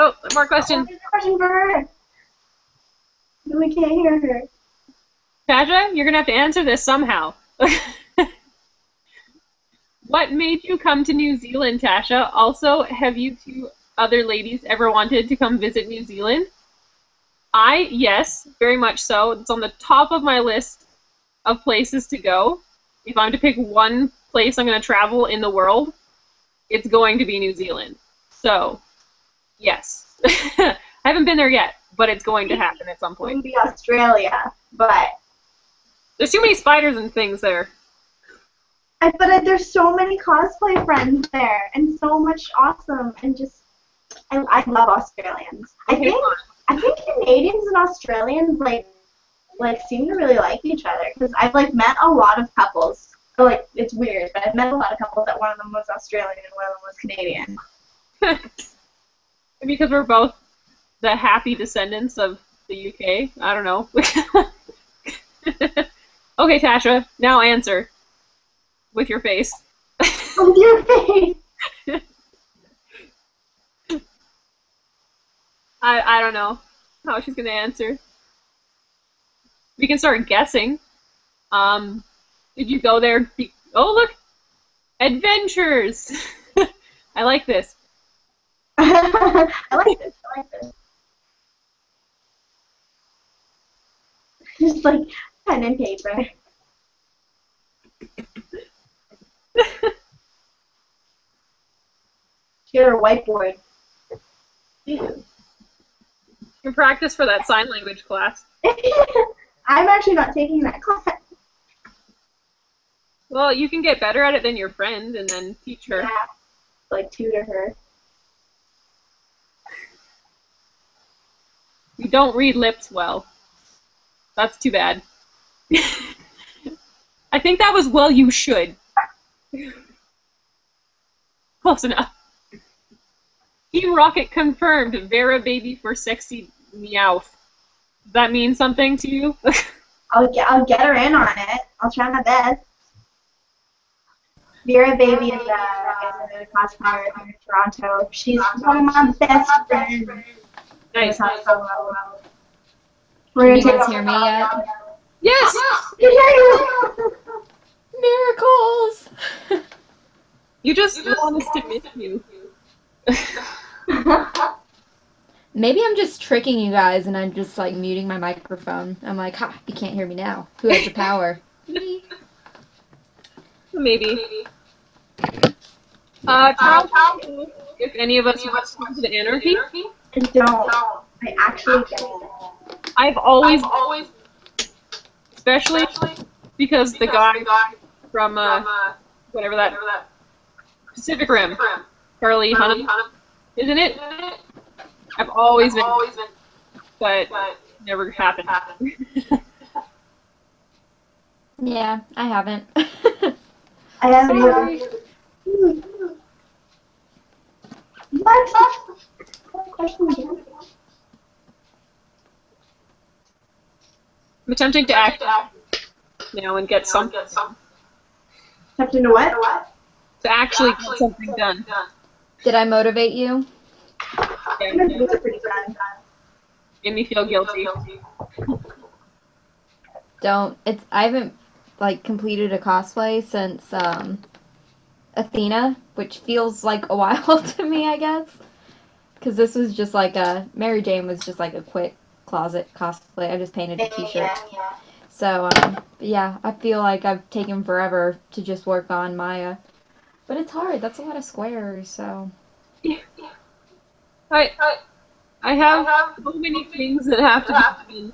Oh, more questions. There's a question for her. No, we can't hear her. Tasha, you're gonna have to answer this somehow. What made you come to New Zealand, Tasha? Also, have you two other ladies ever wanted to come visit New Zealand? Yes, very much so. It's on the top of my list of places to go. If I'm to pick one place I'm going to travel in the world, it's going to be New Zealand. So, yes. I haven't been there yet, but it's going to happen at some It would point. be Australia, but There's too many spiders and things there. there's so many cosplay friends there, and so much awesome, and just I love Australians. I Okay, think fine. I think Canadians and Australians like seem to really like each other because I've like met a lot of couples. Like it's weird, but I've met a lot of couples that one of them was Australian and one of them was Canadian. Because we're both the happy descendants of the UK. I don't know. Okay, Tasha, now answer with your face. With your face. I don't know how she's gonna answer. We can start guessing. Did you go there? Oh, look! Adventures! I like this. I like this. I like this. Just like pen and paper. Get a whiteboard. You can practice for that sign language class. I'm actually not taking that class. Well, you can get better at it than your friend and then teach her. Yeah. Like tutor her. You don't read lips well. That's too bad. I think that was well you should. Close enough. Team Rocket confirmed Vera baby for sexy Meowth. Does that mean something to you? I'll get her in on it. I'll try my best. Vera Baby is a cosplayer in Toronto. She's one of my best friends. Nice. We're Can gonna you guys take hear me yet? Yes! Miracles! You just want us to miss you. Maybe I'm just tricking you guys and I'm just like muting my microphone. I'm like, ha, you can't hear me now. Who has the power? Me. Maybe. Charles, if any of us want to come to the Anarchy, I don't. I actually don't. I've always, especially because the guy from whatever that Pacific Rim, Charlie Hunnam, isn't it? I've always been, but never happened. Yeah, I haven't. I haven't either. What? Question again? I'm attempting to act now and get something done. Something to what? To actually get something done. Did I motivate you? Yeah, These are pretty fun. made me feel guilty. I haven't like completed a cosplay since Athena, which feels like a while to me, I guess. Because this was just like Mary Jane was just like a quick closet cosplay. I just painted a t-shirt. Yeah. So, yeah, I feel like I've taken forever to just work on Maya. But it's hard. That's a lot of squares, so. I have so many things that have to be done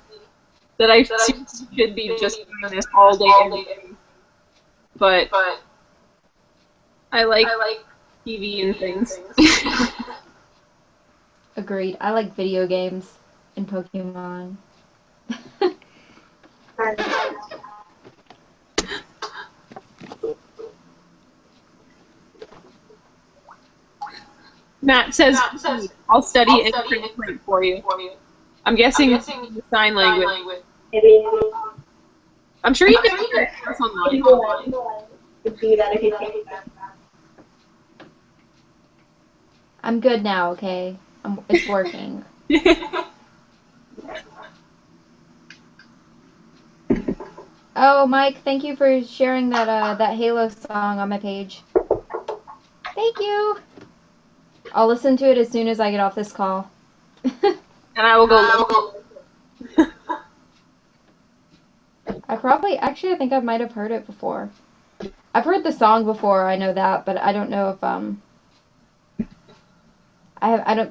that I should be just doing this all day, every day. But I like TV and things. Agreed. I like video games and Pokemon. Matt says, I'll study and translate for you. I'm guessing sign language. Maybe I'm sure you can do it online. could do that if you think that. I'm good now, okay? It's working. Oh, Mike, thank you for sharing that that Halo song on my page. Thank you. I'll listen to it as soon as I get off this call. And I will go. I think I might have heard it before. I've heard the song before, I know that, but I don't know if I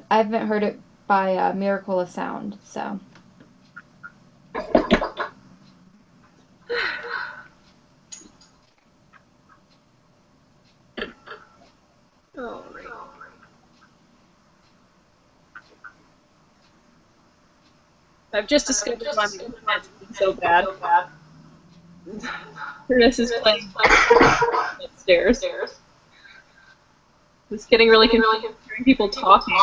haven't heard it by Miracle of Sound, so. I've just discovered why my internet's been so bad. Curtis is playing upstairs. It's getting really confusing hearing people talking.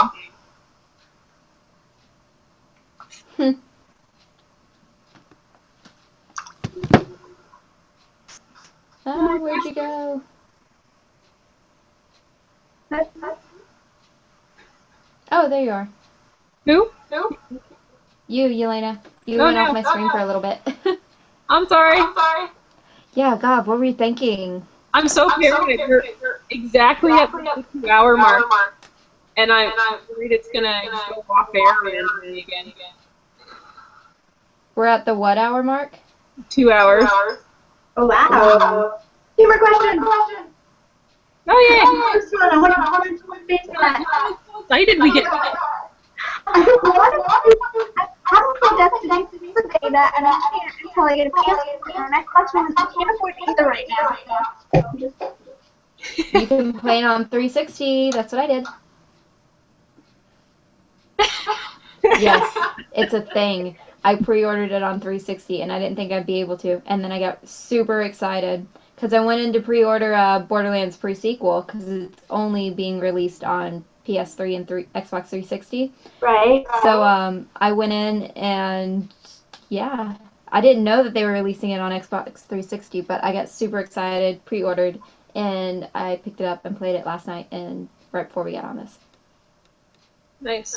Oh, where'd you go? Oh, there you are. Who? You, Yelaina. You Oh, went no. off my screen for a little bit. I'm sorry. Yeah, God, what were you thinking? I'm so paranoid. We're exactly at the 2-hour mark, and I'm worried it's gonna go off air randomly again. We're at the what hour mark? 2 hours. Oh, wow. Two more questions. Oh yeah. First one, I want to face that. I'm so excited we get. I haven't played Destiny for beta, and I can't until I get a PS4. My next question is, I can't afford either right now. You can play it on 360. That's what I did. Yes, it's a thing. I pre-ordered it on 360, and I didn't think I'd be able to. And then I got super excited because I went in to pre-order Borderlands pre-sequel because it's only being released on PS3 and Xbox 360. Right. So I went in and yeah, I didn't know that they were releasing it on Xbox 360, but I got super excited, pre-ordered, and I picked it up and played it last night and right before we got on this. Nice.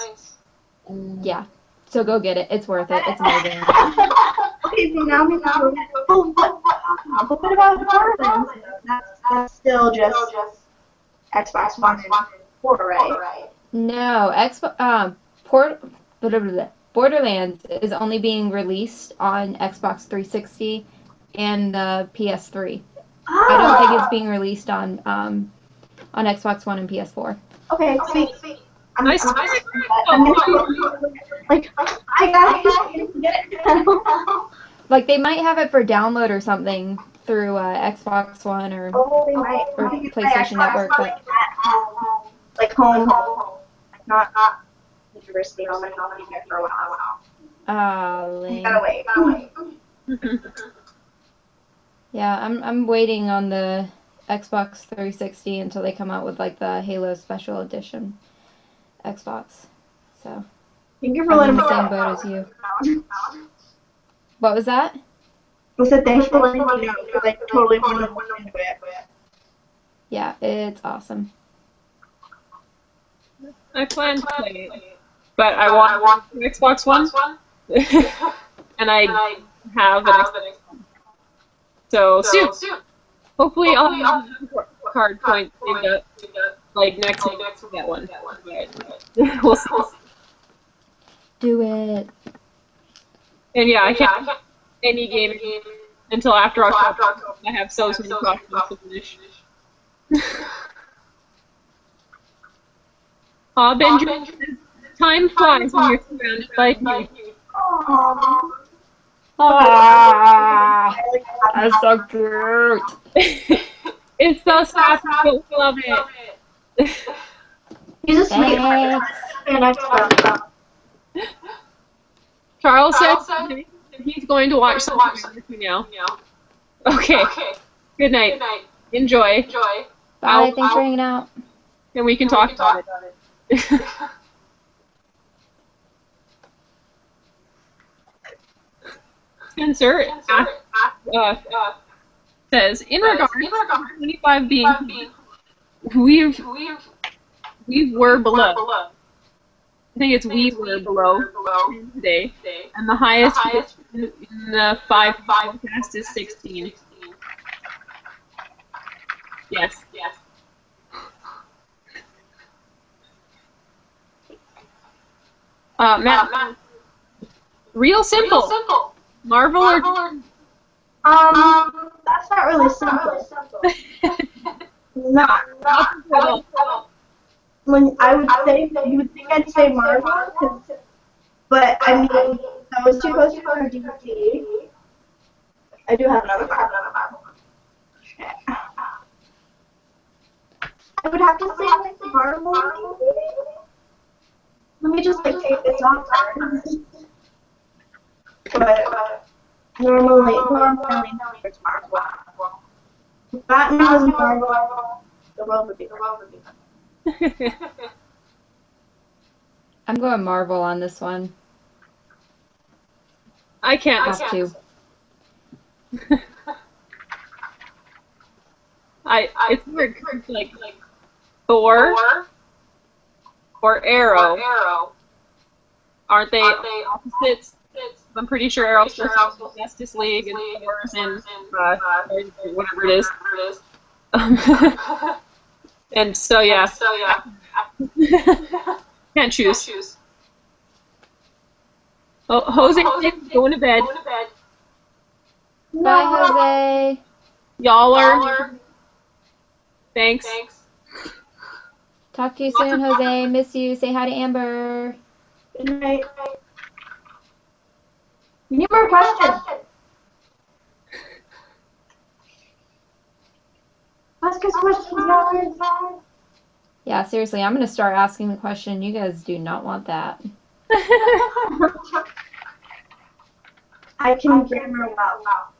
Yeah. So go get it. It's worth it. It's amazing. Okay, so now we know a bit about Borderlands. That's still just Xbox One and 4, right? No, Borderlands is only being released on Xbox 360 and the PS3. I don't think it's being released on Xbox One and PS4. Okay, sweet. Nice. I'm like, I gotta get it. Like they might have it for download or something through Xbox One or PlayStation Network, but like home, like not university home. I'm not being there for a while. lame. Gotta wait. Yeah, I'm waiting on the Xbox 360 until they come out with like the Halo Special Edition Xbox. So Thank you I'm for in letting me the same boat as you. What was that? I said thanks for letting me know. Because I totally want to look into it. Yeah, it's awesome. I plan to play it, but I want an Xbox One, and I have an Xbox One. So soon. Hopefully I'll have a card point saved up, like next week to get one. But we'll see. Do it. And yeah, I can't play any game until after October. I have so many questions to finish. Aw, Benjamin, time flies when you're surrounded by beauty. Ah, that's so cute. It's so sad, but we love it. He's a sweet Charles says he's going to watch something with me now. Okay. Good night. Enjoy. Bye. Thanks for hanging out. And we can talk about it. Spencer says, in regards to 25 being we were below. I think it's we were below today, and the highest in the 5 forecast is 16. Yes. Matt, real simple. Marvel or that's not really simple. Not. When I would say, you would think I'd say Marvel, but I mean, those two posters are DC. I do have another Marvel. I would have to say like Marvel. Let me just like take this off. but normally it's Marvel. If Batman was Marvel, the world would be different. I'm going Marvel on this one. I can't. Have to. It's weird. Like Thor or Arrow. Aren't they opposites? I'm pretty sure Arrow's supposed to be Justice League and Thor's in whatever it is. And so yeah. Can't choose. Oh, Jose going to bed. Bye, Jose. Y'all are. Thanks. Talk to you soon, Jose. Miss you. Say hi to Amber. Good night. You need more questions. Ask us questions, guys. Yeah, seriously, I'm going to start asking the question. You guys do not want that. I can grammar well.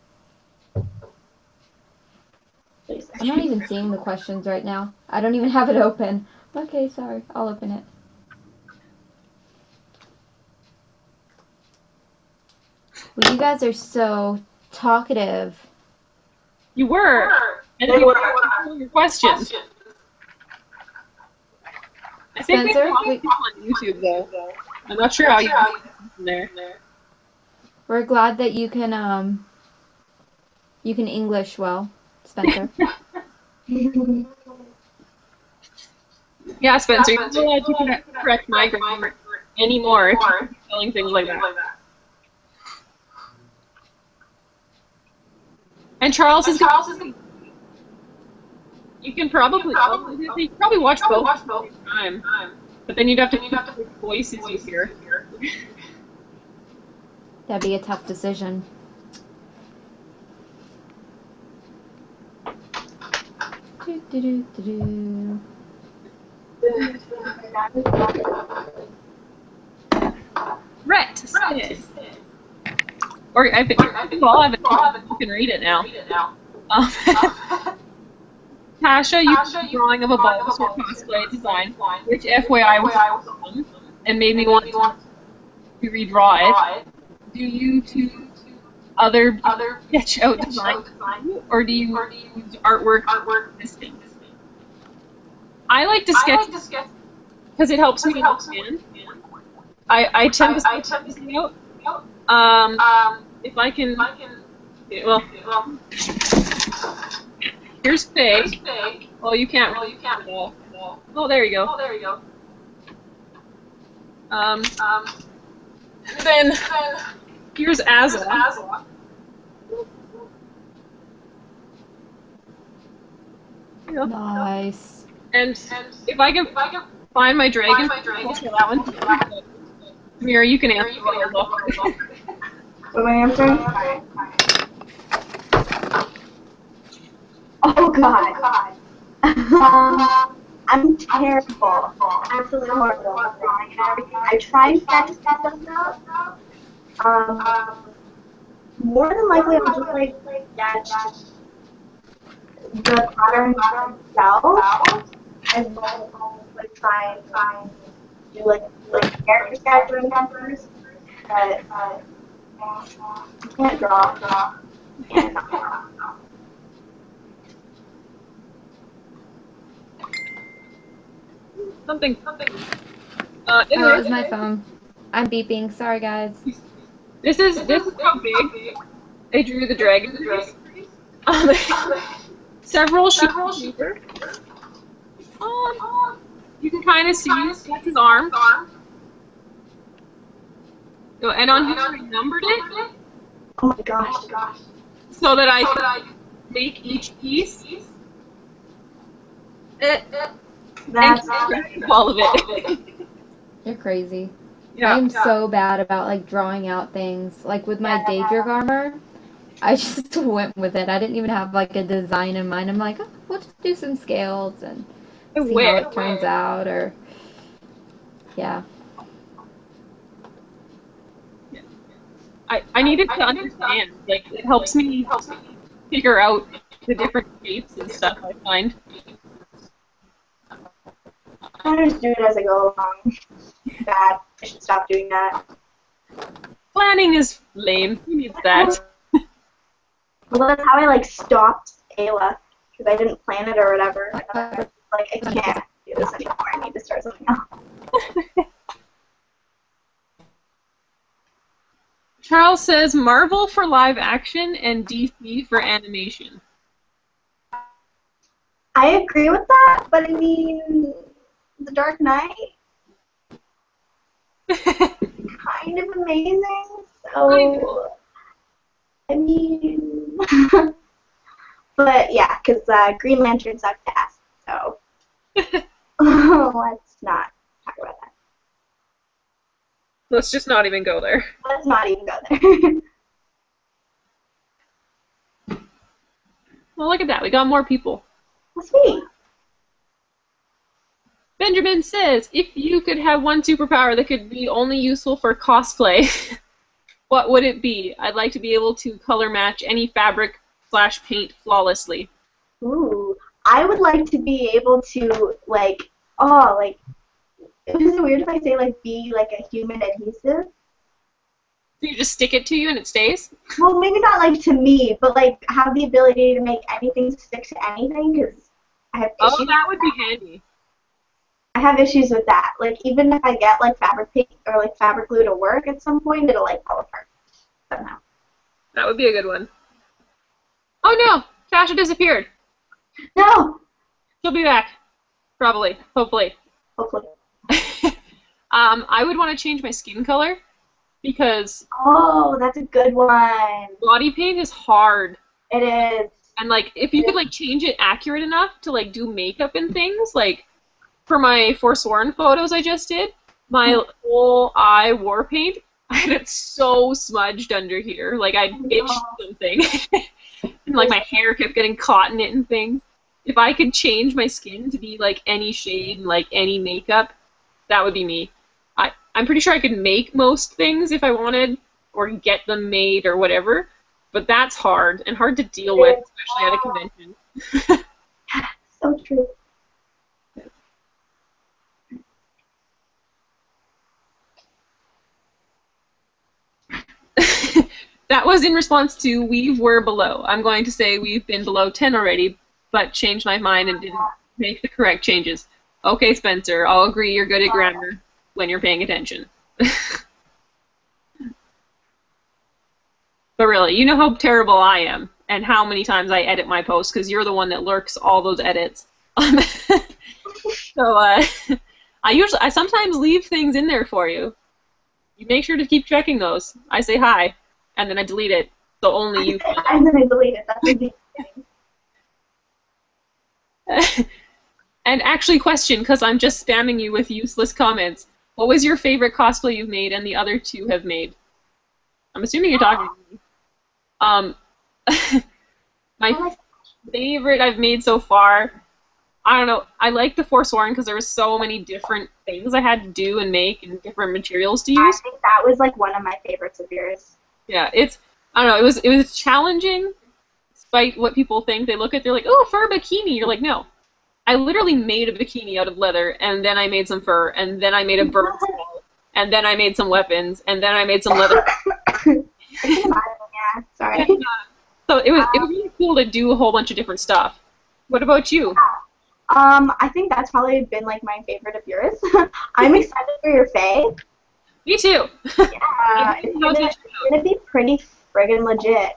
I'm not even seeing the questions right now. I don't even have it open. Okay, sorry. I'll open it. Well, you guys are so talkative. You were. And then you were asking your questions. I think Spencer, we on YouTube though. I'm not sure how you get from there. we're glad that you can English well, Spencer. Yeah, Spencer, you're not allowed to correct my grammar anymore if you're telling things like that. And Charles is you can probably watch both at the same time. But then you'd have to pick which voices you hear. That'd be a tough decision. Do. Right. Or I think all have it. You can read it now. Tasha, you did a drawing of a Bulbasaur cosplay design, which FYI was awesome and made me want to redraw it. Do you two other sketch out designs, or do you use artwork existing? I like to sketch because it helps me understand. I tend to sketch everything out. If I can, well, here's fake. Oh, you can't really at all. Oh, there you go. Then here's Azla. Nice. And if I can find my dragon, I'll show that one. Mira, you can answer. What am I answering? Oh God. I'm terrible. Absolutely horrible at drawing and everything. I try and sketch stuff out. More than likely, I'll just like sketch the pattern itself, as well as like try and do like character sketching numbers. But I can't draw. And Something. Oh, it Anyway, was my phone. I'm beeping. Sorry, guys. this is how big I drew the dragon. Several sheets of paper. You can kind of see that's his arm. So, and on here I numbered it. oh my gosh. So that I could make each piece. That's All of it. You're crazy. Yeah. I'm so bad about like drawing out things. Like with my Daedrigg, I just went with it. I didn't even have like a design in mind. I'm like, oh, we'll just do some scales and see how it turns out. Or yeah. I needed to understand. Like, it helps me figure out the different shapes and stuff I find. I just do it as I go along. Bad. I should stop doing that. Planning is lame. Who needs that? Well, that's how I like stopped Ayla because I didn't plan it or whatever. And I was like, I can't do this anymore. I need to start something else. Charles says Marvel for live action and DC for animation. I agree with that, but I mean, The Dark Knight, kind of amazing. So, I mean, but yeah, because Green Lantern sucked ass. So let's not talk about that. Let's just not even go there. Let's not even go there. Well, look at that. We got more people. Sweet. Benjamin says, if you could have one superpower that could be only useful for cosplay, what would it be? I'd like to be able to color match any fabric / paint flawlessly. Ooh, I would like to be able to is it weird if I say like be like a human adhesive? So you just stick it to you and it stays? Well, maybe not like to me, but like have the ability to make anything stick to anything because I have issues. Oh, that would be handy. I have issues with that. Like even if I get like fabric paint or like fabric glue to work at some point, it'll like fall apart somehow. That would be a good one. Oh no, Tasha disappeared. No. She'll be back, probably, hopefully. Hopefully. I would want to change my skin color because that's a good one. body paint is hard. It is. And like if you could like change it accurate enough to like do makeup and things, like for my Forsworn photos I just did, my whole eye war paint, I had it so smudged under here, like I'd itched something. And like my hair kept getting caught in it and things. If I could change my skin to be like any shade and like any makeup, that would be me. I'm pretty sure I could make most things if I wanted, or get them made or whatever, but that's hard and hard to deal with, especially at a convention. So true. That was in response to we've were below. I'm going to say we've been below 10 already, but changed my mind and didn't make the correct changes. Okay, Spencer, I'll agree you're good at grammar when you're paying attention. But really, you know how terrible I am and how many times I edit my posts because you're the one that lurks all those edits. So I sometimes leave things in there for you. You make sure to keep checking those. I say hi, and then I delete it, so only you can. And then I delete it. That's a big thing. And actually, question, because I'm just spamming you with useless comments. What was your favorite cosplay you've made and the other two have made? I'm assuming you're talking to me. My favorite I've made so far, I don't know, I like the Forsworn because there were so many different things I had to do and make and different materials to use. I think that was like one of my favorites of yours. Yeah, I don't know, it was challenging, despite what people think. They look at, they're like, oh, fur bikini. You're like, no. I literally made a bikini out of leather, and then I made some fur, and then I made a bird skull, and then I made some weapons, and then I made some leather. Yeah, sorry. So it was really cool to do a whole bunch of different stuff. What about you? I think that's probably been like my favorite of yours. I'm excited for your Faye. Me too. Yeah, it's gonna be pretty friggin' legit.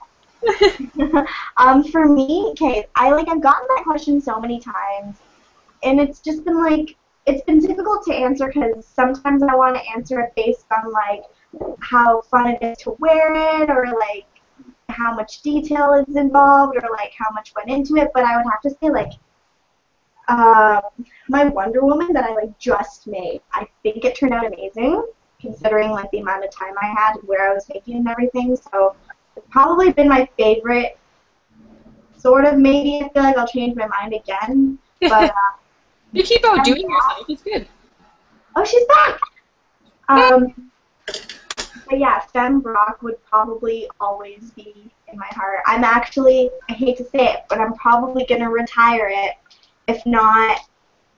For me, okay, I've gotten that question so many times, and it's just been like, it's been difficult to answer because sometimes I want to answer it based on like how fun it is to wear it, or like how much detail is involved, or like how much went into it. But I would have to say like my Wonder Woman that I like just made. I think it turned out amazing considering like the amount of time I had and where I was making and everything. So it's probably been my favorite. Sort of, maybe I feel like I'll change my mind again. But you keep outdoing yourself. It's good. Oh, she's back. But yeah, Fem Brock would probably always be in my heart. I'm actually, I hate to say it, but I'm probably going to retire it. If not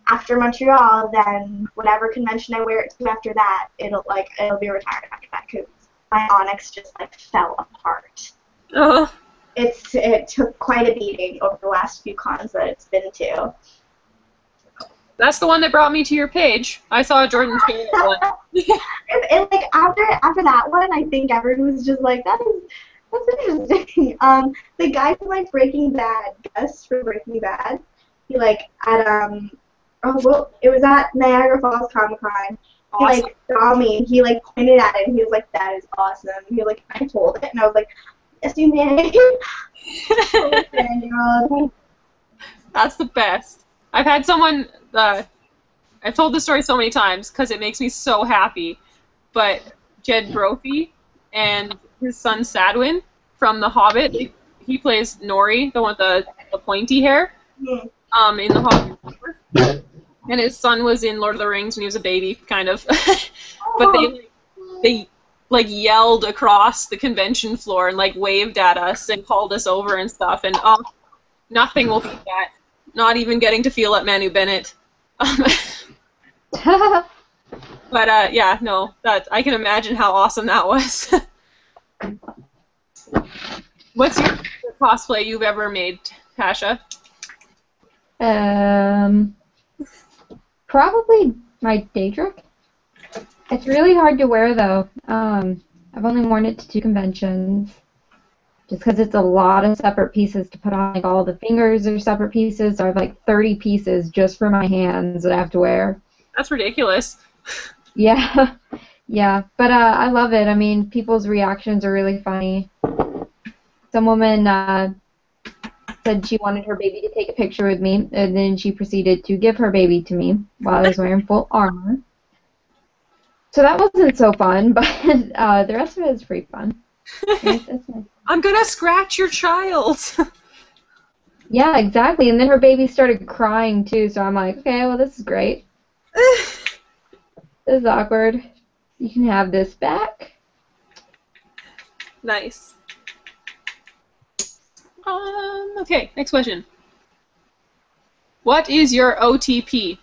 after Montreal, then whatever convention I wear it to after that, it'll be retired after that because my Onyx just like fell apart. Oh, It took quite a beating over the last few cons that it's been to. that's the one that brought me to your page. I saw Jordan share that one. Like after that one, I think everyone was just like, that's interesting. The guy from like Breaking Bad, Gus from Breaking Bad, he like at it was at Niagara Falls Comic Con. He Awesome. like saw me and he like pointed at it and he was like, that is awesome. He was like, I told it and I was like, yes you may. That's the best. I've had someone, I've told this story so many times because it makes me so happy, but Jed Brophy and his son Sadwin from The Hobbit, he plays Nori, the one with the pointy hair, in The Hobbit. And his son was in Lord of the Rings when he was a baby, kind of. But they like yelled across the convention floor and like waved at us and called us over and stuff, and nothing will beat that. Not even getting to feel it, Manu Bennett. But yeah, no, that I can imagine how awesome that was. What's your favorite cosplay you've ever made, Tasha? Probably my Daedric. It's really hard to wear though. I've only worn it to 2 conventions. Just because it's a lot of separate pieces to put on. Like all the fingers are separate pieces. So I have like 30 pieces just for my hands that I have to wear. That's ridiculous. Yeah, yeah. But I love it. I mean, people's reactions are really funny. Some woman said she wanted her baby to take a picture with me, and then she proceeded to give her baby to me while I was wearing full armor. So that wasn't so fun, but the rest of it is pretty fun. It's nice. I'm gonna scratch your child. Yeah, exactly. And then her baby started crying too, so I'm like, okay, well, this is great. This is awkward. You can have this back. Nice. Okay, next question. What is your OTP?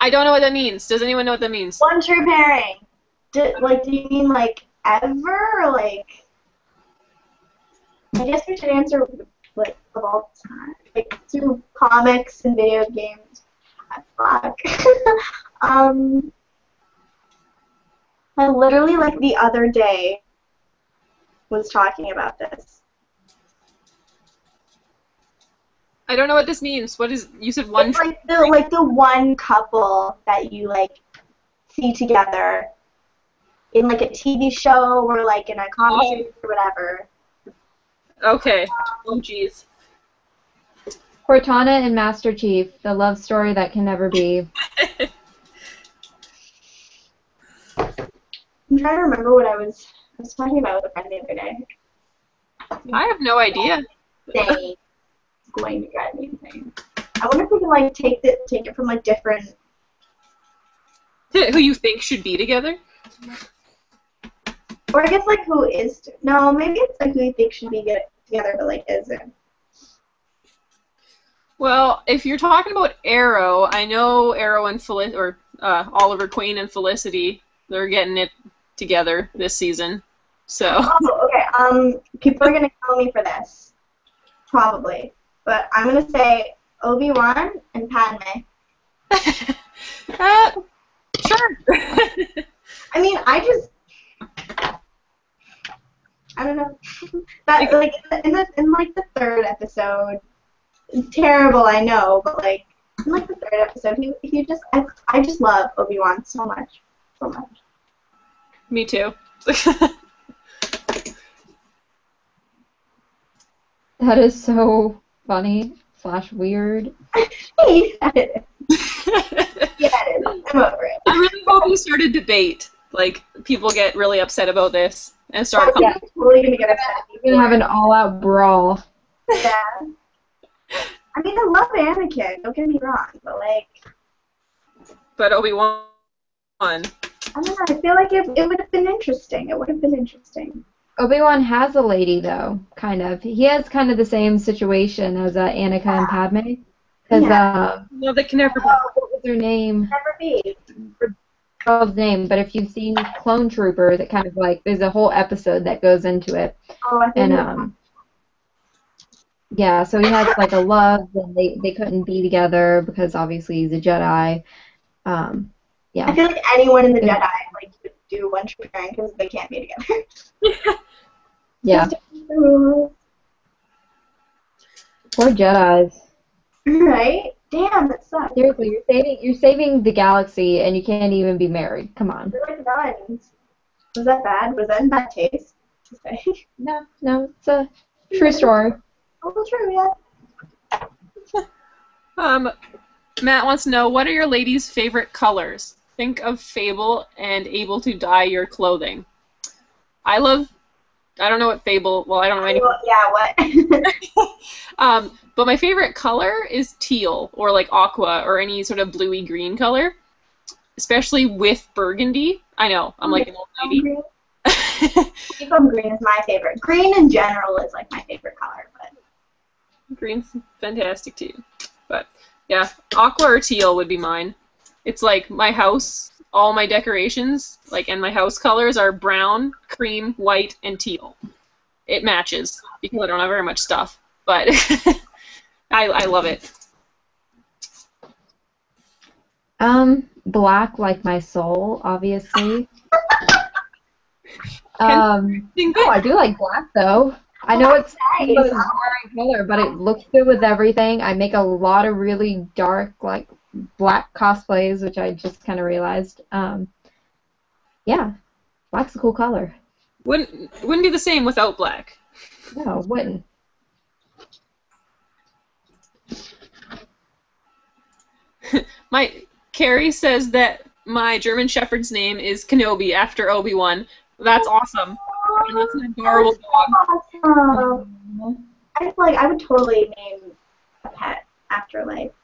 I don't know what that means. Does anyone know what that means? One true pairing. Do you mean like ever or like? I guess we should answer like of all time, like through comics and video games. Fuck. I literally like the other day was talking about this. I don't know what this means. What is? You said one. It's like the one couple that you like see together in like a TV show or like in a comic series or whatever. Okay. Oh, jeez. Cortana and Master Chief, the love story that can never be. I'm trying to remember what I was talking about with a friend the other day. I have no idea. It's going to drive me insane. I wonder if we can like take it from like different. Who you think should be together? Or I guess like who is no, maybe it's like who you think should be together but like isn't. Well, if you're talking about Arrow, I know Arrow and Oliver Queen and Felicity, they're getting it together this season. So. Oh, okay. People are gonna kill me for this, probably, but I'm gonna say Obi-Wan and Padme. Sure. I mean, I don't know. That like in like the 3rd episode, it's terrible, I know, but like in like the 3rd episode, he just I just love Obi-Wan so much, so much. Me too. That is so funny / weird. Yeah, it is. I'm over it. I really hope you start a debate. Like, people get really upset about this and start. Yeah, totally gonna get upset. We're gonna have an all-out brawl. Yeah. I mean, I love Anakin. Don't get me wrong, but like. But Obi-Wan. I don't know. I feel like it would have been interesting. It would have been interesting. Obi-Wan has a lady, though, kind of. He has kind of the same situation as Anakin and Padme. Because, Yeah. No, that can never be. what was her name? Never be. Girl's name, but if you've seen Clone Troopers, it kind of like, there's a whole episode that goes into it. Oh, I think. And, yeah, so he has, like, a love, and they couldn't be together because, obviously, he's a Jedi. Yeah. I feel like anyone in the Jedi like would do one true pairing because they can't be together. Yeah. The rules. Poor Jedis. Right? Damn, that sucks. Seriously, you're saving the galaxy and you can't even be married. Come on. They're like nuns. Was that bad? Was that in bad taste? To say? No, it's a true story. Oh, true, yeah. Matt wants to know, what are your ladies' favorite colors? Think of Fable and able to dye your clothing. I don't know what Fable, well, I don't know any. Yeah, what? But my favorite color is teal, or like aqua, or any sort of bluey green color, especially with burgundy. I know, I'm like an old lady. Seafoam green is my favorite. Green in general is like my favorite color, but Green's fantastic too. But yeah, aqua or teal would be mine. It's like my house, all my decorations, like, and my house colors are brown, cream, white, and teal. It matches because I don't have very much stuff, but I love it. Black like my soul, obviously. I do like black though. I know it's a boring color, but it looks good with everything. I make a lot of really dark, like, black cosplays, which I just kind of realized. Yeah, black's a cool color. Wouldn't be the same without black. No, it wouldn't. Carrie says that my German Shepherd's name is Kenobi after Obi-Wan. That's awesome. And that's an adorable dog. awesome. I would totally name a pet after like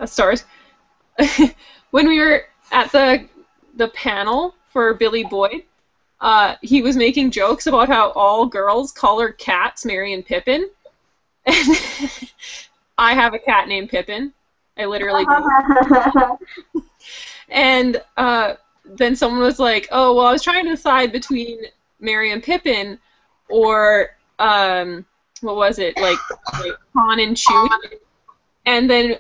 Stars. When we were at the panel for Billy Boyd, he was making jokes about how all girls call her cats Merry and Pippin. And I have a cat named Pippin. I literally do. And then someone was like, oh, well, I was trying to decide between Merry and Pippin or, what was it, like Han and Chewie. And then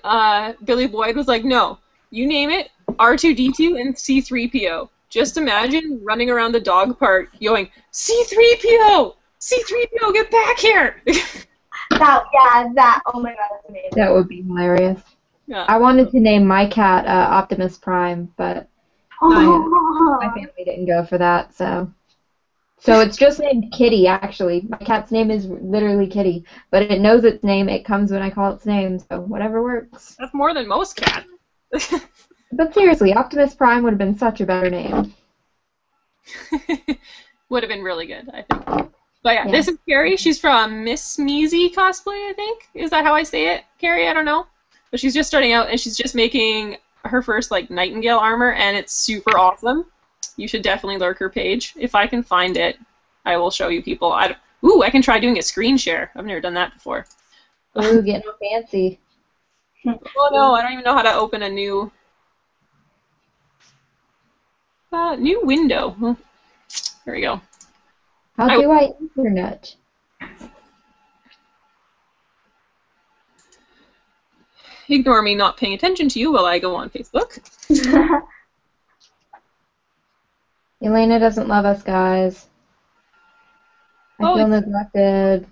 Billy Boyd was like, no, you name it, R2-D2 and C-3PO. Just imagine running around the dog park yelling, C-3PO! C-3PO, get back here! oh my god, that's amazing. That would be hilarious. Yeah. I wanted to name my cat Optimus Prime, but my family didn't go for that, so it's just named Kitty, actually. My cat's name is literally Kitty, but it knows its name. It comes when I call its name, so whatever works. That's more than most cats. But seriously, Optimus Prime would have been such a better name. Would have been really good, I think. But yeah, this is Carrie. She's from Miss Measy Cosplay, I think. Is that how I say it, Carrie? I don't know. But she's just starting out, and she's just making her first like Nightingale armor, and it's super awesome. You should definitely lurk her page. If I can find it, I will show you people. I can try doing a screen share. I've never done that before. Ooh, getting all fancy. Oh no, I don't even know how to open a new window. Well, there we go. How do I internet? Ignore me not paying attention to you while I go on Facebook. Yelaina doesn't love us, guys. I feel neglected.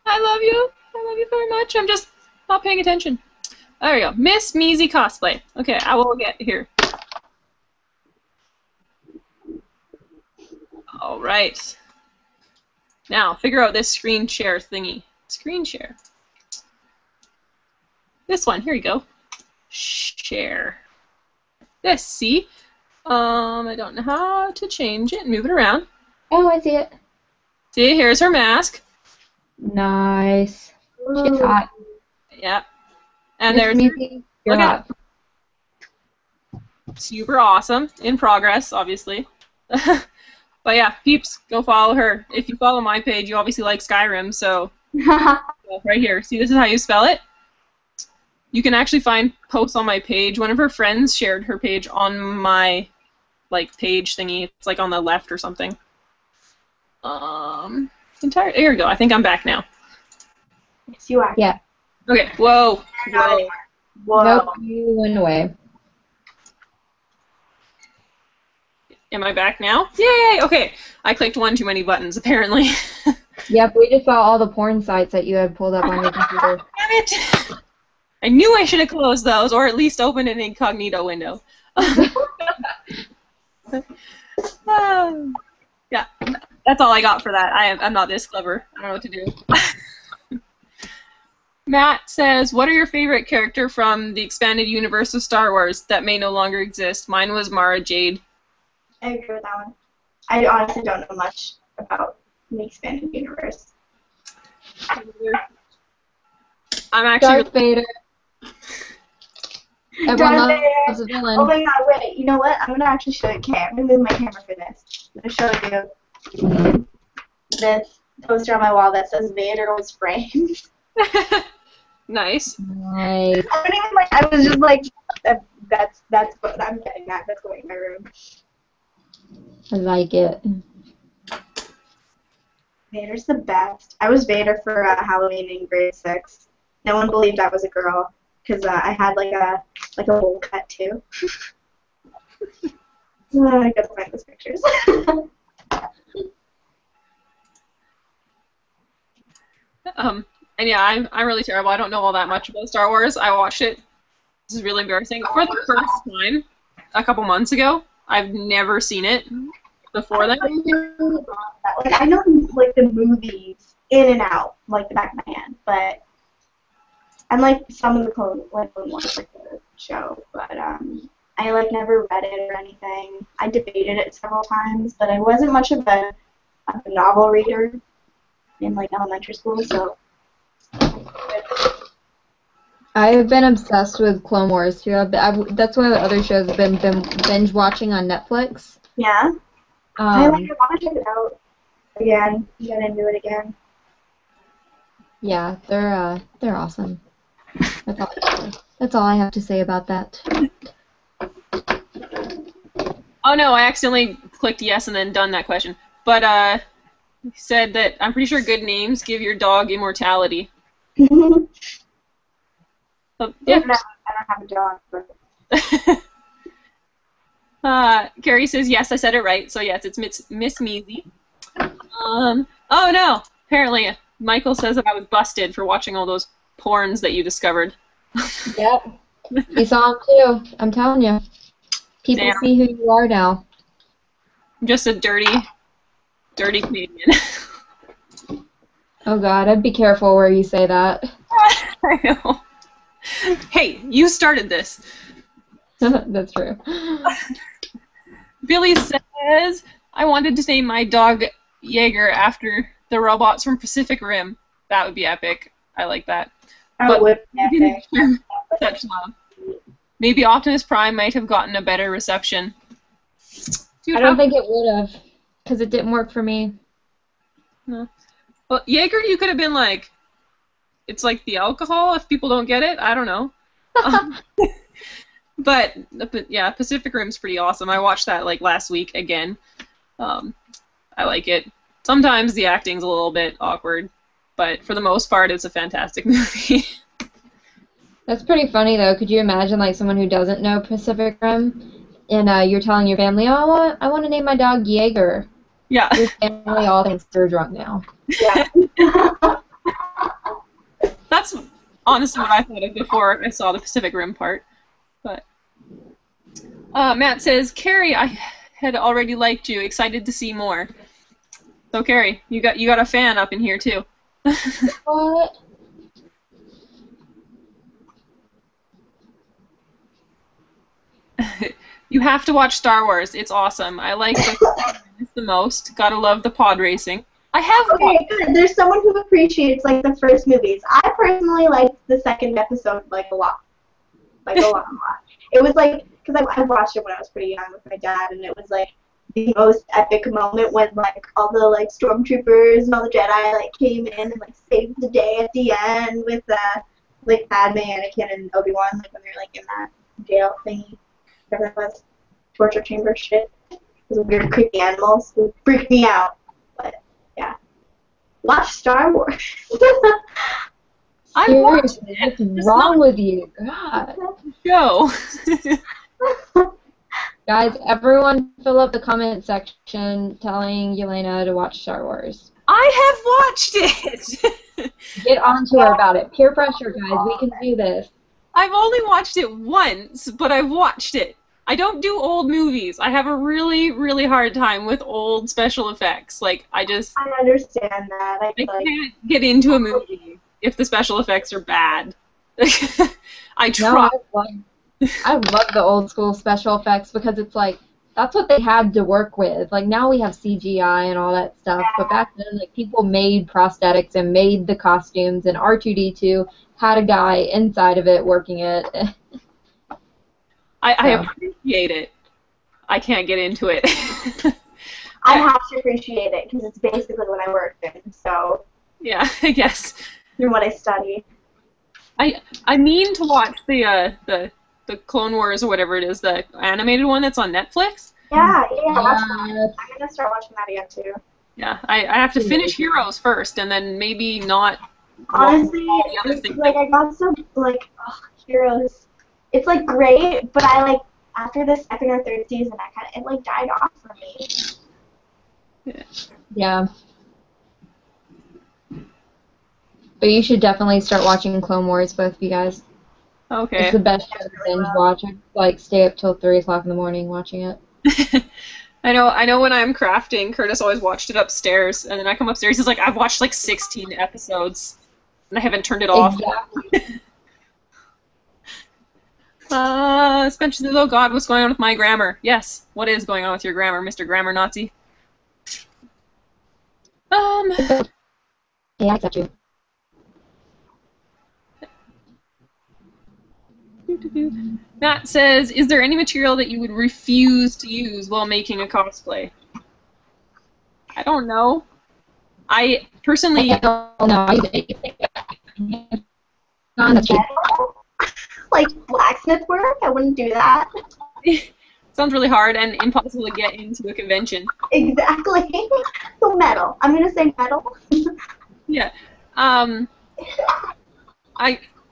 I love you. I love you very much. I'm just not paying attention. There we go. Miss Measy Cosplay. Okay, I will get here. All right. Now, figure out this screen share thingy. Screen share. This one. Here you go. Share. This, see? I don't know how to change it. Move it around. Oh, I see it. See, here's her mask. Nice. She's hot. Yeah. And there's... You're hot. super awesome. In progress, obviously. But yeah, peeps, go follow her. If you follow my page, you obviously like Skyrim, so right here. See, this is how you spell it. You can actually find posts on my page. One of her friends shared her page on my page thingy. It's like on the left or something. There we go. I think I'm back now. Yes, you are. Yeah. Okay. Whoa. Whoa. Nope, you went away. Am I back now? Yay! Okay. I clicked one too many buttons, apparently. Yep, we just saw all the porn sites that you had pulled up on your computer. Damn it! I knew I should have closed those, or at least opened an incognito window. Yeah, that's all I got for that. I'm not this clever. I don't know what to do. Matt says, what are your favorite character from the expanded universe of Star Wars that may no longer exist? Mine was Mara Jade. I agree with that one. I honestly don't know much about the expanded universe. I'm actually... Darth Vader. Everyone loves a villain. Oh my god, wait, you know what? I'm going to actually show you. Okay, I'm going to move my camera for this. I'm going to show you this poster on my wall that says Vader was framed. Nice. Nice. I was just like, that's what I'm getting at. That's going in my room. I like it. Vader's the best. I was Vader for Halloween in grade 6. No one believed I was a girl because I had like a bowl cut too. I gotta find those pictures. And yeah, I'm really terrible. I don't know all that much about Star Wars. I watched it. This is really embarrassing. For the first time, a couple months ago. I've never seen it before that. Like, I know like the movies in and out, like the back of my hand, but and like some of the Clone Wars, like the show, but I like never read it or anything. I debated it several times, but I wasn't much of a novel reader in like elementary school, so. I've been obsessed with Clone Wars too. That's one of the other shows I've been binge watching on Netflix. Yeah. I want to check it out again. Get into it again. Yeah, they're awesome. That's all I have to say about that. Oh no, I accidentally clicked yes and then done that question. But said that I'm pretty sure good names give your dog immortality. Yeah. I don't have a dog. But... Carrie says yes, I said it right. So yes, it's Miss Measy. Oh no! Apparently, Michael says that I was busted for watching all those porns that you discovered. Yep. You saw them too. I'm telling you. People see who you are now. I'm just a dirty Canadian. Oh God, I'd be careful where you say that. I know. Hey, you started this. That's true. Billy says, I wanted to name my dog Jaeger after the robots from Pacific Rim. That would be epic. I like that. But would be epic. Such love. Maybe Optimus Prime might have gotten a better reception. I don't think it would have, because it didn't work for me. No. Well, Jaeger, you could have been like, it's like the alcohol if people don't get it. I don't know. But yeah, Pacific Rim's pretty awesome. I watched that like last week again. I like it. Sometimes the acting's a little bit awkward, but for the most part, it's a fantastic movie. That's pretty funny though. Could you imagine like someone who doesn't know Pacific Rim, and you're telling your family, "Oh, I want to name my dog Jaeger." Yeah. Your family all thinks they're drunk now. Yeah. That's honestly what I thought of before I saw the Pacific Rim part. But Matt says, Carrie, I had already liked you. Excited to see more. So Carrie, you got a fan up in here too. What? You have to watch Star Wars. It's awesome. I like the most. Gotta love the pod racing. I have. Okay, good. There's someone who appreciates like the first movies. I personally liked the second episode like a lot. Like a lot. It was like, because I watched it when I was pretty young with my dad, and it was like the most epic moment when like all the like stormtroopers and all the Jedi like came in and like saved the day at the end with like Padme, Anakin, and Obi-Wan, like when they're like in that jail thingy, whatever it was, torture chamber shit. Those weird creepy animals. It freaked me out. But yeah, watch Star Wars. I watched Seriously, it. what's It's wrong not with you? God. a show. Guys, everyone fill up the comment section telling Yelaina to watch Star Wars. I have watched it. Get onto her about it. Peer pressure, guys. We can do this. I've only watched it once, but I've watched it. I don't do old movies. I have a really, really hard time with old special effects. Like, I understand that. I can't get into a movie if the special effects are bad. I try. No, I love the old school special effects because it's like that's what they had to work with. Like now we have CGI and all that stuff, but back then like people made prosthetics and made the costumes, and R2D2 had a guy inside of it working it. I appreciate it. I can't get into it. I have to appreciate it because it's basically what I work in. So yeah, I guess. Through what I study. I mean to watch the Clone Wars or whatever it is, the animated one that's on Netflix. Yeah, watch that. I'm gonna start watching that again too. Yeah, I have to finish Heroes first, and then maybe not. Honestly, like I got so like Heroes. It's like great, but I like after the second or third season, it like died off for me. Yeah. But you should definitely start watching Clone Wars, both of you guys. Okay. It's the best show to binge watch. I like stay up till 3 o'clock in the morning watching it. I know when I'm crafting, Curtis always watched it upstairs, and then I come upstairs, he's like, I've watched like 16 episodes, and I haven't turned it off. Exactly. Especially though, God, what's going on with my grammar? Yes, what is going on with your grammar, Mr. Grammar Nazi? Yeah, I accept you. Matt says, is there any material that you would refuse to use while making a cosplay? I don't know. I personally... I don't know. Like blacksmith work? I wouldn't do that. Sounds really hard and impossible to get into a convention. Exactly. So metal. I'm gonna say metal. Yeah.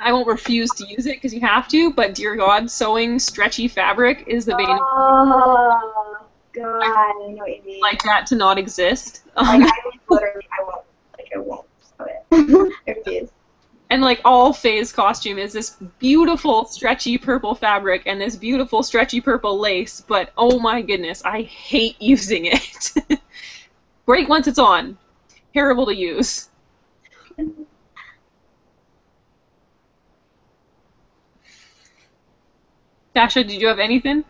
I won't refuse to use it because you have to, but dear God, sewing stretchy fabric is the bane. Oh God, I know what you mean. Like that to not exist. Like I won't sew it. I refuse. And like all Faye's costume is this beautiful stretchy purple fabric and this beautiful stretchy purple lace, but oh my goodness, I hate using it. Great once it's on. Terrible to use. Dasha, did you have anything?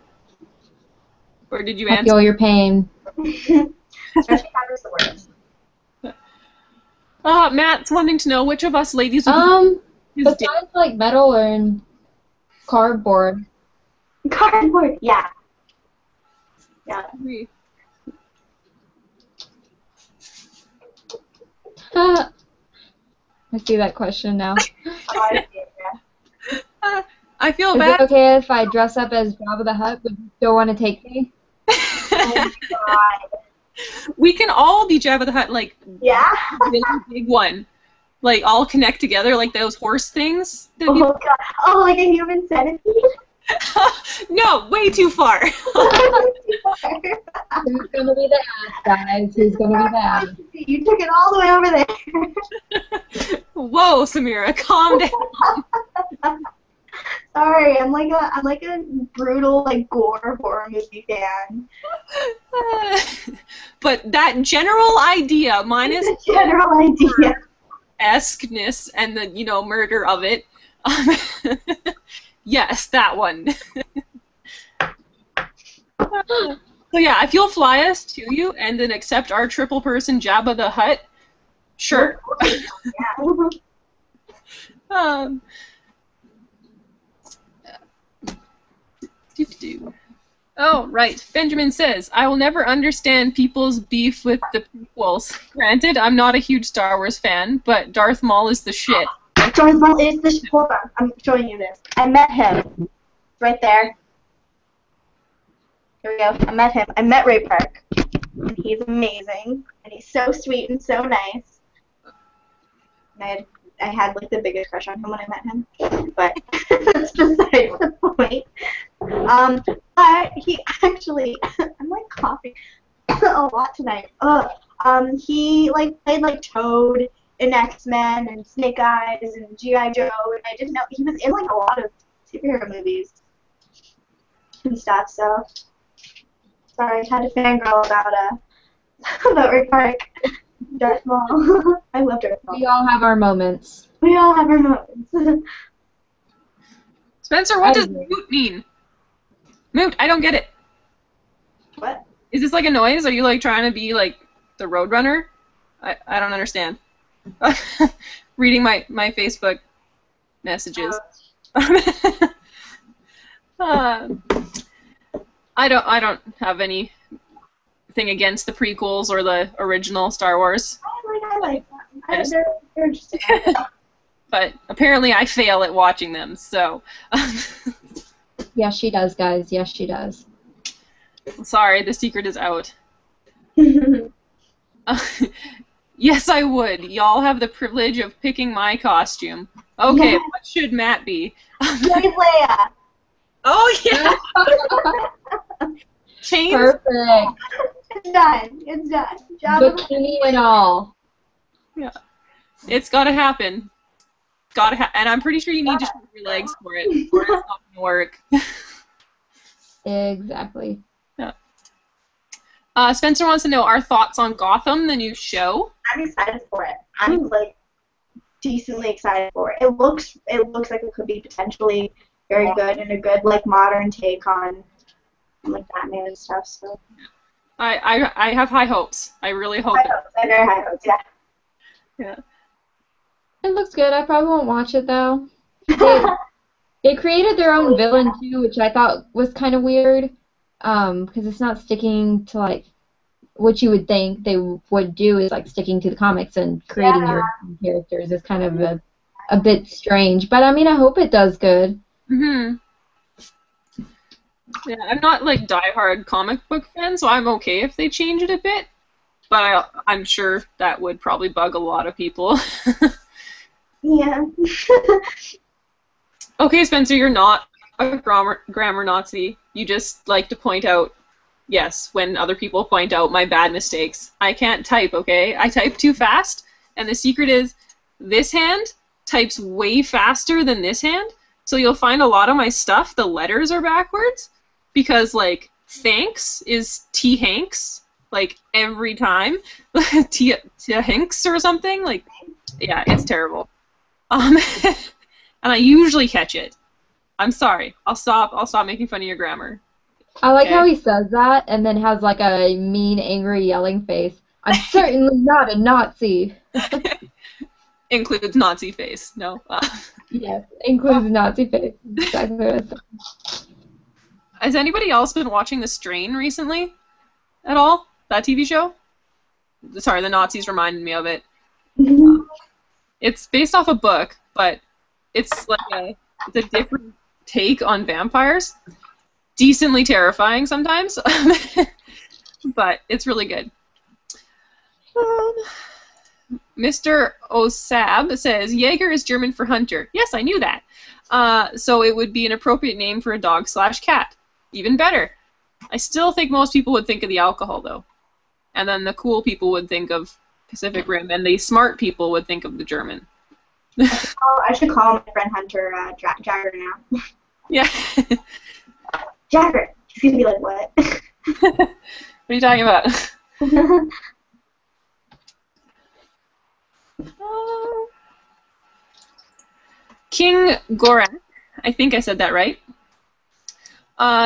Or did you answer? I feel your pain. Stretchy fabric's the worst. Matt's wanting to know which of us ladies would Besides like metal and cardboard. Cardboard, yeah. Yeah. I see that question now. I feel Is bad. it okay if I dress up as Jabba the Hutt? Would you still want to take me? Oh God. We can all be Jabba the Hutt, like really big one, like all connect together, like those horse things. Oh God! Oh, like a human centipede? No, way too far. Who's gonna be the ass, guys? Who's gonna be the ass? You took it all the way over there. Whoa, Sassmira, calm down. Sorry, I'm like a brutal like gore horror movie fan. But that general idea, minus the general idea, esqueness and the murder of it. Yes, that one. So yeah, if you'll fly us to you and then accept our triple person Jabba the Hutt, sure. Doo-doo-doo. Oh, right. Benjamin says, I will never understand people's beef with the prequels. Granted, I'm not a huge Star Wars fan, but Darth Maul is the shit. Darth Maul is the shit. Hold on, I'm showing you this. I met him. Right there. Here we go. I met him. I met Ray Park. And he's amazing. And he's so sweet and so nice. And I had like the biggest crush on him when I met him. But that's beside the point. But he actually, I'm like coughing a lot tonight. He like played like Toad in X-Men and Snake Eyes and G.I. Joe, and I didn't know he was in like a lot of superhero movies and stuff. So sorry, I had to fangirl about Rick Park, Darth Maul. I love Darth Maul. We all have our moments. We all have our moments. Spencer, what does moot mean? Moot, I don't get it. What? Is this like a noise? Are you like trying to be like the Roadrunner? I don't understand. Reading my Facebook messages. I don't have anything against the prequels or the original Star Wars. I like that. They're interesting. But apparently I fail at watching them, so. Yes, she does, guys. Yes, she does. Sorry, the secret is out. Yes, I would. Y'all have the privilege of picking my costume. Okay, Yeah. what should Matt be? Leia. Oh, yeah! Chains? Perfect. It's done. It's done. Job of- Bikini and all. Yeah. It's gotta happen. And I'm pretty sure you need to shave your legs for it, or it's not gonna work. Exactly. Yeah. Spencer wants to know our thoughts on Gotham, the new show. I'm excited for it. I'm like decently excited for it. It looks like it could be potentially very good and a good like modern take on like Batman and stuff. So I have high hopes. I really hope I have very high hopes. Yeah. Yeah. It looks good. I probably won't watch it, though. They created their own villain, too, which I thought was kind of weird, because it's not sticking to, like, what you would think they would do is, like, sticking to the comics and creating your own characters is kind of a bit strange. But, I mean, I hope it does good. Mm-hmm. Yeah, I'm not, like, diehard comic book fan, so I'm okay if they change it a bit. But I'm sure that would probably bug a lot of people. Yeah. Okay, Spencer, you're not a grammar Nazi. You just like to point out, yes, when other people point out my bad mistakes. I can't type, okay? I type too fast, and the secret is this hand types way faster than this hand, so you'll find a lot of my stuff, the letters are backwards, because, like, thanks is T-Hanks, like, every time. T-Hanks or something, like, yeah, it's terrible. And I usually catch it. I'm sorry. I'll stop making fun of your grammar. I like Okay. how he says that and then has, like, a mean, angry, yelling face. I'm certainly not a Nazi. Includes Nazi face. No. Yes, includes Nazi face. Exactly what I said. Has anybody else been watching The Strain recently? At all? That TV show? Sorry, the Nazis reminded me of it. It's based off a book, but it's like it's a different take on vampires. Decently terrifying sometimes, but it's really good. Mr. Osab says, Jaeger is German for hunter. Yes, I knew that. So it would be an appropriate name for a dog/cat. Even better. I still think most people would think of the alcohol, though. And then the cool people would think of Pacific Rim, and the smart people would think of the German. I should call my friend Hunter Jagger now. Yeah. Jagger. He's gonna be like, what? What are you talking about? King Gorak, I think I said that right.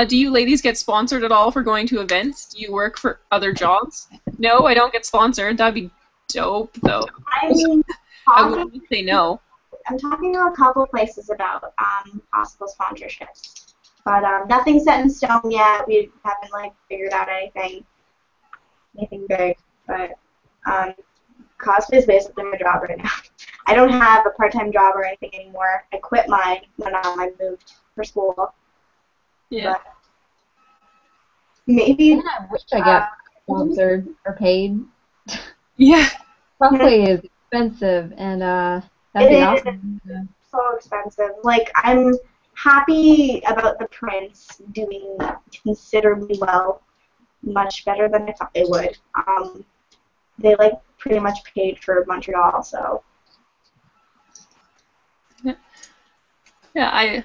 Do you ladies get sponsored at all for going to events? Do you work for other jobs? No, I don't get sponsored. That'd be dope, though. I wouldn't say no. I'm talking to a couple places about possible sponsorships. But nothing's set in stone yet. We haven't like figured out anything big. But cosplay is basically my job right now. I don't have a part-time job or anything anymore. I quit mine when I moved for school. Yeah. But maybe. And I wish I got sponsored or paid. Yeah. Cosplay is expensive, and that'd be awesome. Yeah. So expensive. Like, I'm happy about the prints doing considerably well, much better than I thought they would. They like pretty much paid for Montreal, so. Yeah,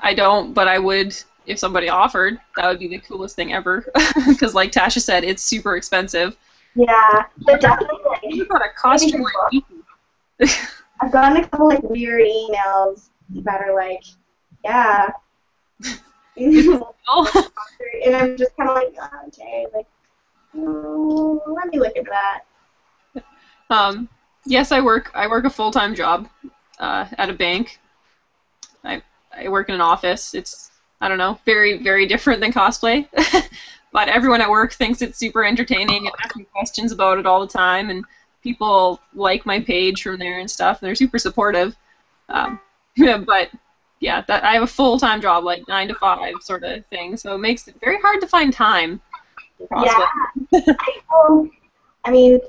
I don't, but I would if somebody offered. That would be the coolest thing ever. Because, like Tasha said, it's super expensive. Yeah, but definitely. You got a costume. I've gotten a couple like weird emails that are like, yeah. And I'm just kind of like, oh, okay, like, let me look into that. Yes, I work a full-time job at a bank. I work in an office. It's, I don't know, very, very different than cosplay. But everyone at work thinks it's super entertaining and asks me questions about it all the time, and people like my page from there and stuff, and they're super supportive. But yeah, that I have a full-time job, like 9 to 5 sort of thing, so it makes it very hard to find time for cosplay. Yeah. I mean,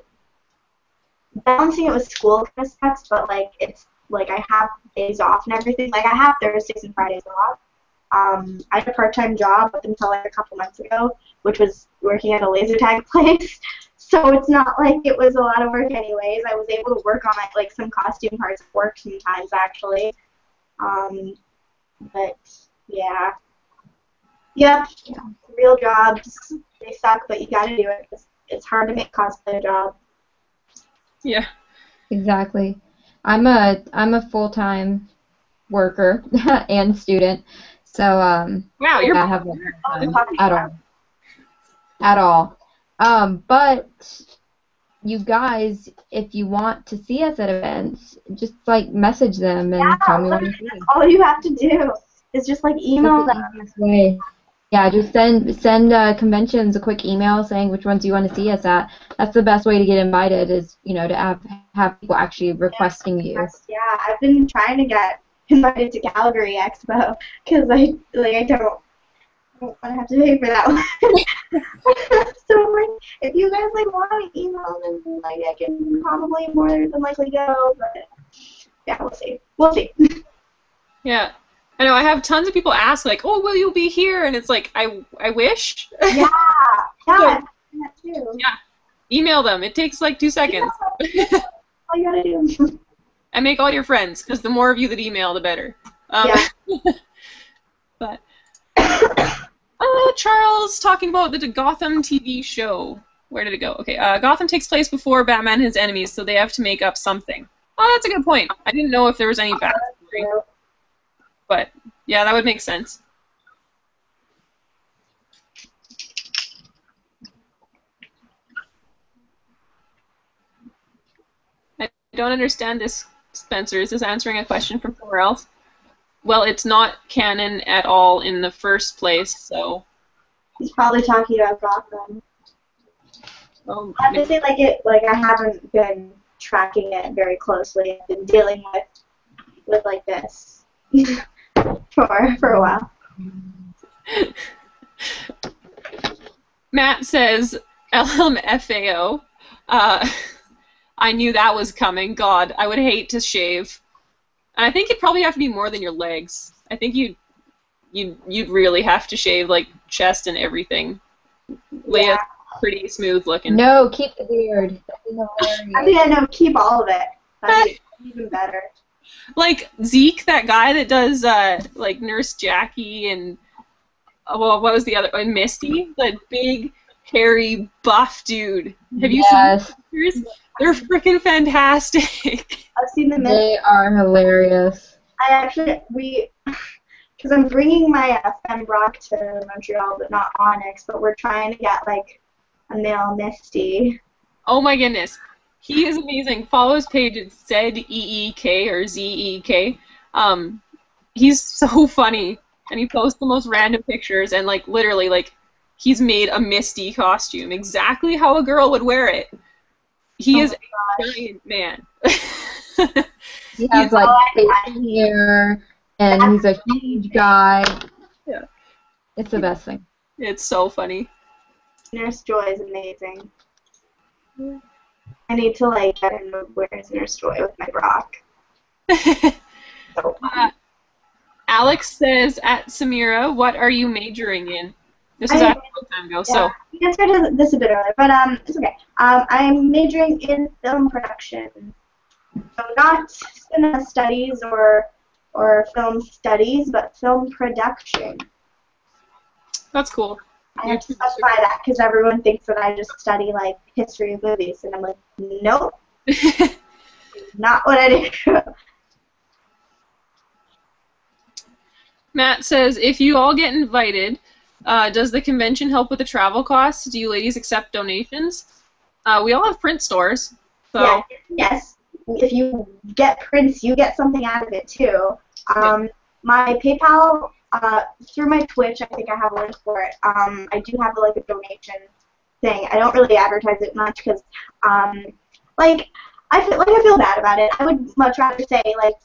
balancing it with school kind of sucks, but like it's like I have days off and everything. Like I have Thursdays and Fridays off. I had a part-time job up until like a couple months ago, which was working at a laser tag place. So it's not like it was a lot of work anyways. I was able to work on like some costume parts at work sometimes actually. But yeah. Yep. Real jobs. They suck, but you gotta do it. It's hard to make cosplay a job. Yeah. Exactly. I'm a full-time worker and student, so Wow, you're I have no time at all. But you guys, if you want to see us at events, just like message them and tell me what you think. That's all you have to do is just like email them. Yeah, just send conventions a quick email saying which ones you want to see us at. That's the best way to get invited is, to have people actually requesting you. Yeah, I've been trying to get invited to Calgary Expo because I don't want to have to pay for that one. So like, if you guys like want to email them, like I can probably more than likely go, but yeah, we'll see. We'll see. Yeah. I know, I have tons of people ask, like, oh, will you be here? And it's like, I wish. Yeah, that too. Yeah, email them. It takes like 2 seconds. All you gotta do. And make all your friends, because the more of you that email, the better. Yeah. But Charles talking about the Gotham TV show. Where did it go? Okay, Gotham takes place before Batman and his enemies, so they have to make up something. Oh, that's a good point. I didn't know if there was any backstory. But, yeah, that would make sense. I don't understand this, Spencer. Is this answering a question from somewhere else? Well, it's not canon at all in the first place, so... He's probably talking about Gotham. Oh, I have to say, like I haven't been tracking it very closely. I've been dealing with like this. For a while. Matt says, LMFAO. I knew that was coming. God, I would hate to shave. And I think it'd probably have to be more than your legs. I think you'd really have to shave like chest and everything. Leia's pretty smooth looking. No, keep the beard. I think I know. Keep all of it. That'd be even better. Like Zeke, that guy that does like Nurse Jackie and well, what was the other? And Misty, that big, hairy, buff dude. Have you seen pictures? They're freaking fantastic. I've seen them. They are hilarious. Because I'm bringing my Fembrock to Montreal, but not Onyx. But we're trying to get like a male Misty. Oh my goodness. He is amazing. Follow his page. It's ZEEK or ZEK. He's so funny. and he posts the most random pictures, and like literally like he's made a Misty costume exactly how a girl would wear it. He is a giant man. He has like facial hair, and he's a huge guy. Yeah. It's the best thing. It's so funny. Nurse Joy is amazing. I need to like get him to wear his Nurse Joy with my Brock. So Alex says, at Samira, what are you majoring in? This was a long time ago, so. You answered this a bit earlier, but it's okay. I'm majoring in film production. So not cinema studies or film studies, but film production. That's cool. I have to specify that because everyone thinks that I just study like history of movies, and I'm like, nope, not what I do. Matt says, if you all get invited, does the convention help with the travel costs? Do you ladies accept donations? We all have print stores, so. Yeah, yes. If you get prints, you get something out of it too. My PayPal, through my Twitch, I think I have a link for it. I do have like a donation thing. I don't really advertise it much because, like I feel bad about it. I would much rather say like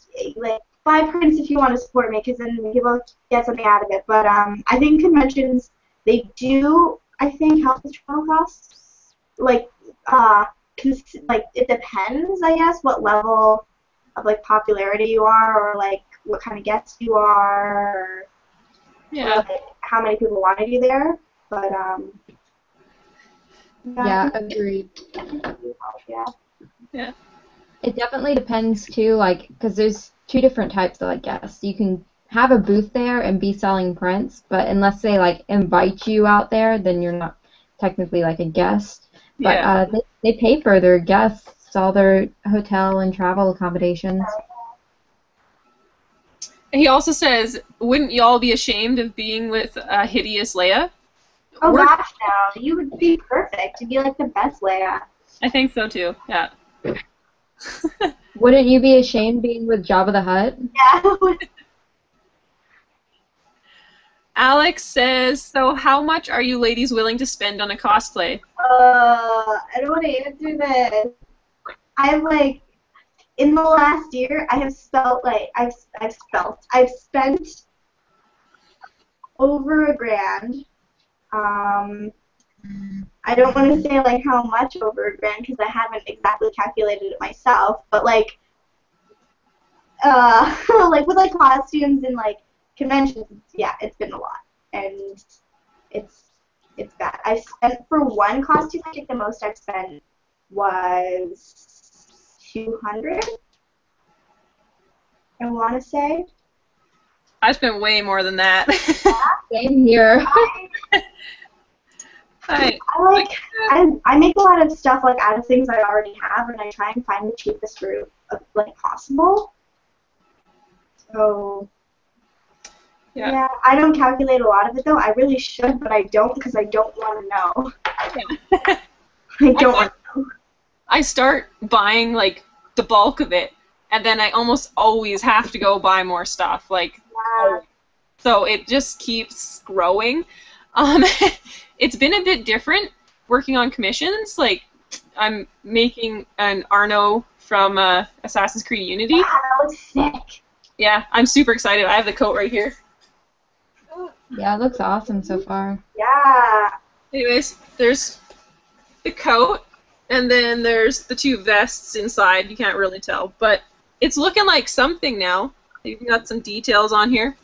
buy prints if you want to support me, because then people get something out of it. But I think conventions, they do, I think, help with travel costs. Like it depends, I guess, what level of like popularity you are, or like what kind of guest you are, or like, how many people wanted you there. But yeah, agreed. Yeah. It definitely depends too, like, because there's two different types of like guests. You can have a booth there and be selling prints, but unless they like invite you out there, then you're not technically like a guest. But they pay for their guests, all their hotel and travel accommodations. He also says, wouldn't y'all be ashamed of being with hideous Leia? Oh gosh, no. You would be perfect. You'd be like the best Leia. I think so too, yeah. Wouldn't you be ashamed being with Jabba the Hutt? Yeah. Alex says, so how much are you ladies willing to spend on a cosplay? I don't want to answer this. I've like, in the last year, I have I've spent over $1,000. I don't want to say like how much over $1,000 because I haven't exactly calculated it myself, but like, like with like costumes and like conventions, yeah, it's been a lot, and it's bad. I spent for one costume, I think the most I've spent was $200. I want to say. I spent way more than that. Same here. I make a lot of stuff like out of things I already have, and I try and find the cheapest route like possible. So yeah, I don't calculate a lot of it though. I really should, but I don't because I don't want to know. Yeah. I don't want to know. I start buying like the bulk of it, and then I almost always have to go buy more stuff. Like, so it just keeps growing. It's been a bit different working on commissions. Like, I'm making an Arno from Assassin's Creed Unity. Yeah, that looks sick. Yeah, I'm super excited. I have the coat right here. Yeah, it looks awesome so far. Yeah. Anyways, there's the coat, and then there's the two vests inside. You can't really tell, but it's looking like something now. You've got some details on here.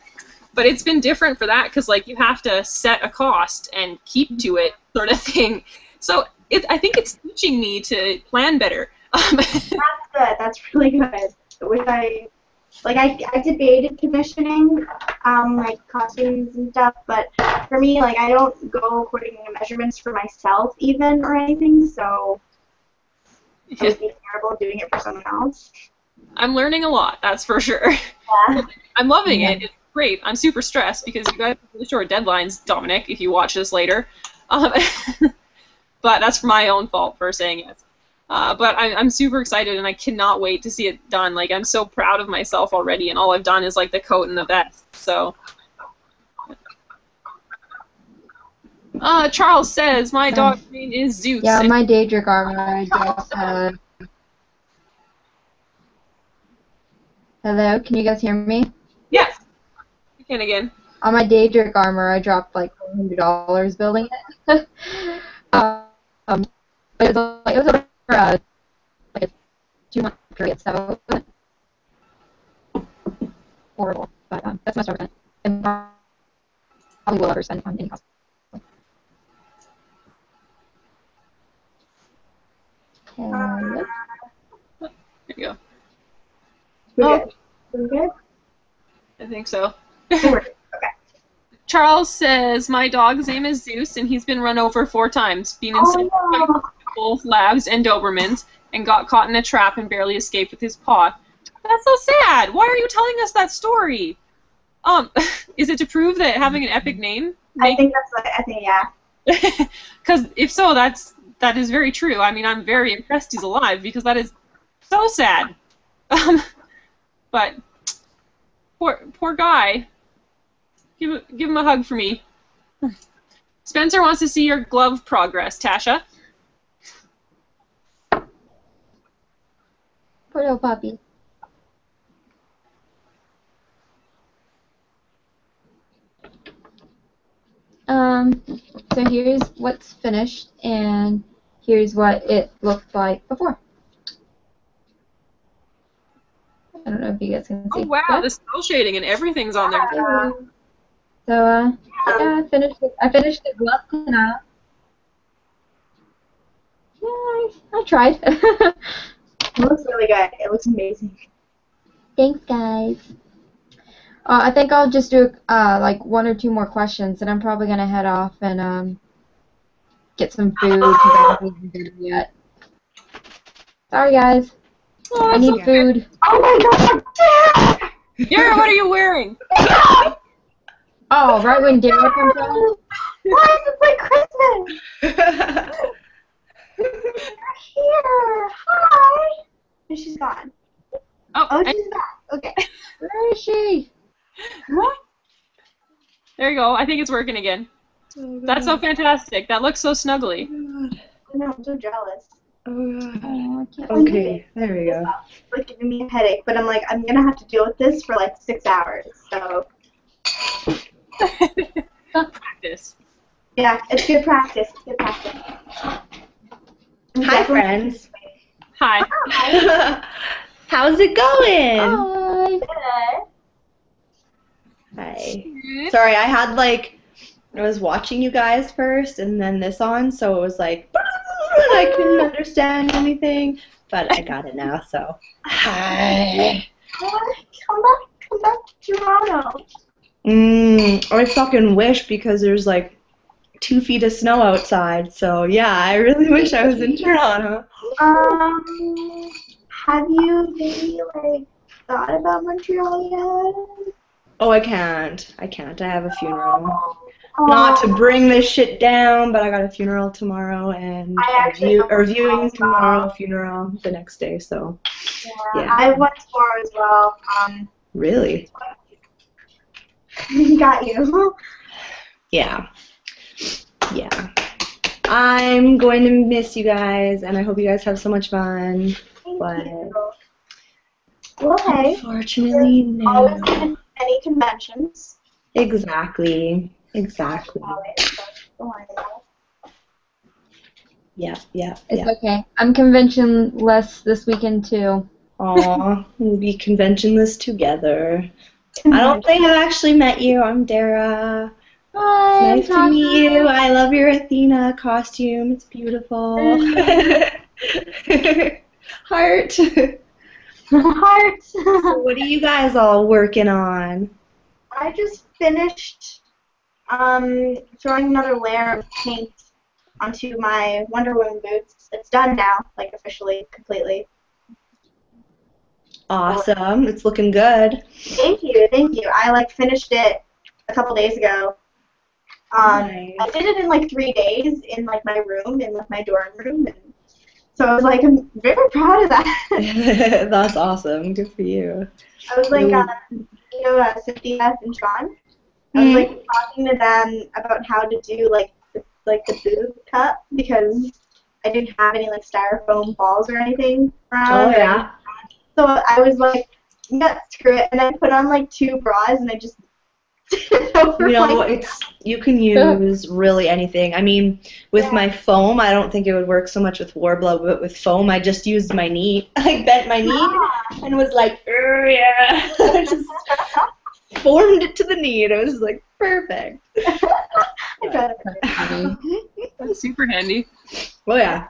But it's been different for that because, like, you have to set a cost and keep to it, sort of thing. So I think it's teaching me to plan better. That's good. That's really good. I debated commissioning, like costumes and stuff, but for me, like, I don't go according to measurements for myself even or anything, so it would be terrible doing it for someone else. I'm learning a lot, that's for sure. Yeah. I'm loving it. It's great. I'm super stressed because you guys have really short deadlines, Dominic, if you watch this later. But that's for my own fault for saying yes. But I'm super excited, and I cannot wait to see it done. Like, I'm so proud of myself already, and all I've done is, like, the coat and the vest. So Charles says my dog's name is Zeus. Yeah, my Daedric armor I just Hello, can you guys hear me? Yes. You can again. On my Daedric armor, I dropped like $100 building it. But it was over like a 2-month period, so it wasn't horrible. But that's my start. And probably will ever spend on any cost. Hello. There you go. We're good. We're good? I think so. We're good. Okay. Charles says my dog's name is Zeus, and he's been run over 4 times, been inside Oh, both labs and Dobermans, and got caught in a trap and barely escaped with his paw. That's so sad. Why are you telling us that story? Is it to prove that having an epic name? I think that's what I think. Yeah. Because if so, that is very true. I mean, I'm very impressed he's alive because that is so sad. But poor guy. Give him a hug for me. Spencer wants to see your glove progress, Tasha. Poor little puppy. So here's what's finished, and here's what it looked like before. I don't know if you guys can see. Oh wow, Yeah. the cell shading and everything's on there. So yeah, I finished the glove now. Yeah, I tried. It looks really good. It looks amazing. Thanks, guys. I think I'll just do like 1 or 2 more questions, and I'm probably gonna head off and get some food because I haven't eaten dinner yet. Sorry, guys. Oh, I need food. Oh my god! Yara, what are you wearing? Oh, right when Dara comes out. Why is it like Christmas? You're here. Hi. And she's gone. Oh, she's back. Okay. Where is she? There you go. I think it's working again. Oh, That's so fantastic. That looks so snuggly. God. I know, I'm so jealous. Oh god. Oh, I can't Okay, there we go. It's like giving me a headache, but I'm like, I'm gonna have to deal with this for like 6 hours. So Practice. yeah, it's good practice. It's good practice. I'm Hi, definitely- friends. Hi. Hi. How's it going? Hi. Good. Hi. Sorry, I was watching you guys first and then this on, so it was like, and I couldn't understand anything, but I got it now, so. Hi. Come back to Toronto. I fucking wish because there's like 2 feet of snow outside, so yeah, I really wish I was in Toronto. Have you maybe like thought about Montreal yet? Oh, I can't. I have a funeral. Not to bring this shit down, but I got a funeral tomorrow and I actually viewing tomorrow, funeral the next day, so. Yeah. I have one tomorrow as well. Really? Got you. Yeah. Yeah. I'm going to miss you guys, and I hope you guys have so much fun. But Well, hey. unfortunately, no. Always in any conventions. Exactly. Exactly. Always. So don't worry about it. Yeah. It's okay. I'm convention-less this weekend, too. Aw, we'll be conventionless together. I don't think I've actually met you. I'm Dara. Hi, Nice to meet you. I love your Athena costume. It's beautiful. Heart. Heart. So what are you guys all working on? I just finished throwing another layer of paint onto my Wonder Woman boots. It's done now, like officially, completely. Awesome. It's looking good. Thank you. I finished it a couple days ago. Nice. I did it in like 3 days in like my room, in like my dorm room, and so I was like, I'm very proud of that. That's awesome. Good for you. I was like, Cynthia and Sean. I was like talking to them about how to do like like the boob cup because I didn't have any like styrofoam balls or anything around. Oh, yeah. So I was like, yeah, screw it, and I put on like 2 bras and I just did it over You know, my you can use really anything. I mean, with Yeah. my foam, I don't think it would work so much with Warbler, but with foam, I just used my knee. I bent my knee and was like, oh yeah. I just formed it to the knee, and it was like perfect. I got it. That's super handy. Oh yeah.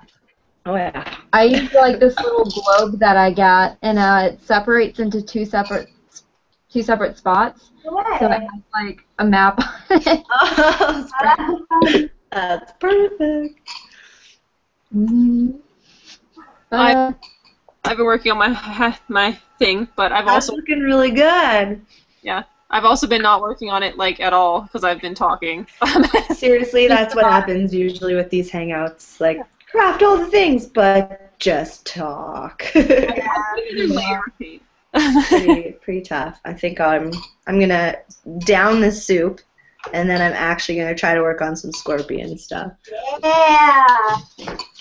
Oh yeah. I use like this little globe that I got, and it separates into two separate spots. So it has like a map on it. Oh, that's perfect. Mm-hmm. I've been working on my thing, but I've That's also looking really good. I've also been not working on it like at all because I've been talking. Seriously, that's what happens usually with these hangouts. Like, craft all the things, but just talk. pretty tough. I think I'm gonna down this soup, and then I'm actually gonna try to work on some scorpion stuff. Yeah.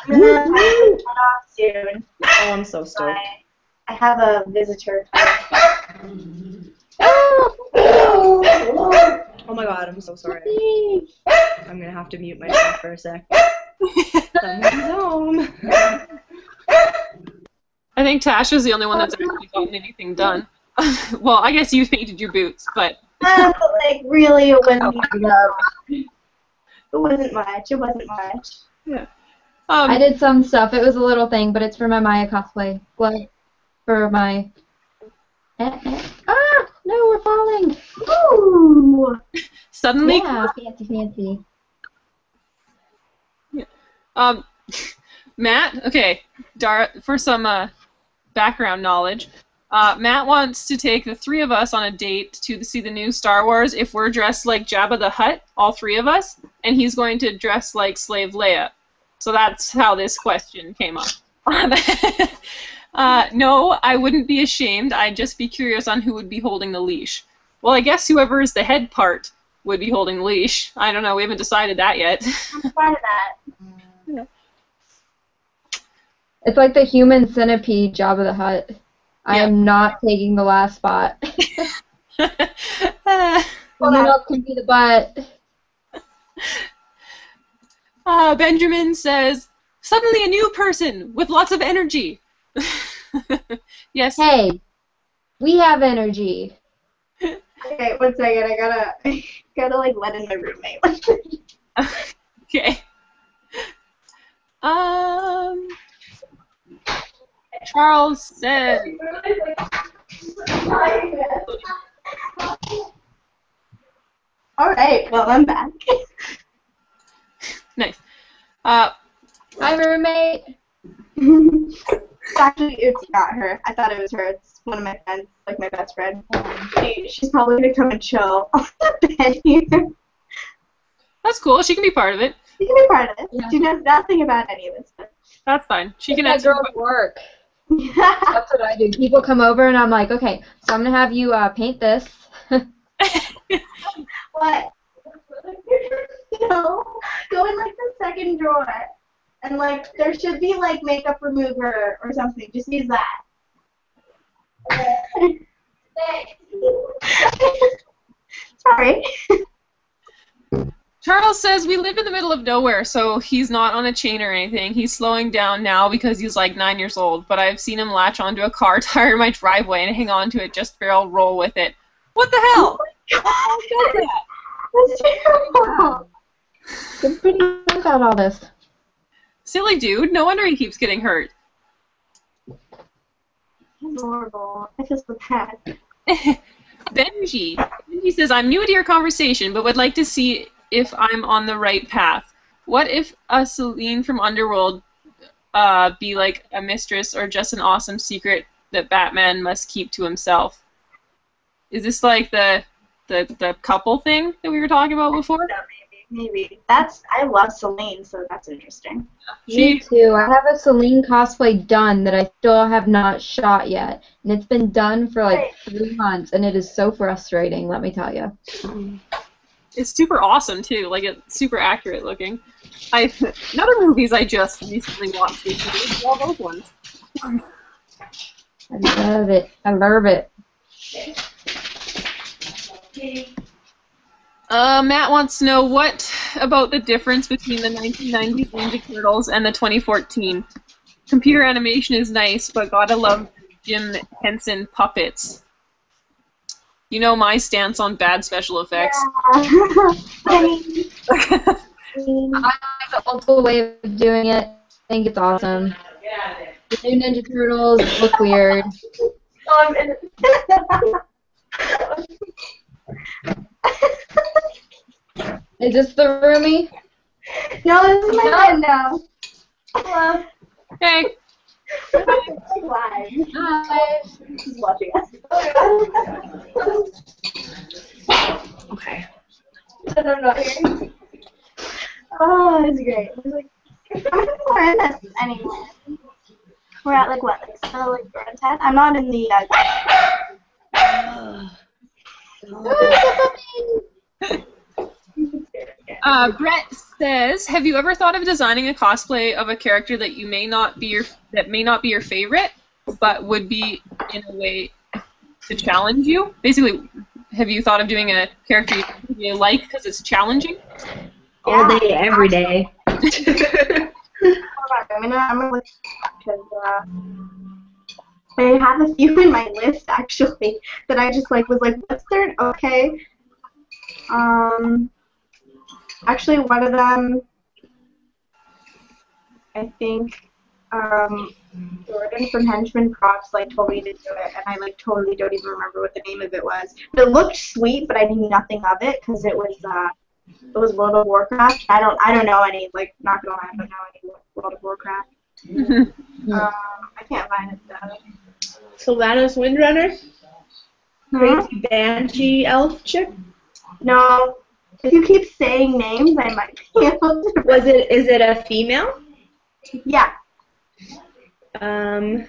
I'm gonna head off soon. Oh, I'm so stoked. I have a visitor. Oh my god, I'm so sorry. I'm gonna have to mute myself for a sec. Someone's home. I think Tasha's the only one that's actually gotten anything done. Well, I guess you painted your boots, but But like really, it wasn't much. It wasn't much. yeah. I did some stuff. It was a little thing, but it's for my Maya cosplay. Glove for my. Ah! No, we're falling. Ooh. Suddenly, Yeah, fancy. Matt. Okay, for some background knowledge, Matt wants to take the 3 of us on a date to see the new Star Wars if we're dressed like Jabba the Hutt, all 3 of us, and he's going to dress like Slave Leia. So that's how this question came up. No, I wouldn't be ashamed. I'd just be curious on who would be holding the leash. Well, I guess whoever is the head part would be holding the leash. I don't know. We haven't decided that yet. I'm fine with that. It's like the human centipede Jabba the Hutt. I am not taking the last spot. Someone else can be the butt. Benjamin says, suddenly a new person with lots of energy. Yes. Hey, we have energy. Okay, 1 second. I gotta like let in my roommate. Okay. Charles said. All right. Well, I'm back. Nice. Hi, roommate. Actually, it's not her. I thought it was her. It's one of my friends, like my best friend. She's probably gonna come and chill on the bed here. That's cool. She can be part of it. She can be part of it. Yeah. She knows nothing about any of this stuff. That's fine. She can That answer. girl's work. That's what I do. People come over and I'm like, okay, so I'm gonna have you paint this. What? No. Go in like the second drawer. And like there should be like makeup remover or something. Just use that. Sorry. Charles says we live in the middle of nowhere, so he's not on a chain or anything. He's slowing down now because he's like 9 years old, but I've seen him latch onto a car tire in my driveway and hang on to it, just barrel roll with it. What the hell? Who does that? That's terrible. I'm pretty sure about all this. Silly dude. No wonder he keeps getting hurt. Horrible. I feel so bad. Benji. Benji says, I'm new to your conversation, but would like to see if I'm on the right path. What if a Celine from Underworld be like a mistress or just an awesome secret that Batman must keep to himself? Is this like the couple thing that we were talking about before? Yeah, maybe. I love Celine, so that's interesting. Me too. I have a Celine cosplay done that I still have not shot yet. And it's been done for like 3 months, and it is so frustrating, let me tell you. It's super awesome too. Like it's super accurate looking. Another movies I just recently watched recently. All those ones. I love it. I love it. Matt wants to know what about the difference between the 1990s Ninja Turtles and the 2014. Computer animation is nice, but gotta love Jim Henson puppets. You know my stance on bad special effects. Yeah. I I like the old school way of doing it. I think it's awesome. The new Ninja Turtles look weird. Is this the roomie? No, this is my bed now. Hello. Hey. Live. Hi. She's watching us. Okay. I'm not hearing. Oh, it's great. It's like, we're in this anymore. We're at like what? Like still like we're at 10? I'm not in the Brett says, "Have you ever thought of designing a cosplay of a character that may not be your favorite, but would be in a way to challenge you? Basically, have you thought of doing a character you like because it's challenging?" All day, every day. I'm gonna look because I have a few in my list actually that I just like was like, what's third? Okay. Actually, one of them, I think, Jordan from Henchman Props like told me to do it, and I like totally don't even remember what the name of it was. But it looked sweet, but I knew nothing of it because it was World of Warcraft. I don't know any, like, not gonna lie, I don't know any World of Warcraft. I can't find it though. Sylvanas Windrunner? Crazy Banshee elf chick? No. If you keep saying names, I might be able to. Is it a female? Yeah. Oh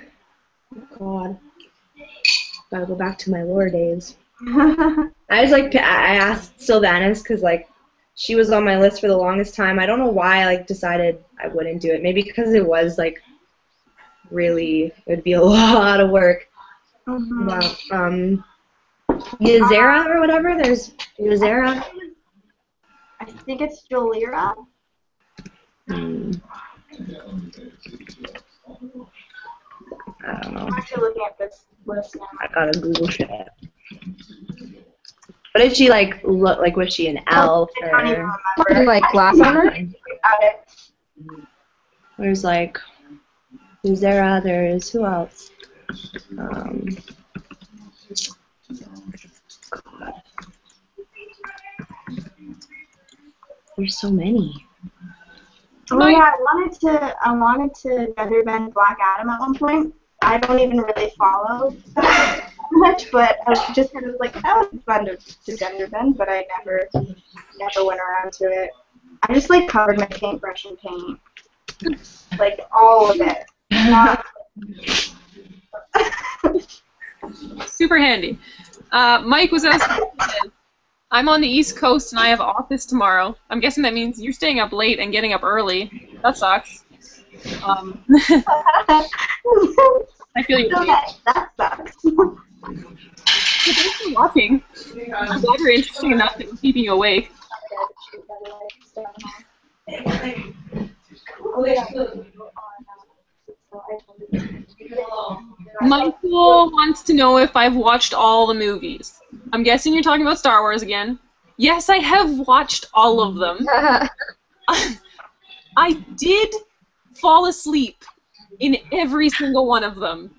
God. Gotta go back to my lore days. I asked Sylvanas because like she was on my list for the longest time. I don't know why I like decided I wouldn't do it. Maybe because it was like it would be a lot of work. But Yazera or whatever. There's Yazera. I think it's Jolira. I don't know. I'm actually looking at this list now. I gotta Google shit. What did she like look like? Was she an elf I don't even or? remember. Like glass on her? There's like Yazera. There's who else? God. There's so many. Oh yeah, I wanted to gender bend Black Adam at one point. I don't even really follow that much, but I was just kind of like, that would be fun to gender bend, but I never went around to it. I just like covered my paintbrush in paint, like all of it. Not Super handy. Mike was asking, "I'm on the East Coast and I have office tomorrow. I'm guessing that means you're staying up late and getting up early. That sucks." I feel you. That sucks. But thanks for watching. I'm glad you're interesting enough that we're keeping you awake. Michael wants to know if I've watched all the movies. I'm guessing you're talking about Star Wars again. Yes, I have watched all of them. I did fall asleep in every single one of them.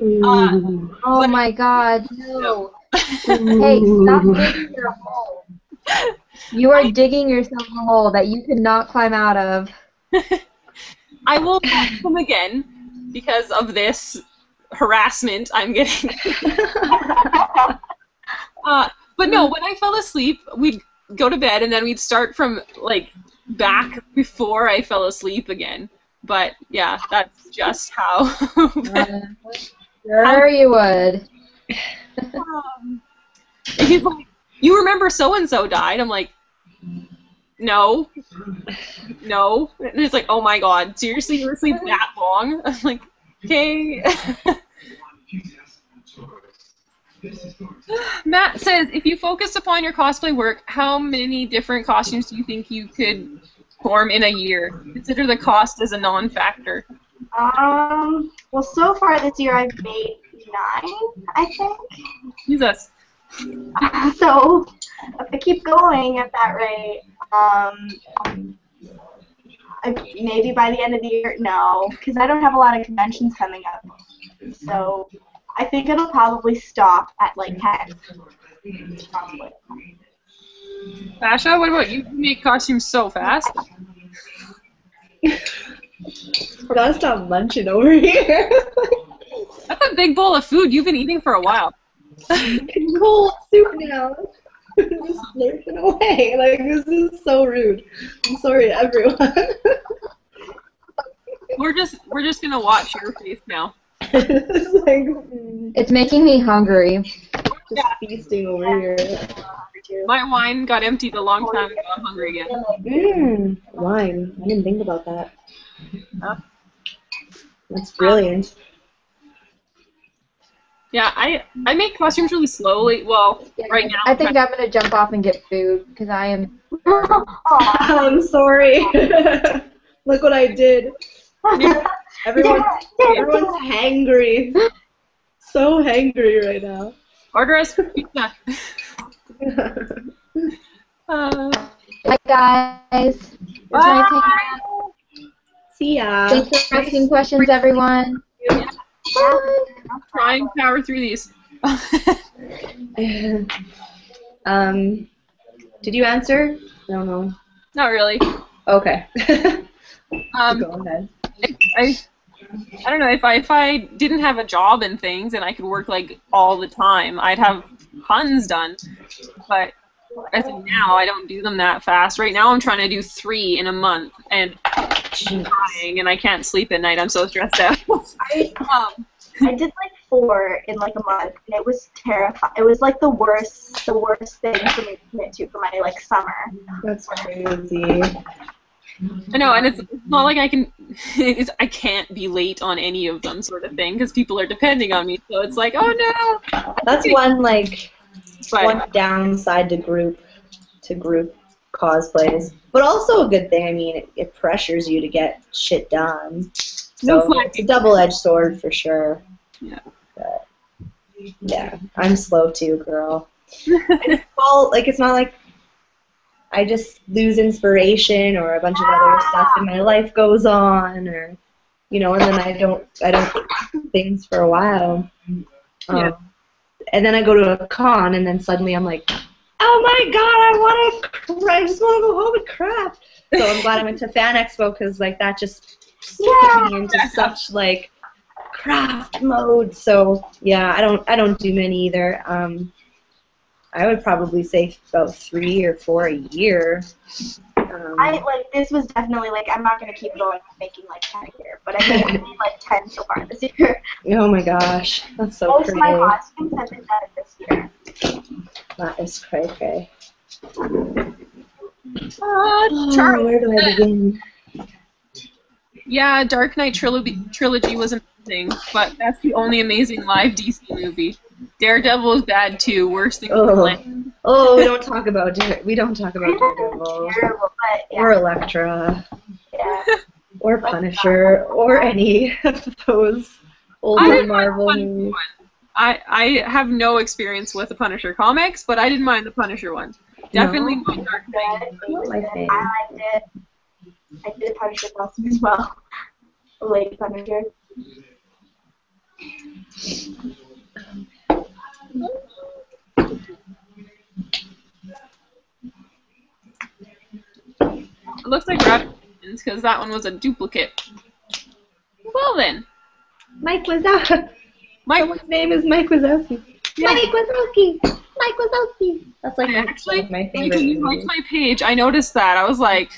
Oh my God, no. Hey, stop digging your hole. You are digging yourself a hole that you could not climb out of. I will watch them again because of this harassment I'm getting. But no, when I fell asleep, we'd go to bed and then we'd start from like back before I fell asleep again. But yeah, that's just how. Sure you would. He's like, you remember so-and-so died? I'm like, no. No. And it's like, oh my god, seriously, you were asleep that long? I'm like, okay. Matt says, if you focused upon your cosplay work, how many different costumes do you think you could form in a year? Consider the cost as a non-factor. Well, so far this year I've made 9, I think. Jesus. So if I keep going at that rate, maybe by the end of the year, no, because I don't have a lot of conventions coming up. So I think it'll probably stop at like 10. Probably. Sasha, what about you? You make costumes so fast. I gotta stop munching over here. That's a big bowl of food you've been eating for a while. Cold soup now. Just slurping away. Like, this is so rude. I'm sorry, everyone. We're just gonna watch your face now. It's like, It's making me hungry. just feasting over here. My wine got emptied a long time ago. I'm hungry again. Wine. I didn't think about that. Huh? That's brilliant. Yeah, I make costumes really slowly. Well, right now. I think I'm gonna jump off and get food because I am. I'm sorry. Look what I did. Everyone's hangry. So hangry right now. Order us pizza. Bye, guys. Bye. See ya. Thanks for asking questions, everyone. Yeah. Try and power through these. Did you answer? No, no. Not really. Okay. Go ahead. I don't know, if I didn't have a job and things and I could work like all the time, I'd have tons done. But I think now I don't do them that fast. Right now I'm trying to do 3 in a month and I'm crying and I can't sleep at night. I'm so stressed out. I did like 4 in like a month, and it was terrifying. It was like the worst thing for me to commit to for my like summer. That's crazy. I know, and it's not like I can't be late on any of them, sort of thing, because people are depending on me. So it's like, oh no. That's one downside to group cosplays, but also a good thing. I mean, it pressures you to get shit done. So it's a double-edged sword for sure. Yeah. But, yeah, I'm slow too, girl. It's not like I just lose inspiration or a bunch of other stuff in my life goes on, or and then I don't do things for a while. Yeah. And then I go to a con, and then suddenly I'm like, oh my god, I just want to go home and craft. So I'm glad I went to Fan Expo, because like that just put me into such like craft mode. So yeah, I don't do many either. I would probably say about 3 or 4 a year. This was definitely like, I'm not gonna keep going making like 10 a year, but I made like 10 so far this year. Oh my gosh, that's so Most crazy. of my costumes have been done this year. That is cray-cray. Charles. Where do I begin? Yeah, Dark Knight trilogy was amazing, but that's the only amazing live DC movie. Daredevil is bad too. Worst thing in the land. Oh, we don't talk about Daredevil. Terrible, but yeah. Or Elektra. Yeah. Or Punisher. Or any of those older Marvel movies. I have no experience with the Punisher comics, but I didn't mind the Punisher one. Definitely my Dark Knight. Not my thing. I liked it. I did a Punisher costume as well. A Lady Punisher. It looks like Rabbit because that one was a duplicate. Well then. Mike Wazowski. Someone's name is Mike Wazowski. Yeah. Mike Wazowski. Mike Wazowski. That's like Actually, my favorite. when you liked my page, I noticed that. I was like,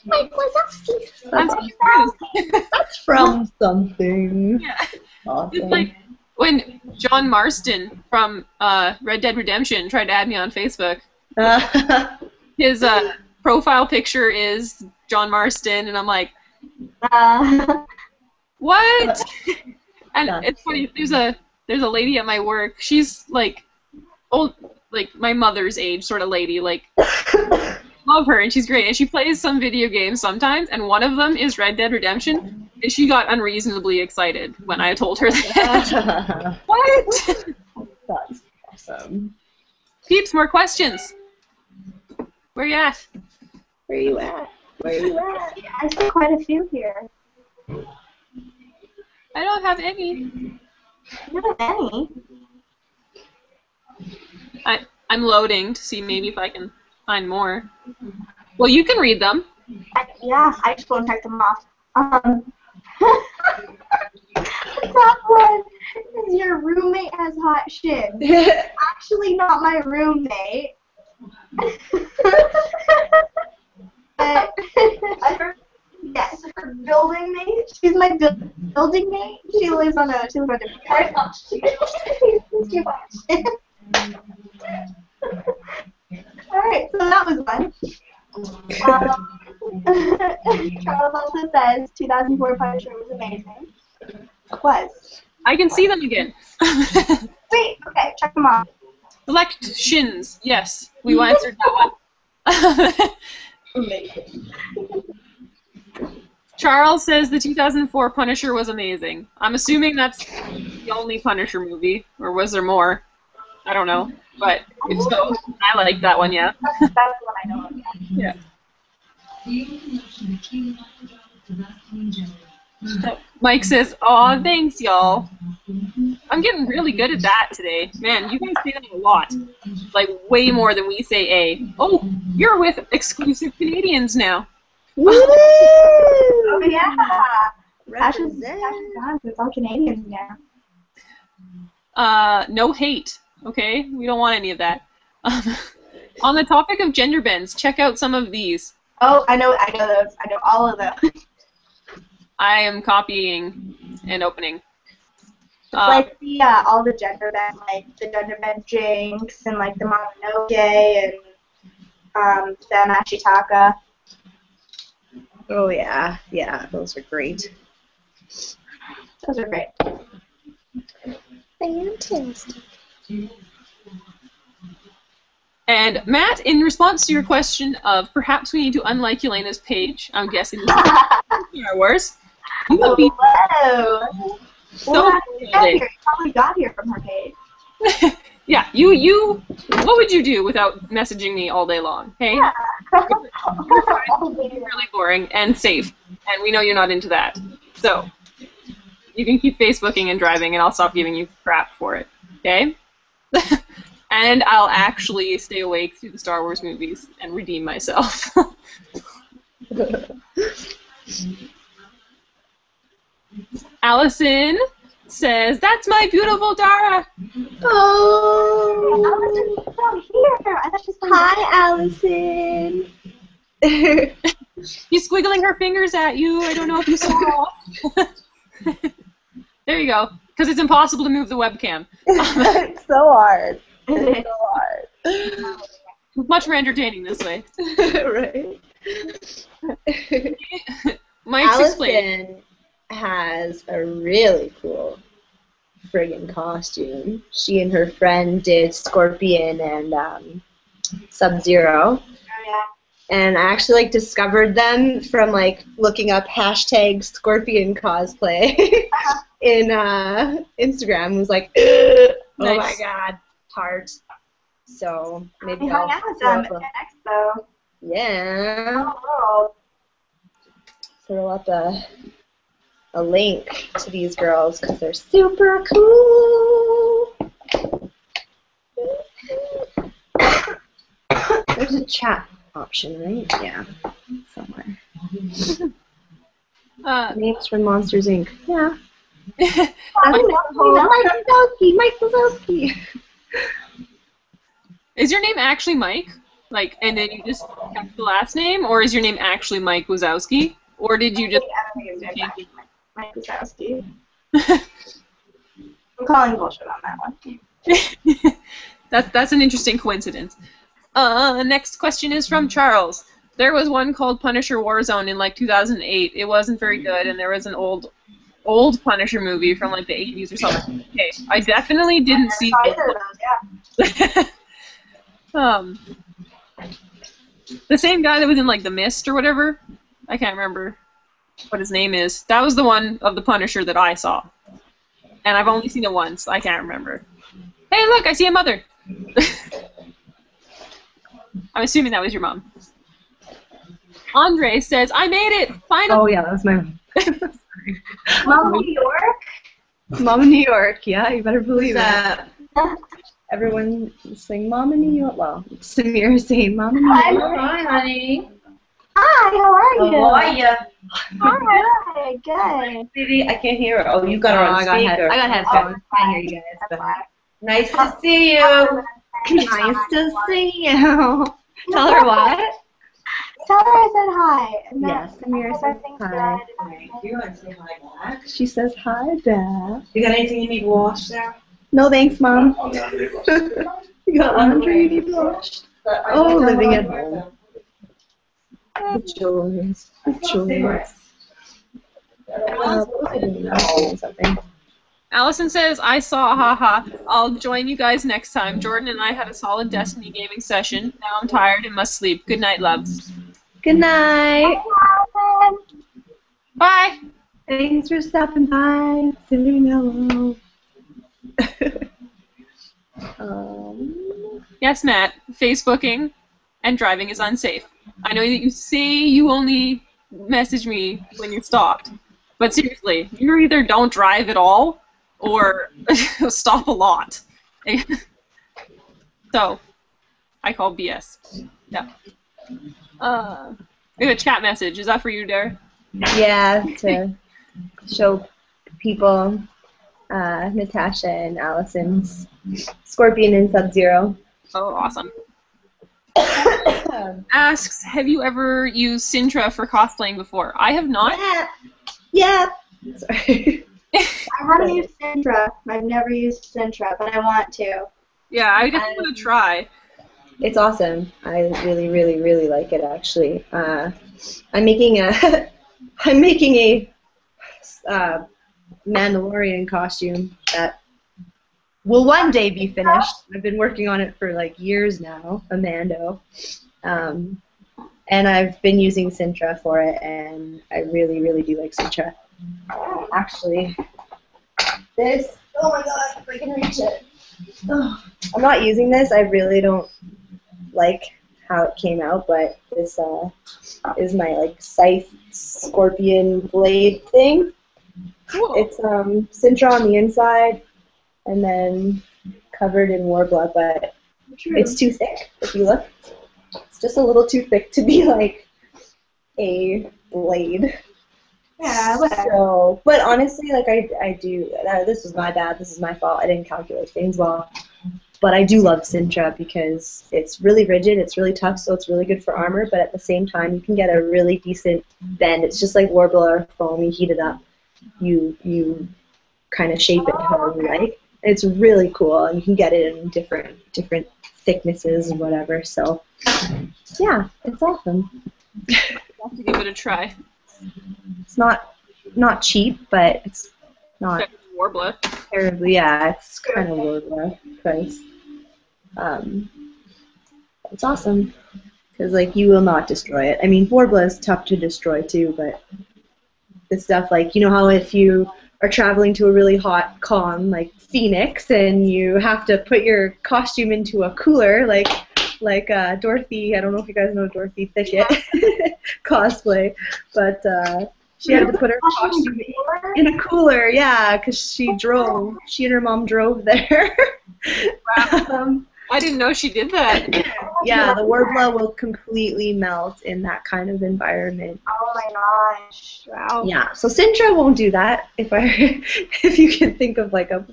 Mike Wazowski. I'm so confused. That's from something. Yeah. Awesome. It's like when John Marston from Red Dead Redemption tried to add me on Facebook, His profile picture is John Marston, and I'm like, what? And it's funny. There's a lady at my work. She's like old, like my mother's age sort of lady. Like, love her, and she's great. And she plays some video games sometimes, and one of them is Red Dead Redemption. And she got unreasonably excited when I told her that. What? That's awesome. Peeps, more questions. Where you at? Where you at? Where you at? I see quite a few here. I don't have any. Not any. I'm loading to see maybe if I can find more. Well, you can read them. Yeah, I just won't check them off. The top one is your roommate has hot shit. Actually, not my roommate. But yes, her building mate. She's my building mate. She lives on a different Alright, so that was fun. Charles also says 2004 Punisher was amazing. Was. I can see them again. Wait, okay, check them off. Elections. Yes, we answered that one. Amazing. Charles says the 2004 Punisher was amazing. I'm assuming that's the only Punisher movie, or was there more? I don't know, but if so, I like that one, yeah. That's the one I know of, Yeah. Mike says, "Aw, thanks, y'all." I'm getting really good at that today. Man, you guys say that a lot. Like, way more than we say A. Oh, you're with exclusive Canadians now. Woo! Oh, yeah. Ashley's Represent. gone, so it's all Canadians now. No hate, okay? We don't want any of that. On the topic of gender bends, check out some of these. Oh, I know those. I know all of those. I am copying and opening. Like the all the gender bend, like the gender bend Jinx and like the Mononoke and the Mashitaka. Oh yeah, yeah, those are great. Those are great. Fantastic. And Matt, in response to your question of perhaps we need to unlike Yelena's page, I'm guessing this is Star Wars, you would be Whoa! so Well, good. you probably got here from her page. Yeah, you, what would you do without messaging me all day long? Hey, Yeah. really boring and safe, and we know you're not into that. So, you can keep Facebooking and driving, and I'll stop giving you crap for it, okay? And I'll actually stay awake through the Star Wars movies and redeem myself. Allison says, "That's my beautiful Dara." Oh. Allison's down here. I thought she's Hi, Allison. She's squiggling her fingers at you. I don't know if you saw. There you go. Because it's impossible to move the webcam. It's so hard. It's so hard. Much more entertaining this way. Right. Mike's explaining. Allison has a really cool friggin' costume. She and her friend did Scorpion and Sub-Zero. Oh, yeah. And I actually like discovered them from like looking up hashtag Scorpion cosplay in Instagram. It was like, oh Nice. my god, heart. So maybe We I'll hung out with throw them up at a, Expo. yeah, Oh, throw up a link to these girls because they're super cool. There's a chat option, right? Yeah, somewhere. Names from Monsters Inc. Yeah. Mike Wazowski. Is your name actually Mike? Like, and then you just kept the last name, or is your name actually Mike Wazowski? Or did you just... I don't think it's Mike Wazowski. I'm calling bullshit on that one. That's an interesting coincidence. Next question is from Charles. There was one called Punisher Warzone in like 2008. It wasn't very good, and there was an old Punisher movie from like the 80s or something. Okay, I definitely didn't see Either of those, yeah. The same guy that was in like The Mist or whatever. I can't remember what his name is. That was the one of the Punisher that I saw, and I've only seen it once. I can't remember. Hey, look! I see a mother. I'm assuming that was your mom. Andre says, I made it! Finally! Oh, yeah, that was my mom. Sorry. Mom, New York? Mom in New York, yeah, you better believe That it. Everyone is saying Mom in New York. Well, Samir is saying Mom in New York. Hi, honey. Hi, how are you? How are you? Hi, good. Baby, I can't hear her. Oh, you got her on speaker. I got headphones. I hear you guys. That's But why. nice to see you. Nice to see you. Tell her what? Tell her I said hi. And Yes, Samira I says think hi. Thank you. I say hi back. She says hi, Dad. You got anything you need washed there? No thanks, Mom. You got laundry you need washed? Oh, living at home. The chores. The chores. What was I doing? I was doing something. Allison says, I saw, haha. I'll join you guys next time. Jordan and I had a solid Destiny gaming session. Now I'm tired and must sleep. Good night, loves. Good night. Bye! Thanks for stopping by. Saying hello. Yes, Matt. Facebooking and driving is unsafe. I know that you say you only message me when you're stopped. But seriously, you either don't drive at all or stop a lot. So, I call BS. Yeah. We have a chat message. Is that for you, Dare? Yeah, to show people Natasha and Allison's Scorpion and Sub-Zero. Oh, awesome. Asks, have you ever used Sintra for cosplaying before? I have not. Yeah. Sorry. I want to use Sintra. I've never used Sintra, but I want to. Yeah, I definitely want to try. It's awesome. I really, really, really like it. Actually, I'm making a Mandalorian costume that will one day be finished. I've been working on it for like years now, a Mando, and I've been using Sintra for it, and I really, really do like Sintra. Actually, this. Oh my God! If I can reach it. Oh, I'm not using this. I really don't like how it came out, but this is my like scythe scorpion blade thing. Cool. It's Sintra on the inside, and then covered in warbler, but it's too thick. If you look, it's just a little too thick to be like a blade. Yeah, whatever. So, but honestly, like I do. This was my bad. This is my fault. I didn't calculate things well. But I do love Sintra because it's really rigid. It's really tough, so it's really good for armor. But at the same time, you can get a really decent bend. It's just like warbler foam. You heat it up. You kind of shape it however you like. It's really cool, and you can get it in different thicknesses and whatever. So, yeah, it's awesome. I'll have to give it a try. It's not cheap, but it's not Warbler. terribly. Yeah, it's kind of warbler price. It's awesome because like you will not destroy it. I mean, warbler is tough to destroy too, but the stuff like how if you are traveling to a really hot con like Phoenix and you have to put your costume into a cooler like Dorothy. I don't know if you guys know Dorothy Thicket cosplay, but she had to put her costume in a cooler, yeah, because she and her mom drove there. Wow. I didn't know she did that. Yeah, the warbler will completely melt in that kind of environment. Oh my gosh. Wow. Yeah, so Sintra won't do that if you can think of a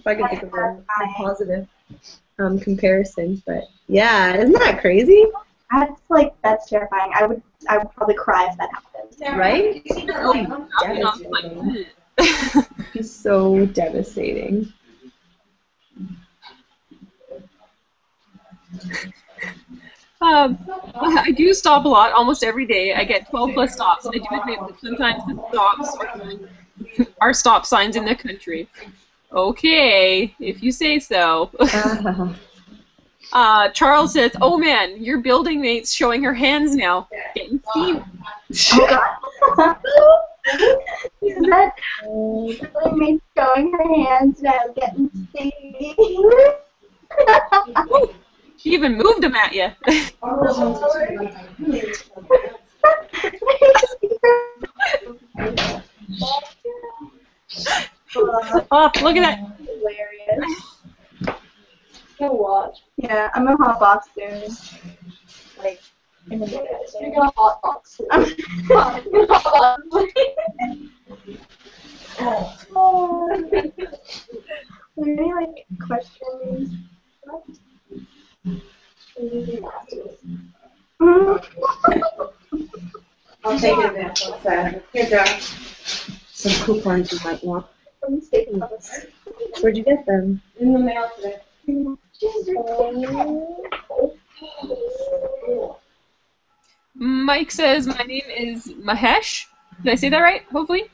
positive comparison, but yeah, isn't that crazy? That's terrifying. I would probably cry if that happened. Right? Oh, Devastating. It's so devastating. I do stop a lot, almost every day. I get 12 plus stops, and I do admit that sometimes the stops are stop signs in the country. Okay, if you say so. Charles says, "Oh man, your building mate's showing her hands now, getting steam." Is that me showing her hands now, getting steamy? She even moved them at you. Oh, look at that. Hilarious. Go watch. Yeah, I'm gonna hot box soon. Like, in a minute. I'm gonna hot box soon. I'm gonna hot box. Are there any, like, questions? I'll take it then. What's that? Here, Joe. Some coupons you might want. Where'd you get them? In the mail today. Mike says, "My name is Mahesh." Did I say that right? Hopefully.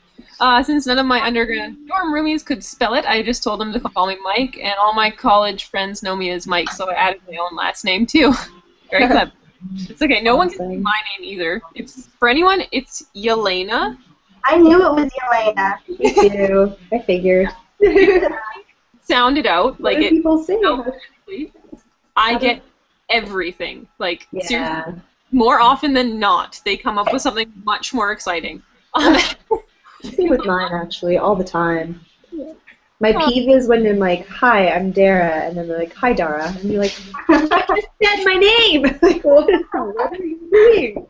Since none of my undergrad dorm roomies could spell it, I just told them to call me Mike, and all my college friends know me as Mike, so I added my own last name too. Very clever. It's okay. No one can see my name either. It's for anyone. It's Yelaina. I knew it was Yelaina. Me too. I figured. Sound it out like What do it. people say? I get everything. Like Yeah. seriously, more often than not, they come up with something much more exciting. Same with mine, actually, all the time. My peeve is when they're like, "Hi, I'm Dara," and then they're like, "Hi, Dara," and you're like, "I said my name." Like, what are you doing?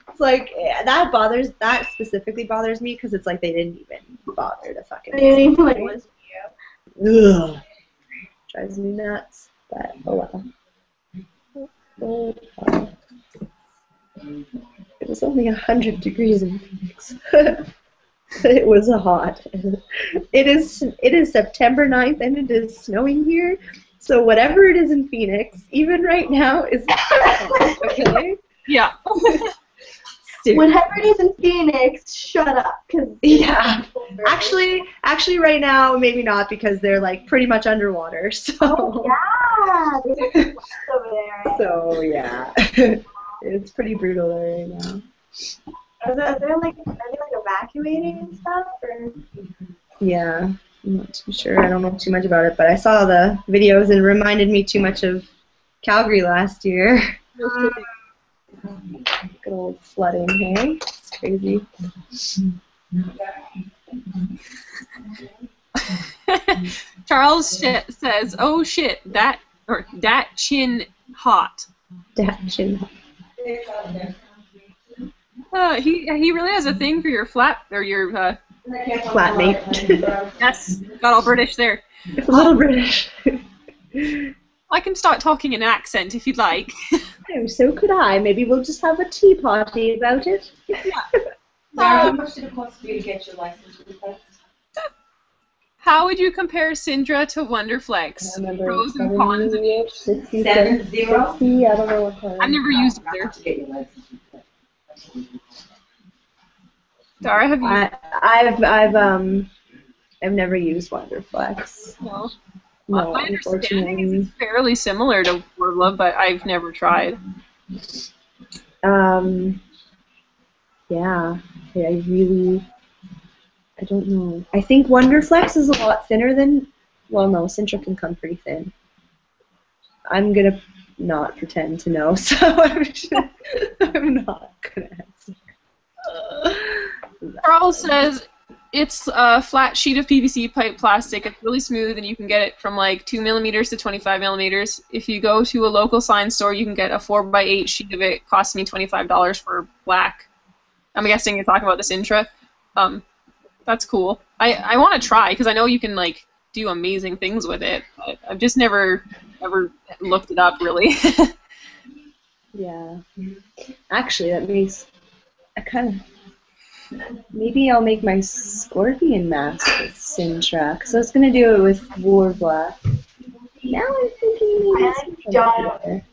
It's like that specifically bothers me because it's like they didn't even bother to fucking. I didn't even like listen to you. Ugh. Drives me nuts. But oh well. It was only 100 degrees in Phoenix. It was hot. It is September 9th and it is snowing here. So whatever it is in Phoenix, even right now, is hot, okay? Yeah. Whatever it is in Phoenix, shut up. Cause Yeah. Actually, right now, maybe not because they're like pretty much underwater. So. Yeah, there's over there. So yeah, it's pretty brutal there right now. Are they like evacuating and stuff, or? Yeah, I'm not too sure. I don't know too much about it, but I saw the videos and it reminded me too much of Calgary last year. Good old flooding, hey? It's crazy. Charles says, "Oh shit, that chin hot." Datchin. He really has a thing for your your Flatmate. yes, got all British there. It's a little British. I can start talking in accent if you'd like. Oh, so could I. Maybe we'll just have a tea party about it. How much did it cost for you to get your license replaced? How would you compare Syndra to Wonderflex? Pros and cons of each. 60, 70? 60, I don't know what kind. I've never used either. To get your license replaced. Dara, have you? I've never used Wonderflex. No. No, My understanding is unfortunately. it's fairly similar to Wordla, but I've never tried. Yeah, I don't know. I think Wonderflex is a lot thinner than, well, no, Sintra can come pretty thin. I'm gonna not pretend to know, so I'm not gonna answer. Charles says it's a flat sheet of PVC pipe plastic. It's really smooth, and you can get it from like 2 millimeters to 25 millimeters. If you go to a local sign store, you can get a 4x8 sheet of it. It costs me $25 for black. I'm guessing you're talking about this Intra. That's cool. I want to try because I know you can like do amazing things with it. But I've just never ever looked it up really. Yeah. Actually, that makes maybe I'll make my Scorpion mask with Sintra because I was gonna do it with Warbler. Now I'm thinking maybe I Sintra don't. better.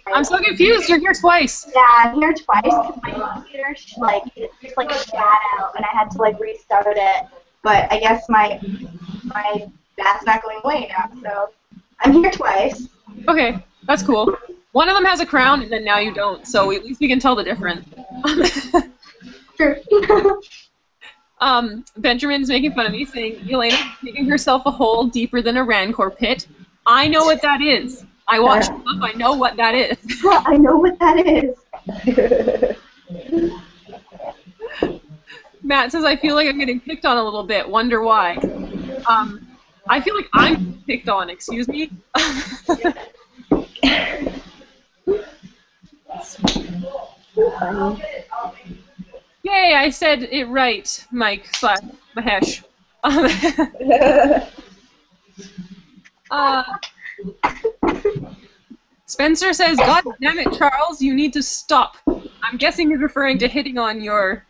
I'm so confused. You're here twice. Yeah, I'm here twice because my computer, it just shat out, and I had to restart it. But I guess my bat's not going away now, so I'm here twice. Okay, that's cool. One of them has a crown, and then now you don't, so at least we can tell the difference. True. Benjamin's making fun of me, saying Yelaina's digging herself a hole deeper than a rancor pit. I know what that is. I watched them up. I know what that is. I know what that is. Matt says, I feel like I'm getting picked on a little bit. Wonder why. I feel like I'm picked on. Excuse me. Yay, I said it right, Mike/Mahesh. Spencer says, God damn it, Charles, you need to stop. I'm guessing he's referring to hitting on your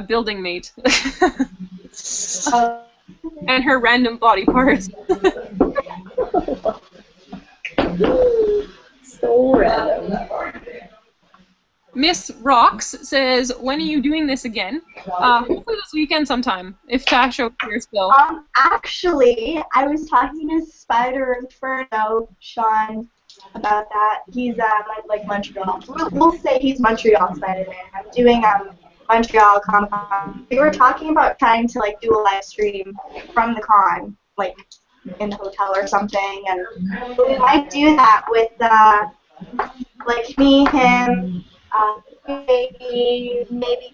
building mate. And her random body parts. So random. Miss Rocks says, when are you doing this again? Hopefully this weekend sometime, if Tasha here still. Actually, I was talking to Spider Inferno, Sean, about that. He's Montreal. We'll say he's Montreal Spider-Man. I'm doing Montreal Comic-Con. We were talking about trying to do a live stream from the con, in the hotel or something, and we might do that with me, him, maybe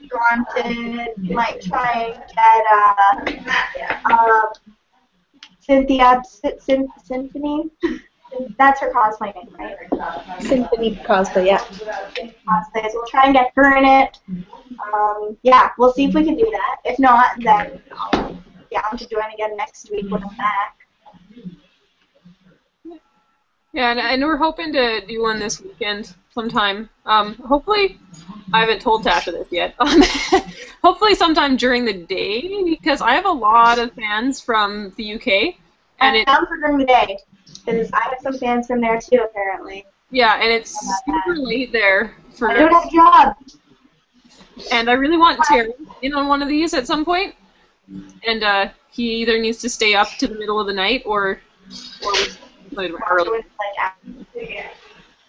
Granted, might try and get Symphony. That's her cosplay name, right? Symphony cosplay, yeah. Cosplays. We'll try and get her in it. Yeah, we'll see if we can do that. If not, then I'll down to join again next week when I'm back. Yeah, and we're hoping to do one this weekend sometime. Hopefully, I haven't told Tasha this yet. Hopefully sometime during the day, because I have a lot of fans from the UK. And it's down for during the day, because I have some fans from there too, apparently. Yeah, and it's super late there for. I don't have a job. And I really want Terry in on one of these at some point. And he either needs to stay up to the middle of the night or we put it early.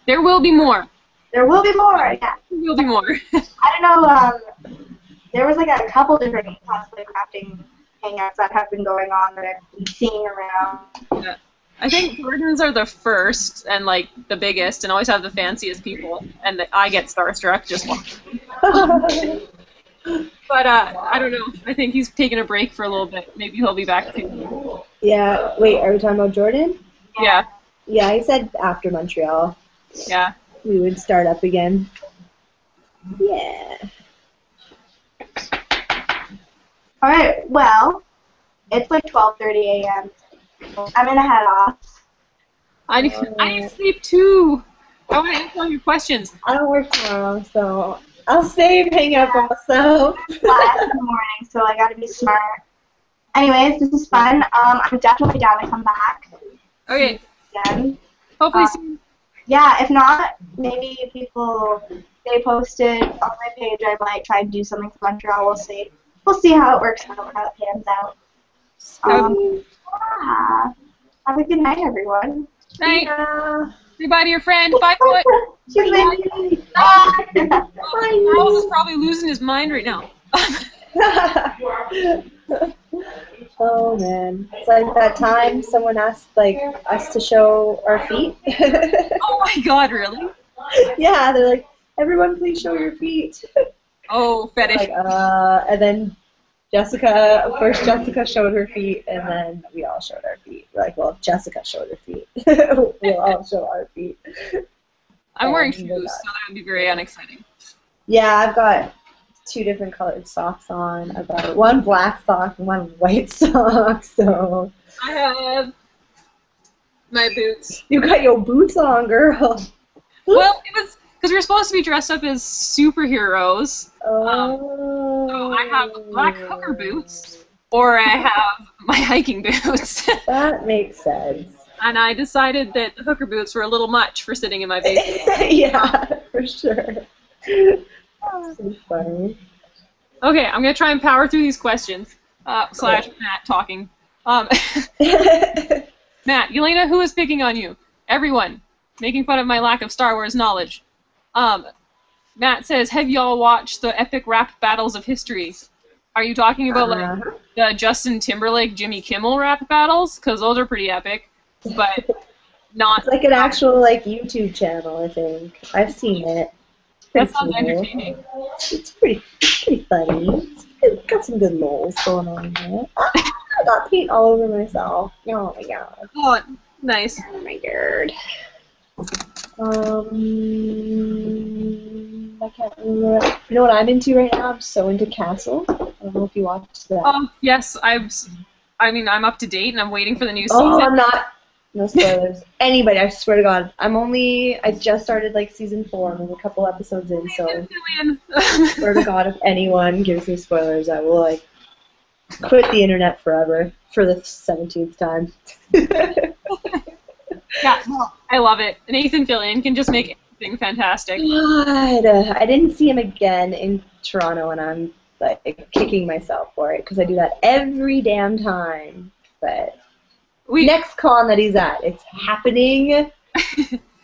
There will be more. There will be more, yeah. There will be more. I don't know, there was a couple different cosplay crafting hangouts that have been going on that I've been seeing around. Yeah. I think Jordan's are the first and the biggest and always have the fanciest people, and I get starstruck just watching them. But I don't know. I think he's taking a break for a little bit. Maybe he'll be back too. Yeah. Wait, are we talking about Jordan? Yeah. Yeah, he said after Montreal. Yeah. We would start up again. Yeah. All right. Well, it's 12:30 a.m. I'm gonna head off. I need to sleep too. I want to answer all your questions. I don't work tomorrow, so I'll stay and hang out by myself. 5 in the morning, so I gotta be smart. Anyways, this is fun. I'm definitely down to come back. Okay. Again. Hopefully soon. Yeah, if not, maybe they posted on my page. I might try to do something for Montreal. We'll see. We'll see how it works out, how it pans out. Yeah. Have a good night, everyone. Night. Say bye to your friend. Bye, Foot. She's leaving. Bye. Charles is probably losing his mind right now. Oh man, it's like that time someone asked us to show our feet. Oh my God, really? Yeah, they're like, everyone please show your feet. Oh, fetish. And then Jessica showed her feet, and then we all showed our feet. We're like, well, if Jessica showed her feet, we'll all show our feet. I'm wearing shoes, so that would be very unexciting. Yeah, I've got 2 different colored socks on. I've got one black sock and one white sock, so. I have my boots. You got your boots on, girl. Well, it was because we were supposed to be dressed up as superheroes. Oh. So I have black hooker boots, or I have my hiking boots. That makes sense. and I decided that the hooker boots were a little much for sitting in my basement. Yeah, for sure. So funny. Okay, I'm gonna try and power through these questions. Slash Matt talking. Matt, Yelaina, who is picking on you? Everyone, making fun of my lack of Star Wars knowledge. Matt says, have y'all watched the epic rap battles of history? Are you talking about like the Justin Timberlake, Jimmy Kimmel rap battles? Because those are pretty epic, but not. It's like an actual like YouTube channel, I think. I've seen it. That sounds entertaining. It's pretty funny. It's got some good lols going on in it. I got paint all over myself. Oh my god. Oh, nice. Oh my god. I can't remember. You know what I'm into right now? I'm so into Castle. I don't know if you watched that. Yes, I'm up to date and I'm waiting for the new Oh, season. I'm not. No spoilers. Anybody, I swear to God. I just started like season 4. I'm a couple episodes in, so swear to God, if anyone gives me spoilers, I will like quit the internet forever for the 17th time. Yeah, I love it. Nathan Fillion can just make anything fantastic. God, I didn't see him again in Toronto, and I'm like kicking myself for it because I do that every damn time. But next con that he's at, it's happening.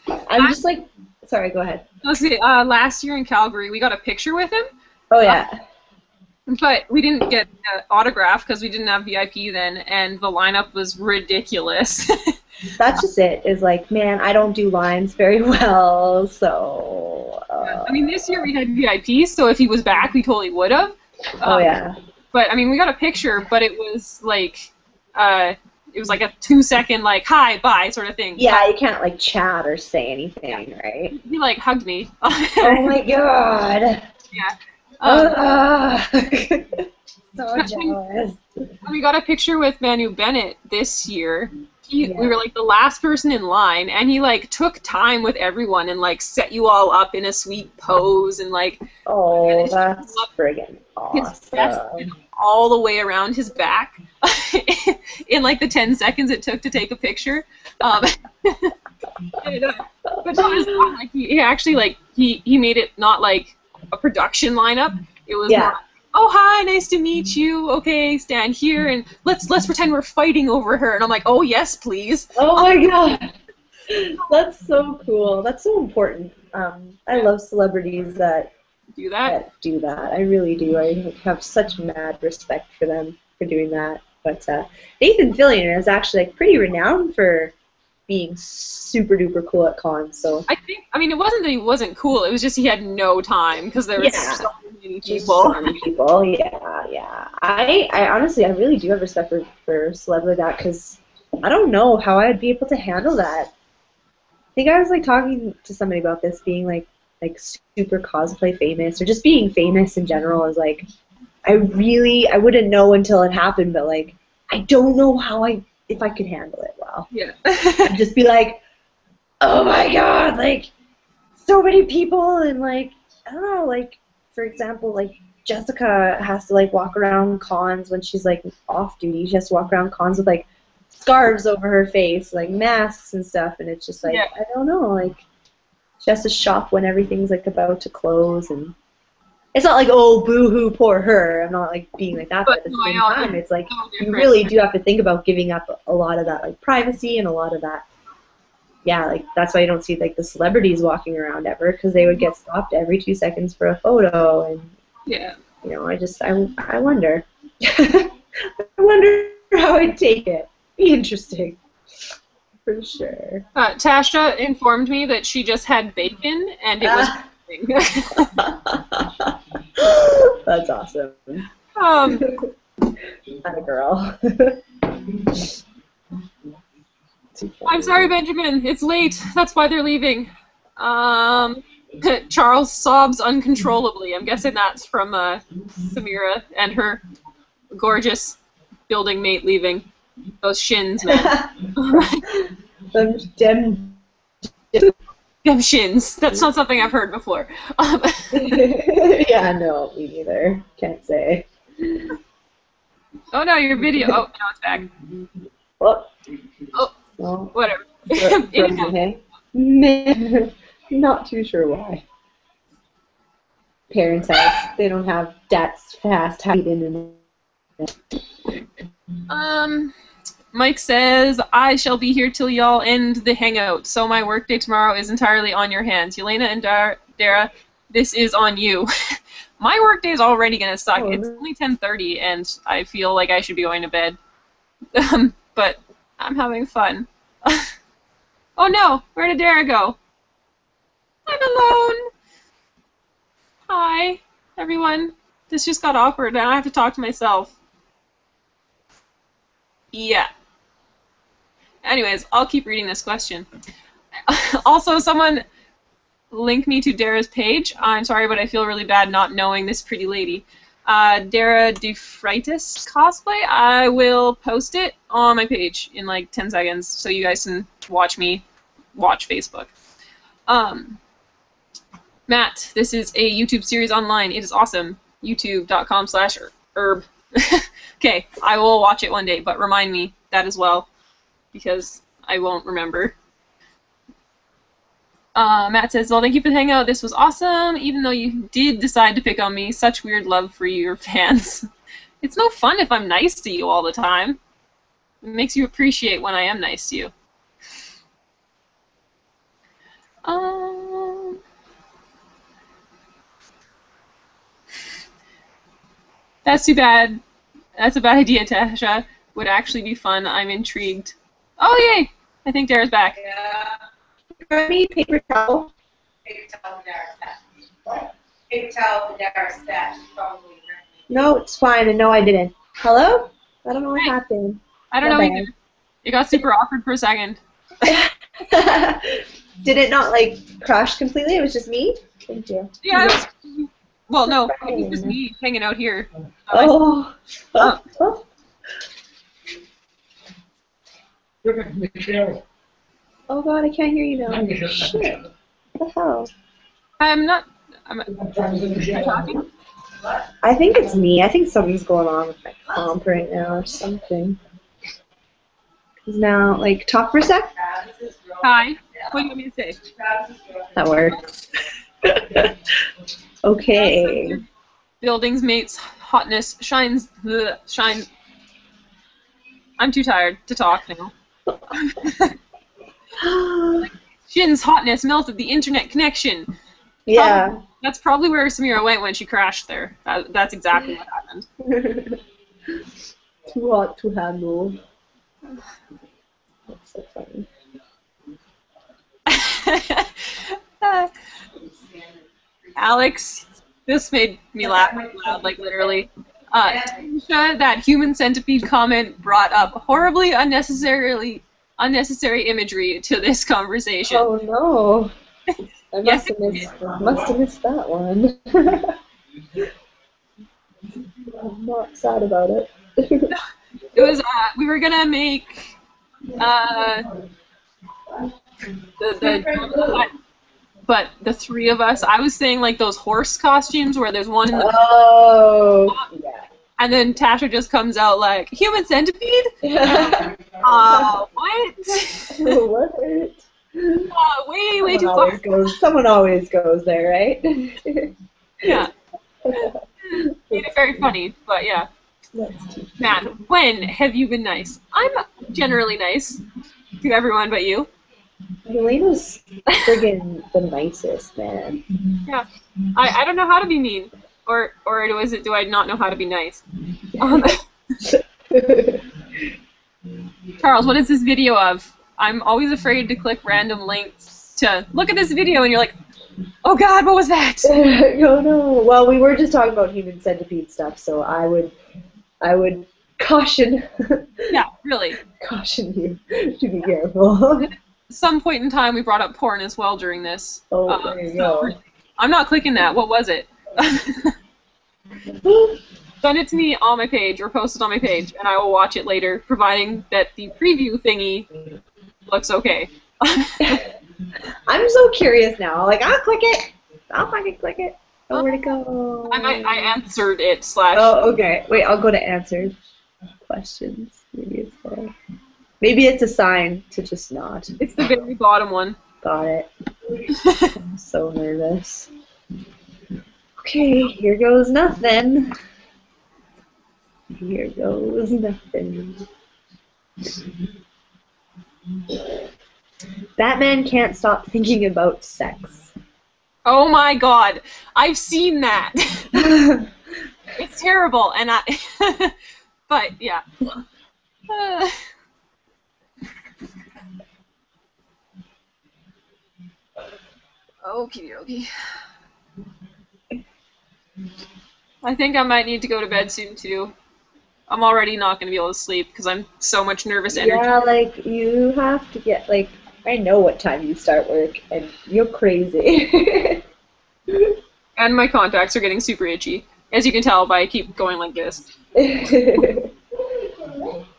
I'm just like, sorry, go ahead. Okay, last year in Calgary, we got a picture with him. Oh yeah. But we didn't get an autograph because we didn't have VIP then, and the lineup was ridiculous. That's just it. Is like, man, I don't do lines very well, so. I mean, this year we had VIP, so if he was back, we totally would have. Oh yeah. But I mean, we got a picture, but it was like, a 2-second like hi, bye sort of thing. Yeah, you can't like chat or say anything, right? He like hugged me. Oh my god. Yeah. So jealous. We got a picture with Manu Bennett this year. We were like the last person in line, and he like took time with everyone and like set you all up in a sweet pose and like. Oh, that's friggin' awesome. All the way around his back in like the 10 seconds it took to take a picture. But no, it's not like he actually like he made it not like a production lineup. It was more, oh hi, nice to meet you. Okay, stand here and let's pretend we're fighting over her. And I'm like, oh yes, please. Oh my god, that's so cool. That's so important. I love celebrities that do that. I really do. I have such mad respect for them for doing that. But Nathan Fillion is actually like pretty renowned for being super duper cool at cons. So I mean, it wasn't that he wasn't cool. It was just he had no time because there was so many people. So many people. Yeah. I honestly, I really do have respect for celebrity like that because I don't know how I'd be able to handle that. I think I was like talking to somebody about this being like super cosplay famous or just being famous in general is like I wouldn't know until it happened, but like I don't know if I could handle it well. Yeah. I'd just be like, oh my god, like so many people and like I don't know, like for example, like Jessica has to like walk around cons when she's like off duty. She has to walk around cons with like scarves over her face, like masks and stuff, and it's just like I don't know, like she has to shop when everything's like about to close, and it's not like, oh, boo-hoo, poor her. I'm not like being like that, but at the same time, it's like you really do have to think about giving up a lot of that like privacy and a lot of that. Yeah, like that's why you don't see like the celebrities walking around ever because they would get stopped every 2 seconds for a photo, and you know, I wonder, I wonder how I'd take it. Be interesting. For sure. Tasha informed me that she just had bacon, and it was That's awesome. Not a girl. I'm sorry, Benjamin. It's late. That's why they're leaving. Charles sobs uncontrollably. I'm guessing that's from Sassmira and her gorgeous building mate leaving. Those shins, man. Them shins. That's not something I've heard before. Yeah, no, me neither. Can't say. Oh no, your video. Oh, now it's back. Well, Oh, Well, Whatever. frozen, hey? Meh. Not too sure why. Parents' house. They don't have that fast high internet. Mike says, I shall be here till y'all end the hangout, so my workday tomorrow is entirely on your hands. Yelaina and Dara, this is on you. My workday is already going to suck. Oh, It's no. only 10:30, and I feel like I should be going to bed. But I'm having fun. Oh no, where did Dara go? I'm alone. Hi, everyone. This just got awkward. Now I have to talk to myself. Yeah. Anyways, I'll keep reading this question. Also, someone link me to Dara's page. I'm sorry, but I feel really bad not knowing this pretty lady. Dara DeFreitas cosplay. I will post it on my page in like 10 seconds so you guys can watch me watch Facebook. Matt, this is a YouTube series online. It is awesome. youtube.com/herb. Okay, I will watch it one day, but remind me that as well, because I won't remember. Matt says, well, thank you for the hangout. This was awesome, even though you did decide to pick on me. Such weird love for your fans. It's no fun if I'm nice to you all the time. It makes you appreciate when I am nice to you. That's too bad. That's a bad idea, Tasha. Would actually be fun. I'm intrigued. Oh, yay! I think Dara's back. Grab me paper towel. Paper towel Dara's stash. What? Paper towel Dara's stash. Probably. No, it's fine, and no, I didn't. Hello? I don't know what happened. I don't know either. It got super awkward for a second. Did it not, like, crash completely? It was just me? Thank you. Yeah, it was, well, no, it was just me hanging out here. Oh. Oh. Oh. Oh god, I can't hear you now. Shit. What the hell? I'm talking. I think it's me. I think something's going on with my comp right now or something. Cause now, like, talk for a sec? Hi. What do you want me to say? That works. Okay. Buildings mates hotness shines. Shine. I'm too tired to talk now. Shin's hotness melted the internet connection. Yeah. That's probably where Sassmira went when she crashed there. That's exactly what happened. Too hot to handle. That's so funny. Alex, this made me laugh out loud, like literally. Tasha, that human centipede comment brought up horribly unnecessary imagery to this conversation. Oh no. I Yes, must have missed that one. I'm not sad about it. It was, we were gonna make, but the three of us, I was saying like those horse costumes where there's one in the Oh, yeah. and then Tasha just comes out like, human centipede? What? What? Way too far. Someone always goes there, right? Yeah. Made it very funny, but yeah. Matt, when have you been nice? I'm generally nice to everyone but you. Yeleina's friggin' the nicest, man. Yeah. I don't know how to be mean. Or do I not know how to be nice? Charles, what is this video of? I'm always afraid to click random links to look at this video and you're like, oh god, what was that? Oh no. Well, we were just talking about human centipede stuff, so I would caution. Yeah, really. Caution you to be careful. At some point in time, we brought up porn as well during this. Oh, there you go. I'm not clicking that. What was it? Send it to me on my page or post it on my page, and I will watch it later, providing that the preview thingy looks okay. I'm so curious now. Like, I'll click it. I'll fucking click it. Oh, where'd it go? I answered it / Oh, okay. Wait, I'll go to answered questions. Maybe it's there. Maybe it's a sign to just not. It's the very bottom one. Got it. I'm so nervous. Okay, here goes nothing. Here goes nothing. Batman can't stop thinking about sex. Oh my god, I've seen that. It's terrible, and but yeah. Okay. I think I might need to go to bed soon too. I'm already not going to be able to sleep because I'm so much nervous energy. Yeah, like, you have to get, like, I know what time you start work, and you're crazy. And my contacts are getting super itchy, as you can tell by I keep going like this.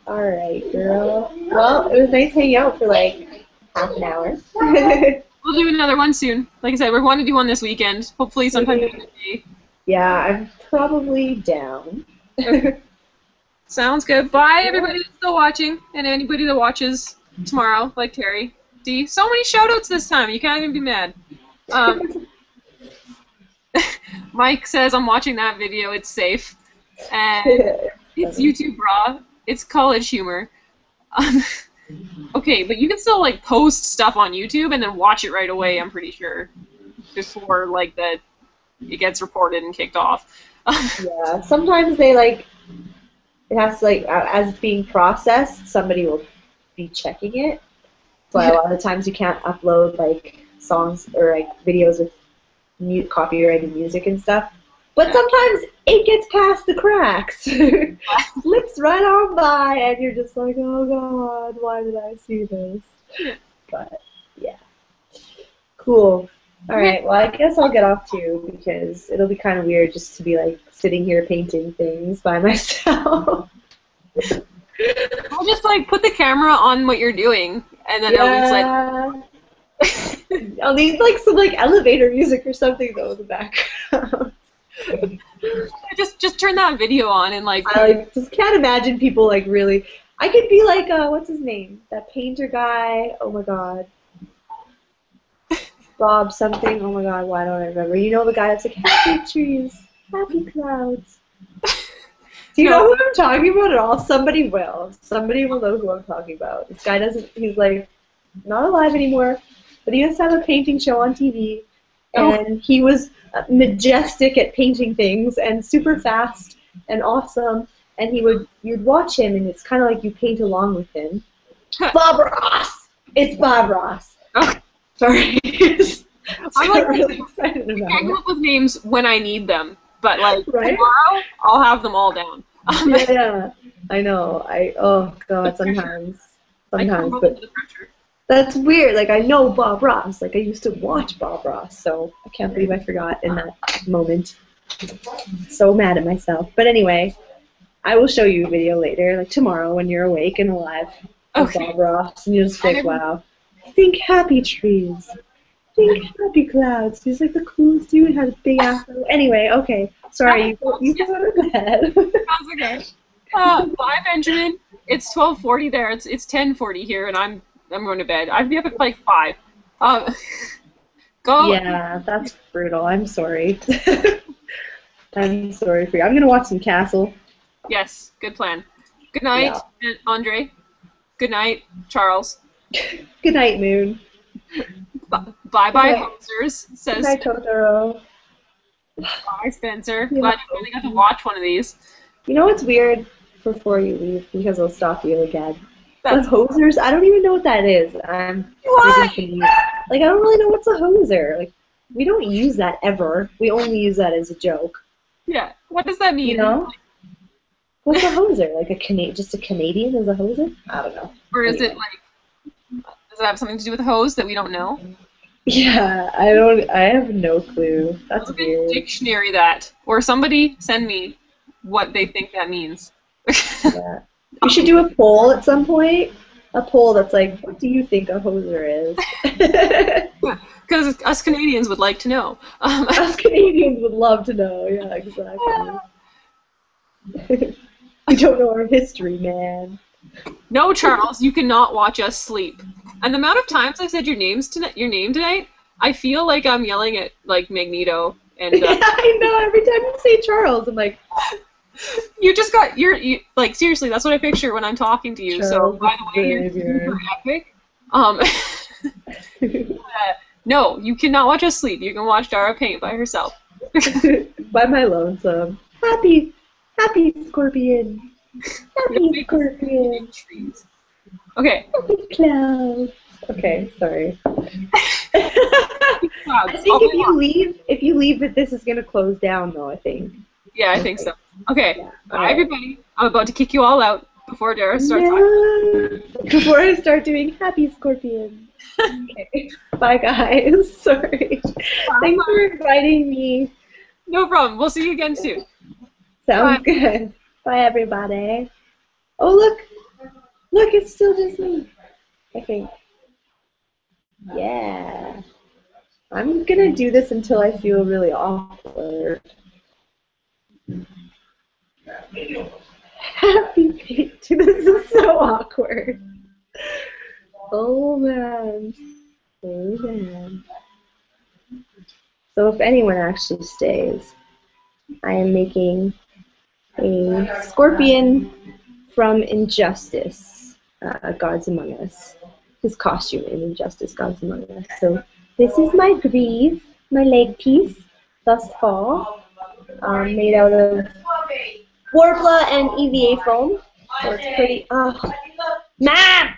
Alright, girl. Well, it was nice hanging out for, like, half an hour. We'll do another one soon. Like I said, we're going to do one this weekend. Hopefully sometime during the day. Yeah, I'm probably down. Sounds good. Bye, everybody that's still watching, and anybody that watches tomorrow, like Terry. D. So many shoutouts this time. You can't even be mad. Mike says, I'm watching that video. It's safe. And it's YouTube raw. It's college humor. Okay, but you can still, like, post stuff on YouTube and then watch it right away, I'm pretty sure. Before, like, it gets reported and kicked off. Yeah, sometimes they, like, it has to, like, as it's being processed, somebody will be checking it. But a lot of the times you can't upload, like, songs or, like, videos with copyrighted music and stuff. But sometimes it gets past the cracks. Slips right on by, and you're just like, oh god, why did I see this? But, yeah. Cool. Alright, well, I guess I'll get off too, because it'll be kind of weird just to be, like, sitting here painting things by myself. I'll just, like, put the camera on what you're doing, and then at least, like... I'll need, like, some, like, elevator music or something, though, in the background. just turn that video on and, like... I, like, just can't imagine people, like, really... I could be, like, what's his name? That painter guy. Oh, my God. Bob something. Oh, my God, why don't I remember? You know the guy that's like, happy trees, happy clouds. Do you know who I'm talking about at all? Somebody will. Somebody will know who I'm talking about. This guy doesn't... He's, like, not alive anymore, but he used to have a painting show on TV, and he was majestic at painting things and super fast and awesome, and you'd watch him, and it's kind of like you paint along with him. Bob Ross! It's Bob Ross. Oh. Sorry. I'm like really excited about I come it. up with names when I need them, but like Right? tomorrow I'll have them all down. Yeah, I know. Oh god, sometimes, I come up but under the pressure. that's weird. Like, I know Bob Ross. Like, I used to watch Bob Ross, so I can't believe I forgot in that moment. So mad at myself. But anyway, I will show you a video later, like tomorrow when you're awake and alive, of Okay. Bob Ross, and you'll just think, wow. Think happy trees. Think happy clouds. He's like the coolest dude, had a big afro. Anyway, okay. Sorry, you go to bed. Sounds okay. Bye, Benjamin. It's 12:40 there. It's 10:40 here, and I'm going to bed. I'd be up at like 5. Go. Yeah, that's brutal. I'm sorry. I'm sorry for you. I'm gonna watch some Castle. Yes, good plan. Good night, Andre. Good night, Charles. Good night, Moon. Bye, night. Hosers. Good Says night, Totoro. bye, Spencer. Yeah. Glad you finally got to watch one of these. You know what's weird? Before you leave, because I'll stop you again. That's The hosers, I don't even know what that is. I'm Why? confused. Like, I don't really know what's a hoser. Like, we don't use that ever. We only use that as a joke. Yeah. What does that mean? You know? What's a hoser? Like just a Canadian is a hoser? I don't know. Or is it like? Does it have something to do with hose that we don't know? Yeah, I have no clue. That's Look at weird. dictionary that, or somebody send me what they think that means. Yeah. We should do a poll at some point. A poll that's like, what do you think a hoser is? Because us Canadians would like to know. Us Canadians would love to know. Yeah, exactly. We don't know our history, man. No, Charles, you cannot watch us sleep. And the amount of times I said your name tonight, I feel like I'm yelling at like Magneto. And I know. Every time you say Charles, I'm like, you just got you like seriously. That's what I picture when I'm talking to you. Charles So by the way, you're super epic. No, you cannot watch us sleep. You can watch Dara paint by herself. by my lonesome. Happy Scorpion. Happy Scorpion. Okay. Happy clouds. Okay, sorry. Clouds, I think if you leave it, this is gonna close down though, I think. Yeah, I think so. Okay. Yeah. Bye, everybody. I'm about to kick you all out before Dara starts. Before I start doing Happy Scorpion. Okay. Bye, guys. Sorry. Thanks for inviting me. No problem. We'll see you again soon. Sounds good. Bye, everybody. Oh, look. Look, it's still just me. I think. Yeah. I'm gonna do this until I feel really awkward. Happy feet. This is so awkward. Oh man. Oh man. So if anyone actually stays, I am making a scorpion from Injustice, Gods Among Us. His costume in Injustice, Gods Among Us. So this is my greave, my leg piece, thus far, made out of Warbler and EVA foam. So it's pretty. Mom!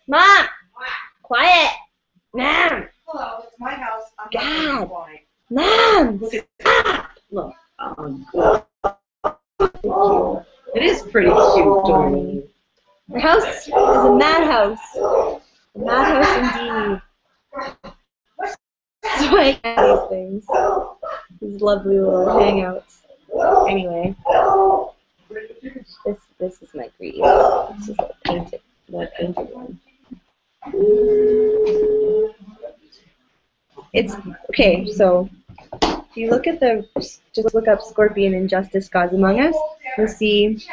Mom! Quiet! Mom! Hello, it's my house. I'm God. not Mom! Stop! Look, it is pretty cute, Doreen. Our house is a madhouse. A madhouse indeed. So I have these things. These lovely little hangouts. Anyway. This is my greave. This is the painted one. It's okay, so if you look at just look up Scorpion Injustice Gods Among Us, you'll see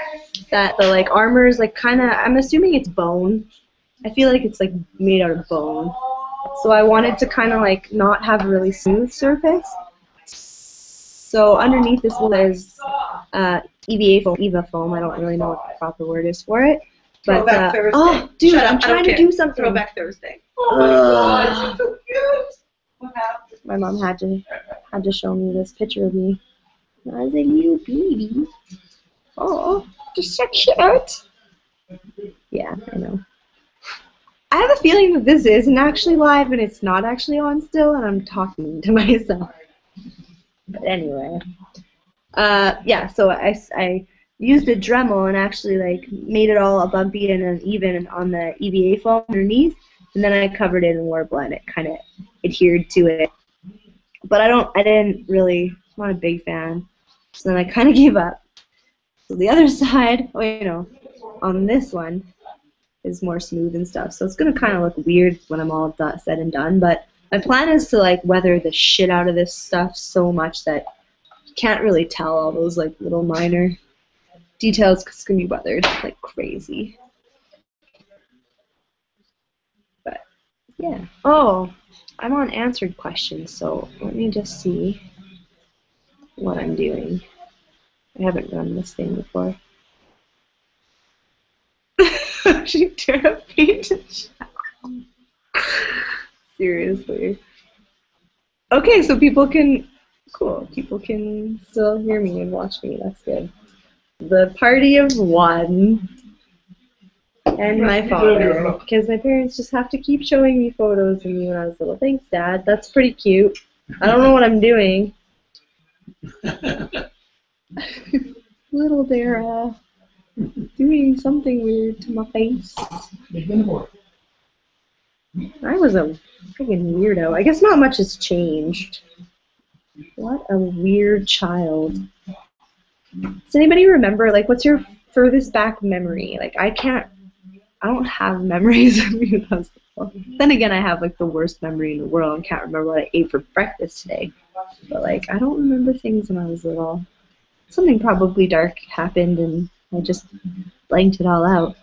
that the like armor is like kind of, I'm assuming it's bone. I feel like it's like made out of bone. So I wanted to kind of like not have a really smooth surface. So underneath this is EVA foam. I don't really know what the proper word is for it. But Throwback Thursday. oh, dude, Shut up, I'm I don't trying to care. do something. Throwback Thursday. Oh my God, she's so cute. What happened? My mom had to show me this picture of me. I was a little baby. Oh, just so cute. Yeah, I know. I have a feeling that this isn't actually live and it's not actually on still, and I'm talking to myself. But anyway, yeah. So I used a Dremel and actually like made it all bumpy and uneven on the EVA foam underneath, and then I covered it in Warbler and it kind of adhered to it. But I didn't really, I'm not a big fan. So then I kind of gave up. So the other side, on this one is more smooth and stuff. So it's going to kind of look weird when I'm all said and done. But my plan is to like weather the shit out of this stuff so much that you can't really tell all those like little minor details because it's going to be weathered like crazy. But yeah. Oh, I'm on answered questions, so let me just see what I'm doing. I haven't run this thing before. She painted. Seriously. Okay, so people can still hear me and watch me. That's good. The party of one and my father, because my parents just have to keep showing me photos of me when I was little. Thanks, Dad. That's pretty cute. I don't know what I'm doing. Little Dara doing something weird to my face. I was a freaking weirdo. I guess not much has changed. What a weird child. Does anybody remember, like, what's your furthest back memory? Like, I don't have memories of me when I was little. Then again, I have, like, the worst memory in the world and can't remember what I ate for breakfast today. But, like, I don't remember things when I was little. Something probably dark happened and I just blanked it all out.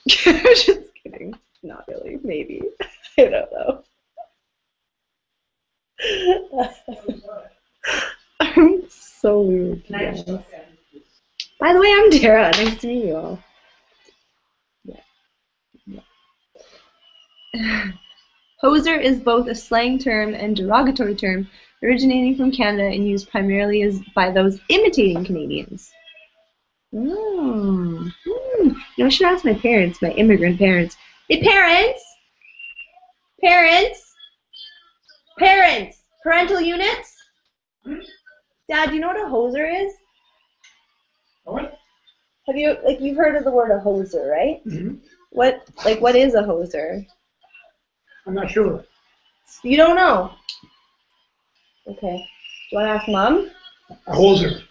Just kidding. Not really. Maybe. I don't know. I'm so weird. Yes. By the way, I'm Dara. Nice to meet you all. Yeah. Hoser is both a slang term and derogatory term, originating from Canada and used primarily by those imitating Canadians. Oh. You know, I should ask my parents, my immigrant parents. Hey, parents! Parents! Parents! Parental units? Dad, do you know what a hoser is? What? Have you, you've heard of the word a hoser, right? Mm-hmm. What is a hoser? I'm not sure. You don't know? Okay. Do you want to ask Mom? A hoser.